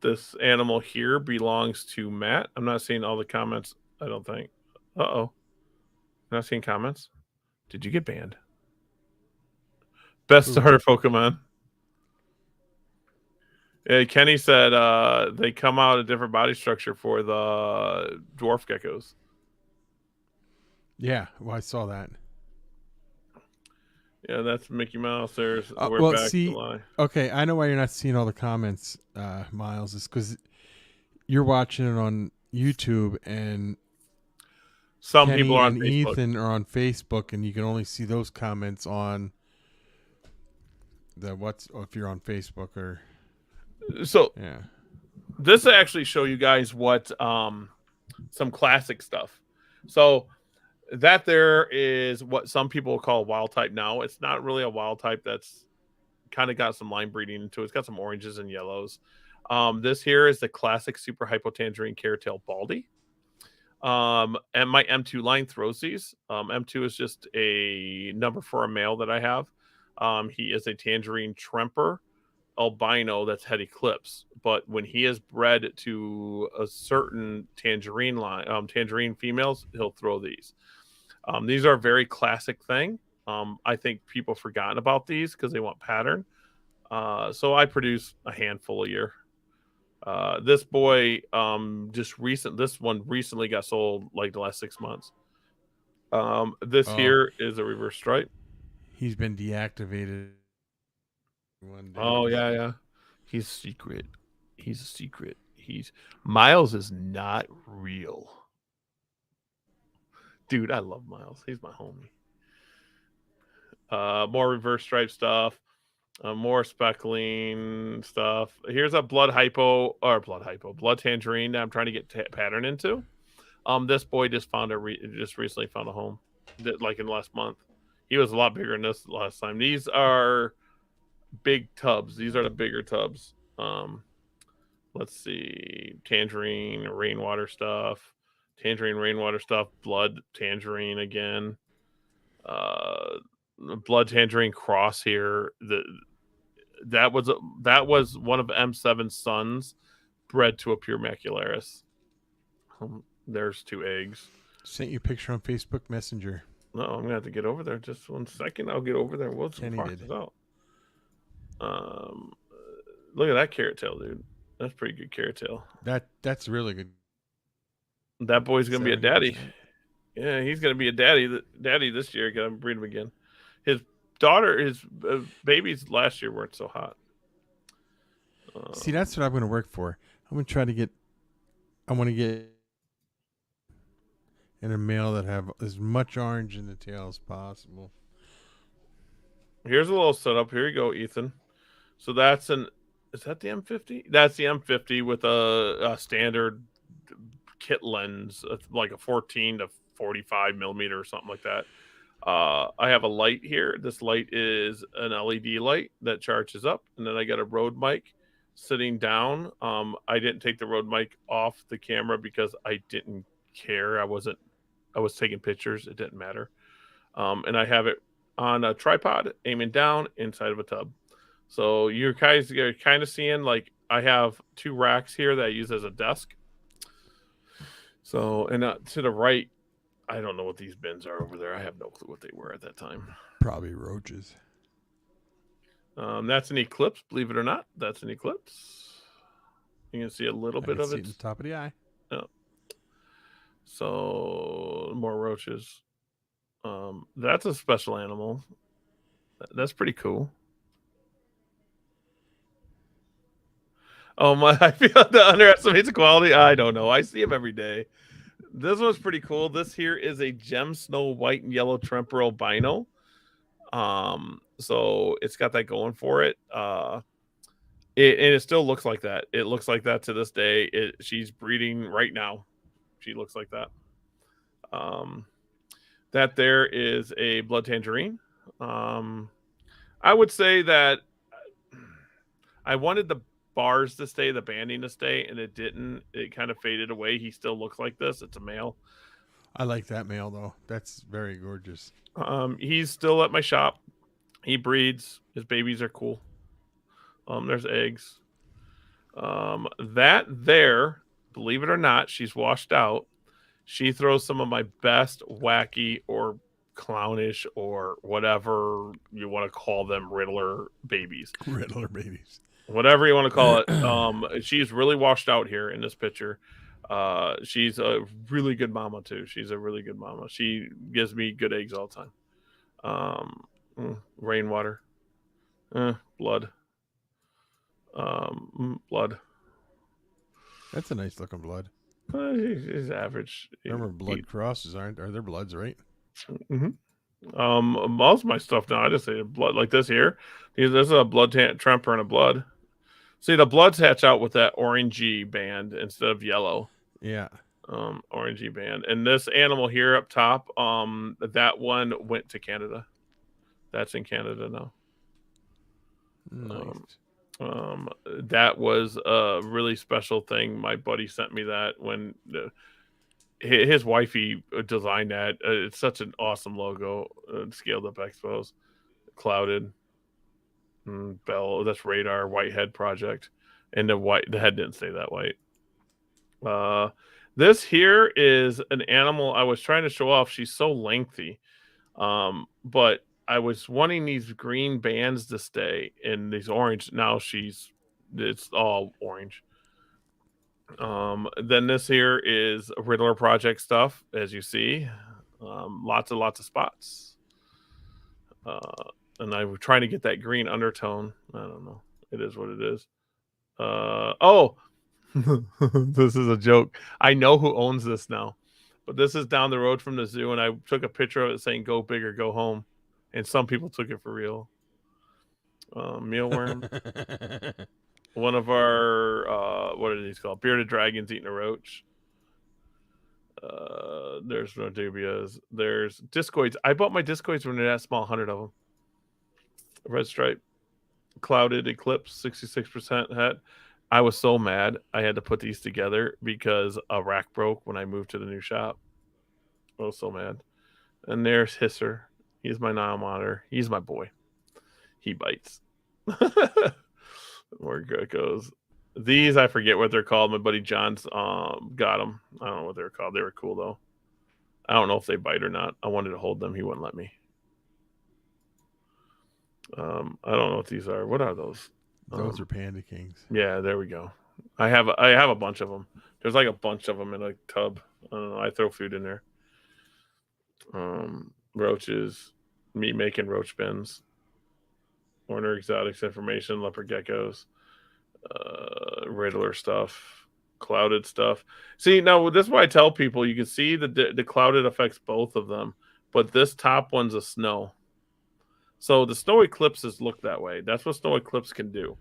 This animal here belongs to Matt. I'm not seeing all the comments. I don't think. I'm not seeing comments. Did you get banned? Best starter Pokemon. Yeah, Kenny said they come out a different body structure for the dwarf geckos. Yeah, well, I saw that. Yeah, that's Mickey Mouse. There's well, back see, okay, I know why you're not seeing all the comments, Miles. Is because you're watching it on YouTube, and some Kenny people are on and Facebook. Ethan are on Facebook, and you can only see those comments on the if you're on Facebook or. So yeah, this will actually show you guys what some classic stuff. So that there is what some people call a wild type now. It's not really a wild type. That's kind of got some line breeding into it. It's got some oranges and yellows. This here is the classic super hypotangerine caretail baldy. And my M2 line throws these. M2 is just a number for a male that I have. He is a tangerine tremper albino that's het eclipse, but when he is bred to a certain tangerine line, tangerine females, he'll throw these. These are a very classic thing. I think people forgotten about these because they want pattern. So I produce a handful a year. This boy, this one recently got sold like the last 6 months. This here is a reverse stripe. He's been deactivated. One day. Oh yeah. He's secret. He's a secret. Miles is not real. Dude, I love Miles. He's my homie. More reverse stripe stuff. More speckling stuff. Here's a blood tangerine that I'm trying to get pattern into. This boy just recently found a home, like in the last month. He was a lot bigger than this last time. These are big tubs. These are the bigger tubs. Let's see. Tangerine, rainwater stuff. Blood tangerine again. Blood tangerine cross here. That was one of M7's sons bred to a pure macularis. There's 2 eggs. Sent you a picture on Facebook Messenger. No, I'm gonna have to get over there. Just 1 second. I'll get over there. We'll talk this out. Look at that carrot tail, dude. That's pretty good carrot tail. That's really good. That boy's gonna be a daddy. Yeah, he's gonna be a daddy this year. Gotta breed him again. His babies last year weren't so hot. See, that's what I'm gonna work for. I'm gonna try to get. I want to get in a male that have as much orange in the tail as possible. Here's a little setup. Here you go, Ethan. So is that the M50? That's the M50 with a standard kit lens, like a 14 to 45 millimeter or something like that. I have a light here. This light is an LED light that charges up, and then I got a Rode mic sitting down. I didn't take the Rode mic off the camera because I didn't care. I was taking pictures. It didn't matter. And I have it on a tripod aiming down inside of a tub. So you're kind of seeing, like, I have 2 racks here that I use as a desk. So, and to the right, I don't know what these bins are over there. I have no clue what they were at that time. Probably roaches. That's an eclipse, believe it or not. That's an eclipse. You can see a little bit of it. The top of the eye. Oh, So more roaches. That's a special animal. That's pretty cool. Oh my! I feel the underestimates the quality. I don't know. I see them every day. This one's pretty cool. This here is a gem snow white and yellow temporal albino. So it's got that going for it. And it still looks like that. It looks like that to this day. She's breeding right now. She looks like that. That there is a blood tangerine. I would say that I wanted the bars to stay, the banding to stay, and it didn't. It kind of faded away. He still looks like this. It's a male. I like that male though. That's very gorgeous. He's still at my shop. He breeds. His babies are cool. There's eggs. That there, believe it or not, she's washed out. She throws some of my best wacky or clownish or whatever you want to call them Riddler babies. Riddler babies. Whatever you want to call it. She's really washed out here in this picture. She's a really good mama too. She's a really good mama. She gives me good eggs all the time. Rainwater. Blood. Blood. That's a nice looking blood. He's average. Remember, blood crosses are there bloods, right? Mm-hmm. Most of my stuff now, I just say blood like this here. There's a blood tremper and a blood. See, the bloods hatch out with that orangey band instead of yellow. Yeah. Orangey band. And this animal here up top, that one went to Canada. That's in Canada now. Nice. That was a really special thing. My buddy sent me that when his wifey designed that. It's such an awesome logo. Scaled up expos, clouded bell. That's radar whitehead project, and the head didn't stay that white. This here is an animal I was trying to show off. She's so lengthy, but I was wanting these green bands to stay and these orange. Now it's all orange. Then this here is Riddler project stuff, as you see. Lots of spots. And I'm trying to get that green undertone. I don't know. It is what it is. This is a joke. I know who owns this now. But this is down the road from the zoo, and I took a picture of it saying "Go big or go home." And some people took it for real. Mealworm. One of our, what are these called? Bearded dragons eating a roach. There's Nordubias. There's discoids. I bought my discoids when they're that small, 100 of them. Red stripe. Clouded eclipse, 66% het. I was so mad I had to put these together because a rack broke when I moved to the new shop. I was so mad. And there's Hisser. He's my Nile monitor. He's my boy. He bites. More geckos. These, I forget what they're called. My buddy John's got them. I don't know what they were called. They were cool, though. I don't know if they bite or not. I wanted to hold them. He wouldn't let me. I don't know what these are. What are those? Those are Panda Kings. Yeah, there we go. I have a bunch of them. There's like a bunch of them in a tub. I don't know. I throw food in there. Roaches. Me making roach bins. Warner Exotics information, leopard geckos, Riddler stuff, clouded stuff. See, now this is why I tell people you can see the clouded affects both of them, but this top one's a snow. So the snow eclipses look that way. That's what snow eclipse can do.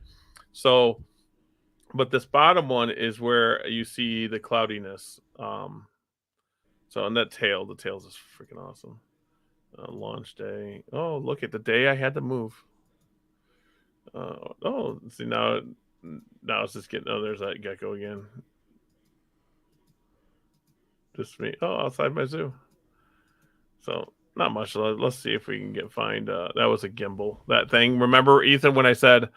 So, but this bottom one is where you see the cloudiness. So in that tail, the tails is freaking awesome. Launch day. Oh, look at the day I had to move. See now it's just getting. Oh, there's that gecko again. Just me. Oh, outside my zoo. So not much. Let's see if we can find. That was a gimbal. That thing. Remember, Ethan, when I said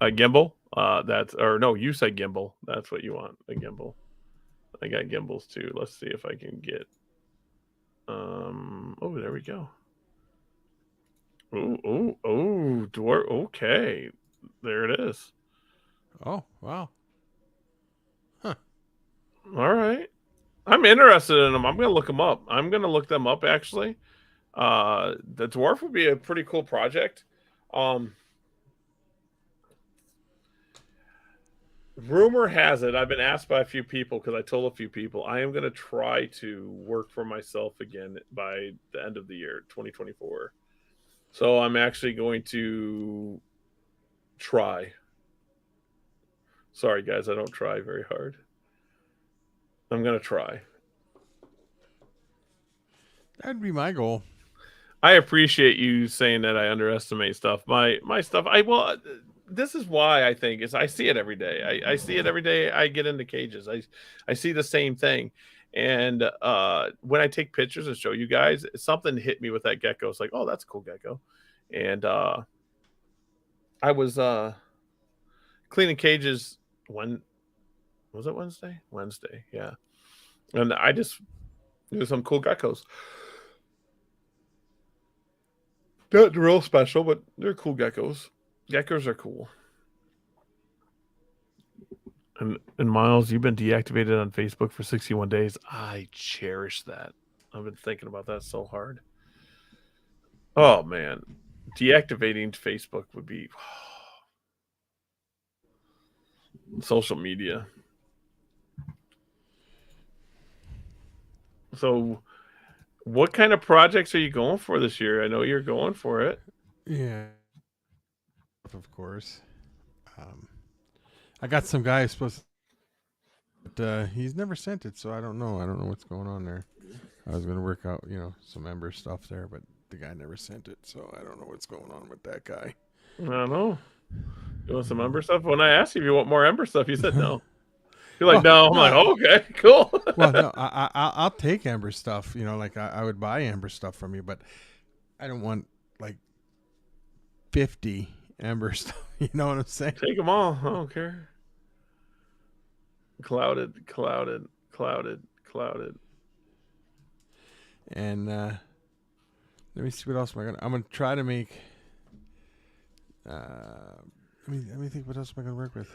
a gimbal? You said gimbal. That's what you want. A gimbal. I got gimbals too. Let's see if I can get. Oh, there we go. Oh, dwarf. Okay, there it is. Oh, wow. Huh. All right. I'm interested in them. I'm gonna look them up. I'm gonna look them up actually. The dwarf would be a pretty cool project. Rumor has it, I've been asked by a few people because I told a few people I am going to try to work for myself again by the end of the year, 2024. So I'm actually going to try. Sorry, guys, I don't try very hard. I'm going to try. That'd be my goal. I appreciate you saying that I underestimate stuff. My stuff, this is why I think is I see it every day. I see it every day. I get into cages. I see the same thing. And when I take pictures and show you guys, something hit me with that gecko. It's like, oh, that's a cool gecko. And I was cleaning cages when was it Wednesday? Wednesday, yeah. And I just there's some cool geckos. Not real special, but they're cool geckos. Geckos are cool. And Miles, you've been deactivated on Facebook for 61 days. I cherish that. I've been thinking about that so hard. Oh man, deactivating Facebook would be social media. So, what kind of projects are you going for this year? I know you're going for it. Yeah, of course. I got some guy who's supposed to, but he's never sent it, so I don't know. I don't know what's going on there. I was going to work out, some Ember stuff there, but the guy never sent it, so I don't know what's going on with that guy. I don't know. You want some Ember stuff? When I asked you if you want more Ember stuff, you said no. You're like, no. I'm like, oh, okay, cool. Well, no, I'll take Ember stuff. Like I would buy Ember stuff from you, but I don't want like 50 Ember stuff. You know what I'm saying? Take them all. I don't care. Clouded. And let me see what else am I gonna. I'm gonna try to make. Let me think. What else am I gonna work with?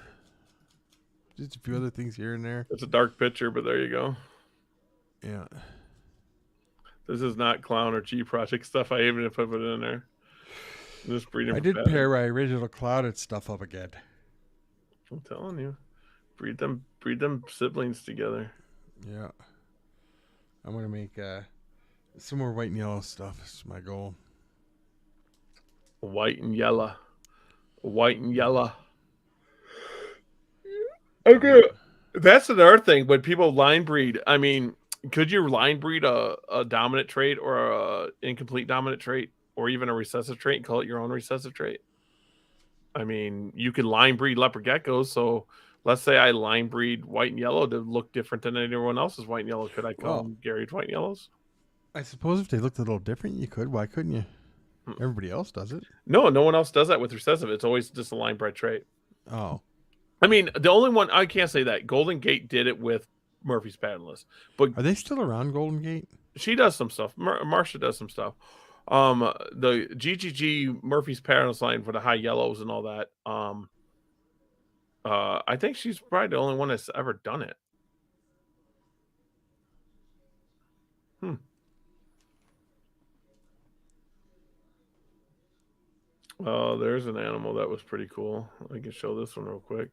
Just a few other things here and there. It's a dark picture, but there you go. Yeah. This is not clown or G project stuff. I even put it in there. Just breeding. I did pair my original clouded stuff up again. I'm telling you, breed them siblings together. Yeah. I'm gonna make some more white and yellow stuff. This is my goal. White and yellow. Okay. That's another thing. When people line breed, I mean, could you line breed a dominant trait or a incomplete dominant trait or even a recessive trait and call it your own recessive trait? I mean, you could line breed leopard geckos. So let's say I line breed white and yellow to look different than anyone else's white and yellow. Could I call them Gary's white and yellows? I suppose if they looked a little different, you could. Why couldn't you? Everybody else does it. No one else does that with recessive. It's always just a line bred trait. Oh. I mean, the only one I can't say that Golden Gate did it with Murphy's Patternless, but are they still around Golden Gate? She does some stuff. Marsha does some stuff. The GGG Murphy's Patternless line for the high yellows and all that. I think she's probably the only one that's ever done it. Oh, there's an animal that was pretty cool. I can show this one real quick.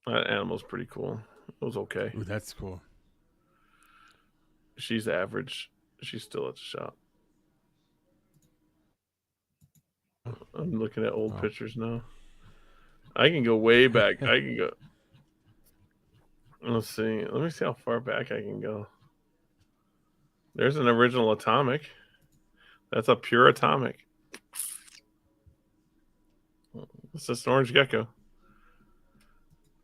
That animal's pretty cool. It was okay. Ooh, that's cool. She's average. She's still at the shop. I'm looking at old pictures now. I can go way back. I can go. Let's see. Let me see how far back I can go. There's an original atomic. That's a pure atomic. It's just orange gecko.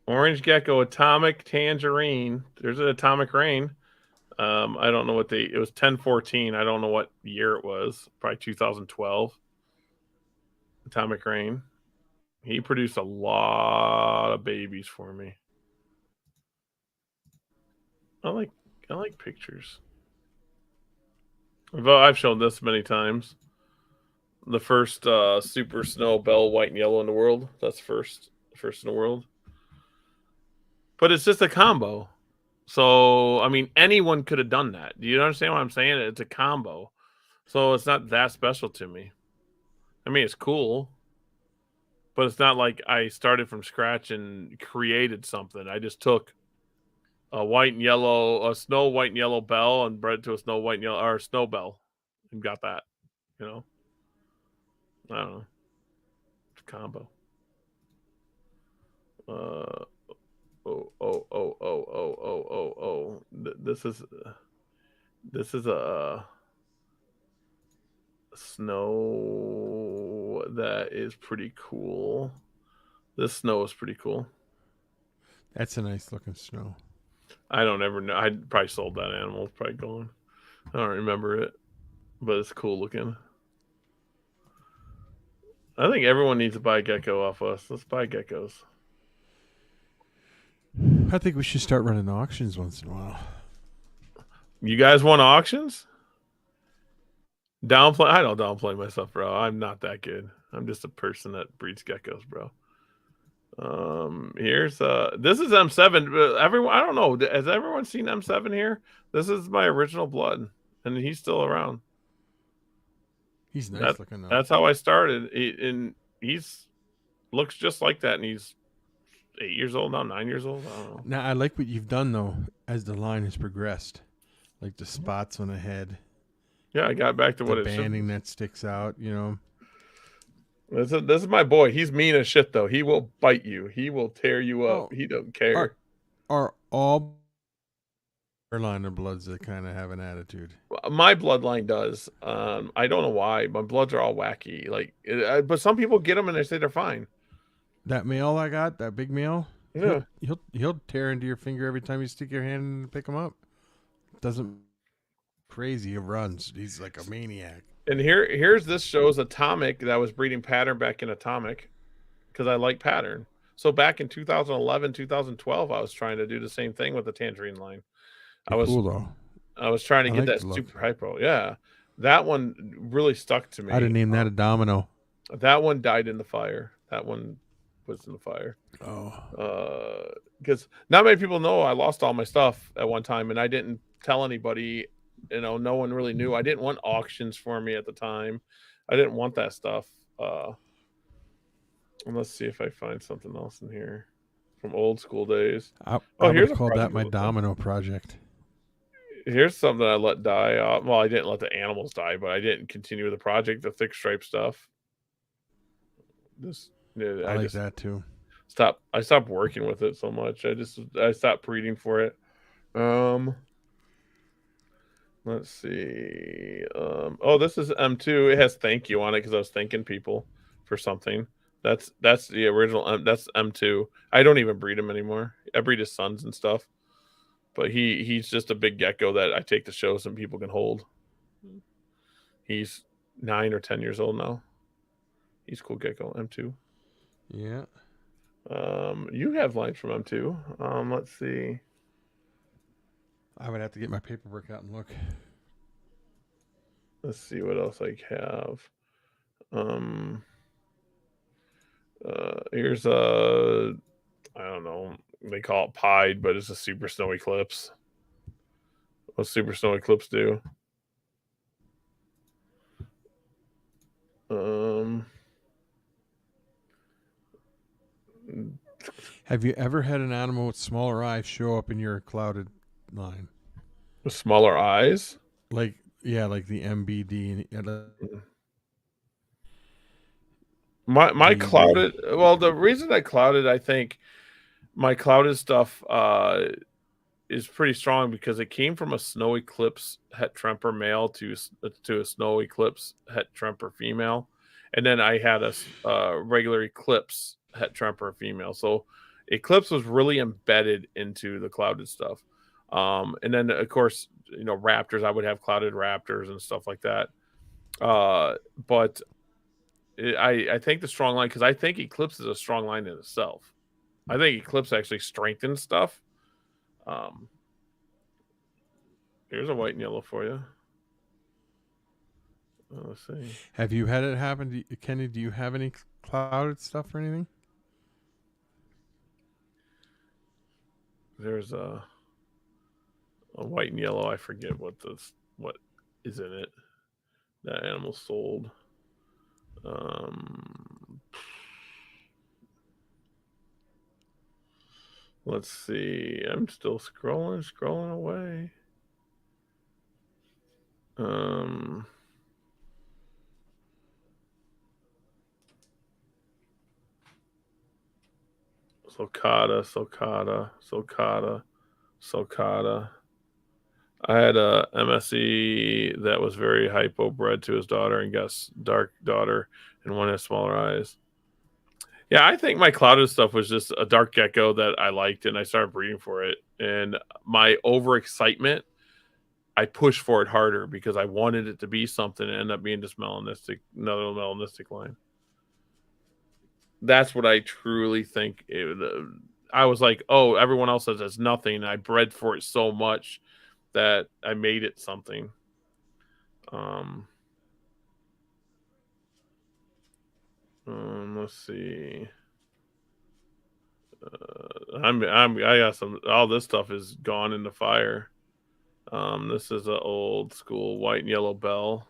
Orange gecko, atomic tangerine. There's an atomic rain. I don't know what it was 1014. I don't know what year it was. Probably 2012. Atomic rain. He produced a lot of babies for me. I like pictures. I've shown this many times. The first Super Snow Bell white and yellow in the world. That's first in the world. But it's just a combo. So, I mean, anyone could have done that. Do you understand what I'm saying? It's a combo. So it's not that special to me. I mean, it's cool, but it's not like I started from scratch and created something. I just took a snow white and yellow bell and bred it to a snow white and yellow or snow bell and got that, you know? I don't know. It's a combo. Uh, oh. This is a snow that is pretty cool. This snow is pretty cool. That's a nice looking snow. I don't ever know. I probably sold that animal. It's probably gone. I don't remember it, but it's cool looking. I think everyone needs to buy a gecko off us. Let's buy geckos. I think we should start running auctions once in a while. You guys want auctions? Downplay? I don't downplay myself, bro. I'm not that good. I'm just a person that breeds geckos, bro. Here's this is M7. Everyone, I don't know. Has everyone seen M7 here? This is my original blood, and he's still around. He's nice looking though. That's how I started. He's looks just like that, and he's 8 years old now, 9 years old. I don't know. Now I like what you've done though, as the line has progressed, like the spots on the head. Yeah, I got back to what the it should. banding that sticks out. You know. This is my boy. He's mean as shit though. He will bite you. He will tear you up. He don't care. Are all Carolina bloods that kind of have an attitude? My bloodline does. I don't know why. My bloods are all wacky. Like, but some people get them and they say they're fine. That male I got, that big male, Yeah, he'll tear into your finger every time you stick your hand in to pick him up. Doesn't crazy. He runs. He's like a maniac. and here's this shows Atomic that was breeding pattern back in Atomic because I like pattern. So back in 2011, 2012, I was trying to do the same thing with the Tangerine line. Cool though. I was trying to get like that super hypo. Yeah, that one really stuck to me. I'd have named that a domino. That one died in the fire. That one was in the fire. Oh. Because not many people know I lost all my stuff at one time, and I didn't tell anybody. You know, no one really knew. I didn't want auctions for me at the time. I didn't want that stuff. And let's see if I find something else in here from old school days. I would call that my domino project. Here's something that I let die. Well, I didn't let the animals die, but I didn't continue the project. The thick stripe stuff. I like that too. I stopped working with it so much. I stopped breeding for it. Let's see. This is M2. It has thank you on it because I was thanking people for something. That's the original. That's M2. I don't even breed him anymore. I breed his sons and stuff. But he's just a big gecko that I take to shows and people can hold. He's 9 or 10 years old now. He's cool gecko, M2. Yeah. You have lines from M2. Let's see. I would have to get my paperwork out and look. Let's see what else I have. Here's a, I don't know. They call it pied, but it's a super snow eclipse. What super snow eclipse do? Have you ever had an animal with smaller eyes show up in your clouded line? With smaller eyes? Like the MBD. My clouded. Well, the reason I clouded, I think, my clouded stuff is pretty strong because it came from a snow eclipse het tremper male to a snow eclipse het tremper female, and then I had a regular eclipse het tremper female. So eclipse was really embedded into the clouded stuff. And then of course, you know, raptors, I would have clouded raptors and stuff like that. But I think the strong line, because I think eclipse is a strong line in itself. I think eclipse actually strengthens stuff. Here's a white and yellow for you. Let's see. Have you had it happen, Kenny? Do you have any clouded stuff or anything? There's a. A white and yellow. I forget what is in it. That animal sold. Let's see. I'm still scrolling away. Sulcata. I had a MSE that was very hypo bred to his daughter and got dark daughter and one has smaller eyes. Yeah, I think my clouded stuff was just a dark gecko that I liked and I started breeding for it. And my overexcitement, I pushed for it harder because I wanted it to be something and end up being just melanistic, another melanistic line. That's what I truly think. I was like, oh, everyone else says it's nothing. And I bred for it so much that I made it something. Let's see. I got some. All this stuff is gone in the fire. This is an old school white and yellow bell.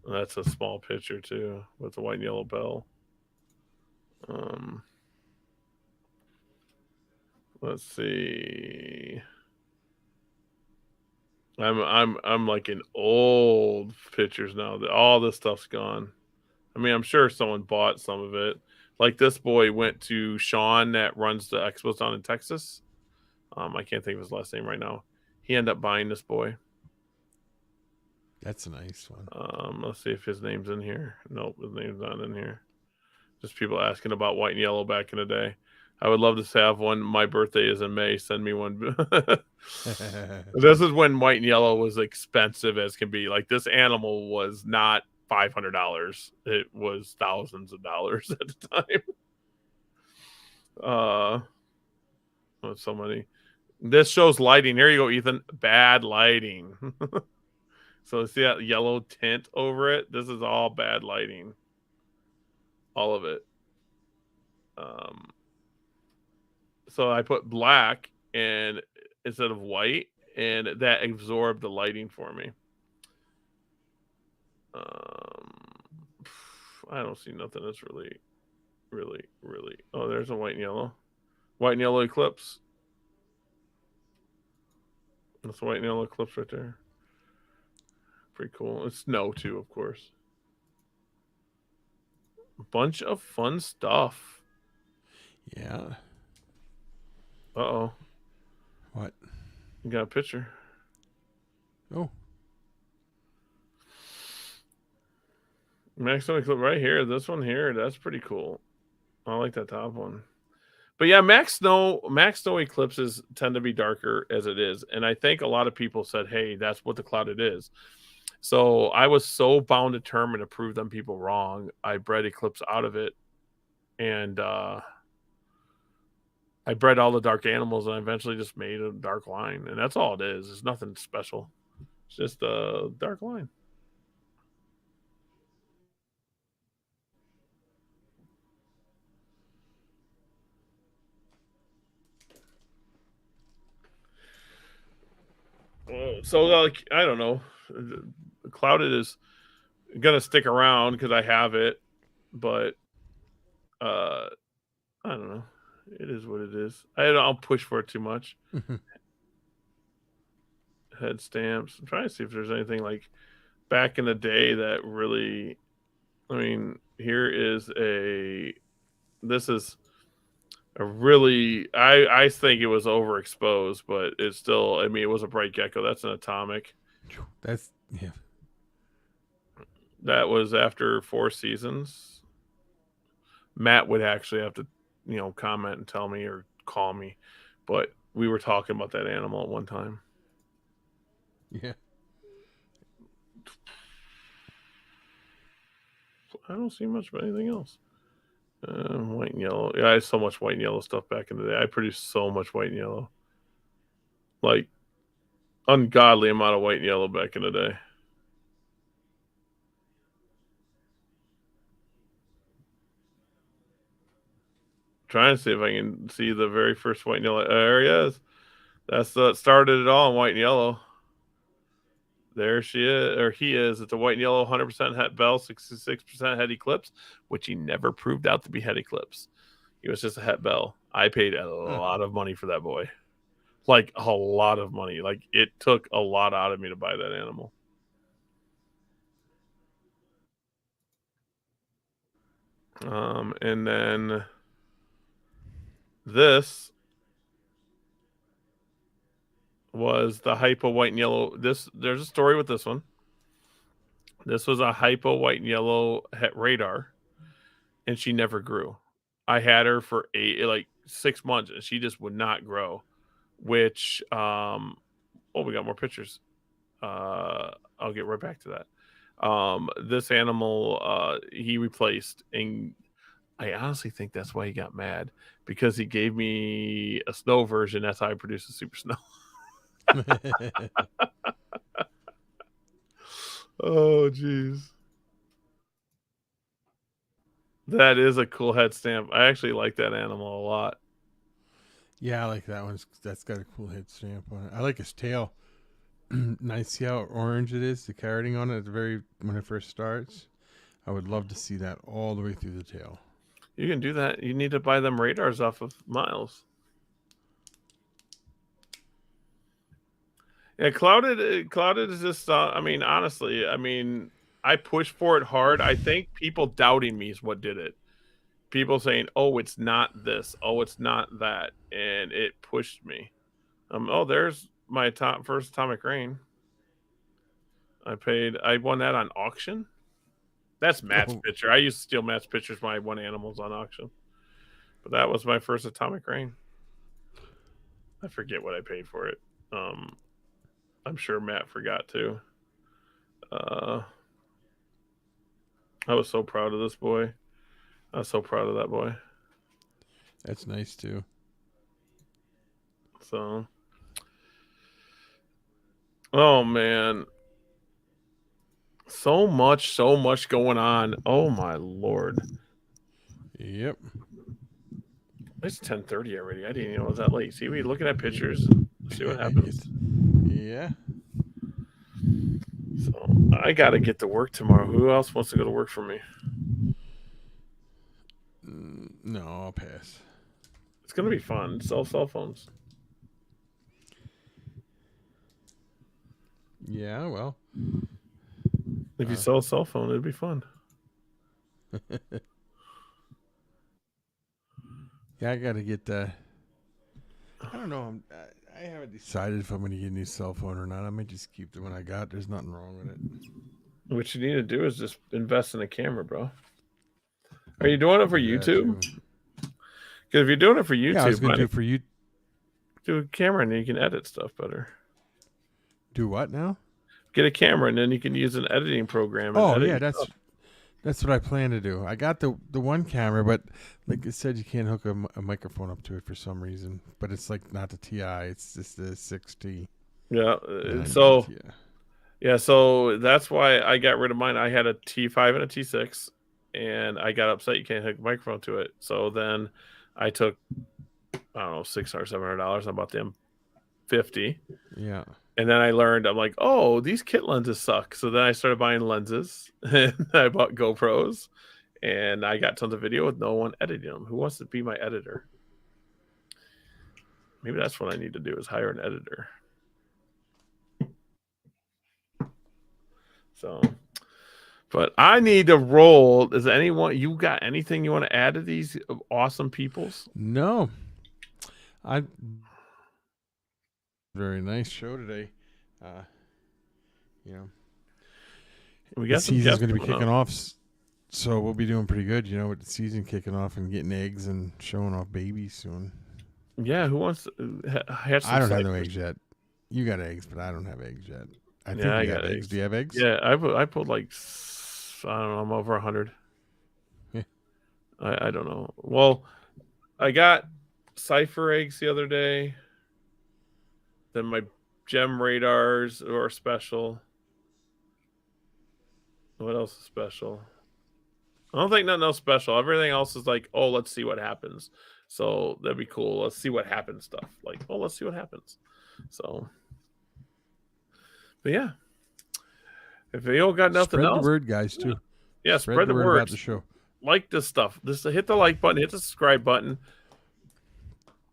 That's a small picture too with a white and yellow bell. Let's see. I'm like in old pictures now. All this stuff's gone. I mean, I'm sure someone bought some of it. Like this boy went to Sean that runs the expos down in Texas. I can't think of his last name right now. He ended up buying this boy. That's a nice one. Let's see if his name's in here. Nope, his name's not in here. Just people asking about white and yellow back in the day. I would love to have one. My birthday is in May. Send me one. This is when white and yellow was expensive as can be. Like this animal was not $500. It was thousands of dollars at the time. So many. This shows lighting. There you go, Ethan. Bad lighting. So see that yellow tint over it? This is all bad lighting. All of it. So I put black and instead of white, and that absorbed the lighting for me. I don't see nothing that's really. Oh, there's a white and yellow. White and yellow eclipse. That's a white and yellow eclipse right there. Pretty cool. It's snow too, of course. A bunch of fun stuff. Yeah. Uh-oh. What? You got a picture. Oh. Max Snow Eclipse right here. This one here. That's pretty cool. I like that top one. But yeah, Max Snow eclipses tend to be darker as it is. And I think a lot of people said, hey, that's what the clouded is. So I was so bound determined to prove them people wrong. I bred eclipse out of it. And I bred all the dark animals and I eventually just made a dark line. And that's all it is. It's nothing special. It's just a dark line. So like I don't know, clouded is gonna stick around because I have it, but I don't know. It is what it is. I don't push for it too much. Head stamps. I'm trying to see if there's anything like back in the day that really. I mean, here is a. This is a really. I think it was overexposed, but it's still. I mean, it was a bright gecko. That's an atomic. That's yeah. That was after 4 seasons. Matt would actually have to, comment and tell me or call me, but we were talking about that animal at one time. Yeah. I don't see much of anything else. White and yellow. Yeah, I had so much white and yellow stuff back in the day. I produced so much white and yellow. Like, ungodly amount of white and yellow back in the day. Trying to see if I can see the very first white and yellow areas. That's what started it all in white and yellow. There she is, or he is. It's a white and yellow, 100% het bell, 66% het eclipse, which he never proved out to be het eclipse. He was just a het bell. I paid a lot of money for that boy. Like a lot of money. Like it took a lot out of me to buy that animal. And then this was the hypo white and yellow. There's a story with this one. This was a hypo white and yellow het radar, and she never grew. I had her for 6 months, and she just would not grow. Which, we got more pictures. I'll get right back to that. This animal, he replaced, and I honestly think that's why he got mad, because he gave me a snow version. That's how I produced a super snow. Oh, jeez. That is a cool head stamp. I actually like that animal a lot. Yeah, I like that one. That's got a cool head stamp on it. I like his tail. Nice, see how orange it is, the carroting on it at the very when it first starts. I would love to see that all the way through the tail. You can do that. You need to buy them radars off of Miles. Yeah, clouded is just. I mean, honestly, I pushed for it hard. I think people doubting me is what did it. People saying, "Oh, it's not this. Oh, it's not that," and it pushed me. There's my first atomic rain. I won that on auction. That's Matt's picture. I used to steal Matt's pictures when I won animals on auction. But that was my first atomic rain. I forget what I paid for it. I'm sure Matt forgot too. I was so proud of this boy. I was so proud of that boy. That's nice too. So, oh man, so much going on. Oh my lord. Yep. It's 10:30 already. I didn't even know it was that late. See, we looking at pictures. See what happens. Yeah. So I gotta get to work tomorrow. Who else wants to go to work for me? No, I'll pass. It's gonna be fun. Sell cell phones. Yeah, well. If you sell a cell phone, it'd be fun. Yeah, I gotta get. I don't know. I haven't decided if I'm gonna get a new cell phone or not. I might just keep the one I got. There's nothing wrong with it. What you need to do is just invest in a camera, bro. Are you doing it for YouTube? Because if you're doing it for YouTube, I was gonna do it for you. Do a camera and then you can edit stuff better. Do what now? Get a camera and then you can use an editing program. And yeah, that's what I plan to do. I got the one camera, but like I said, you can't hook a microphone up to it for some reason. But it's like not the TI; it's just the 6T. Yeah. So that's why I got rid of mine. I had a T5 and a T6, and I got upset you can't hook a microphone to it. So then I took, I don't know, $600 or $700. I bought them 50. Yeah. And then I learned, I'm like, oh, these kit lenses suck. So then I started buying lenses, and I bought GoPros, and I got tons of video with no one editing them. Who wants to be my editor? Maybe that's what I need to do, is hire an editor. So, but I need to roll. Does anyone, you got anything you want to add to these awesome peoples? No. Very nice show today. We got the season's going to be kicking off, so we'll be doing pretty good. With the season kicking off and getting eggs and showing off babies soon. Yeah, who wants to have some I don't have no eggs yet. You got eggs, but I don't have eggs yet. I think I got eggs. Do you have eggs? Yeah, I put like, I don't know, I'm over 100. Yeah. I don't know. Well, I got cipher eggs the other day. Then my gem radars are special. What else is special? I don't think nothing else special. Everything else is like, let's see what happens. So that'd be cool. Let's see what happens stuff. Like, let's see what happens. So, but yeah, if they all got nothing Spread else, the word, guys, too. yeah, spread the word about the show. Like this stuff. Just hit the like button, hit the subscribe button.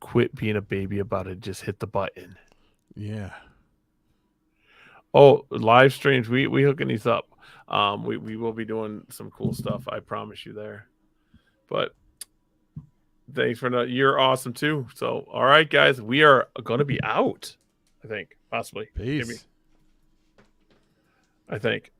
Quit being a baby about it. Just hit the button. Yeah. Oh, live streams. We hooking these up. We will be doing some cool stuff. I promise you there. But thanks for that. You're awesome too. So, all right, guys, we are going to be out. I think possibly. Peace. Maybe. I think.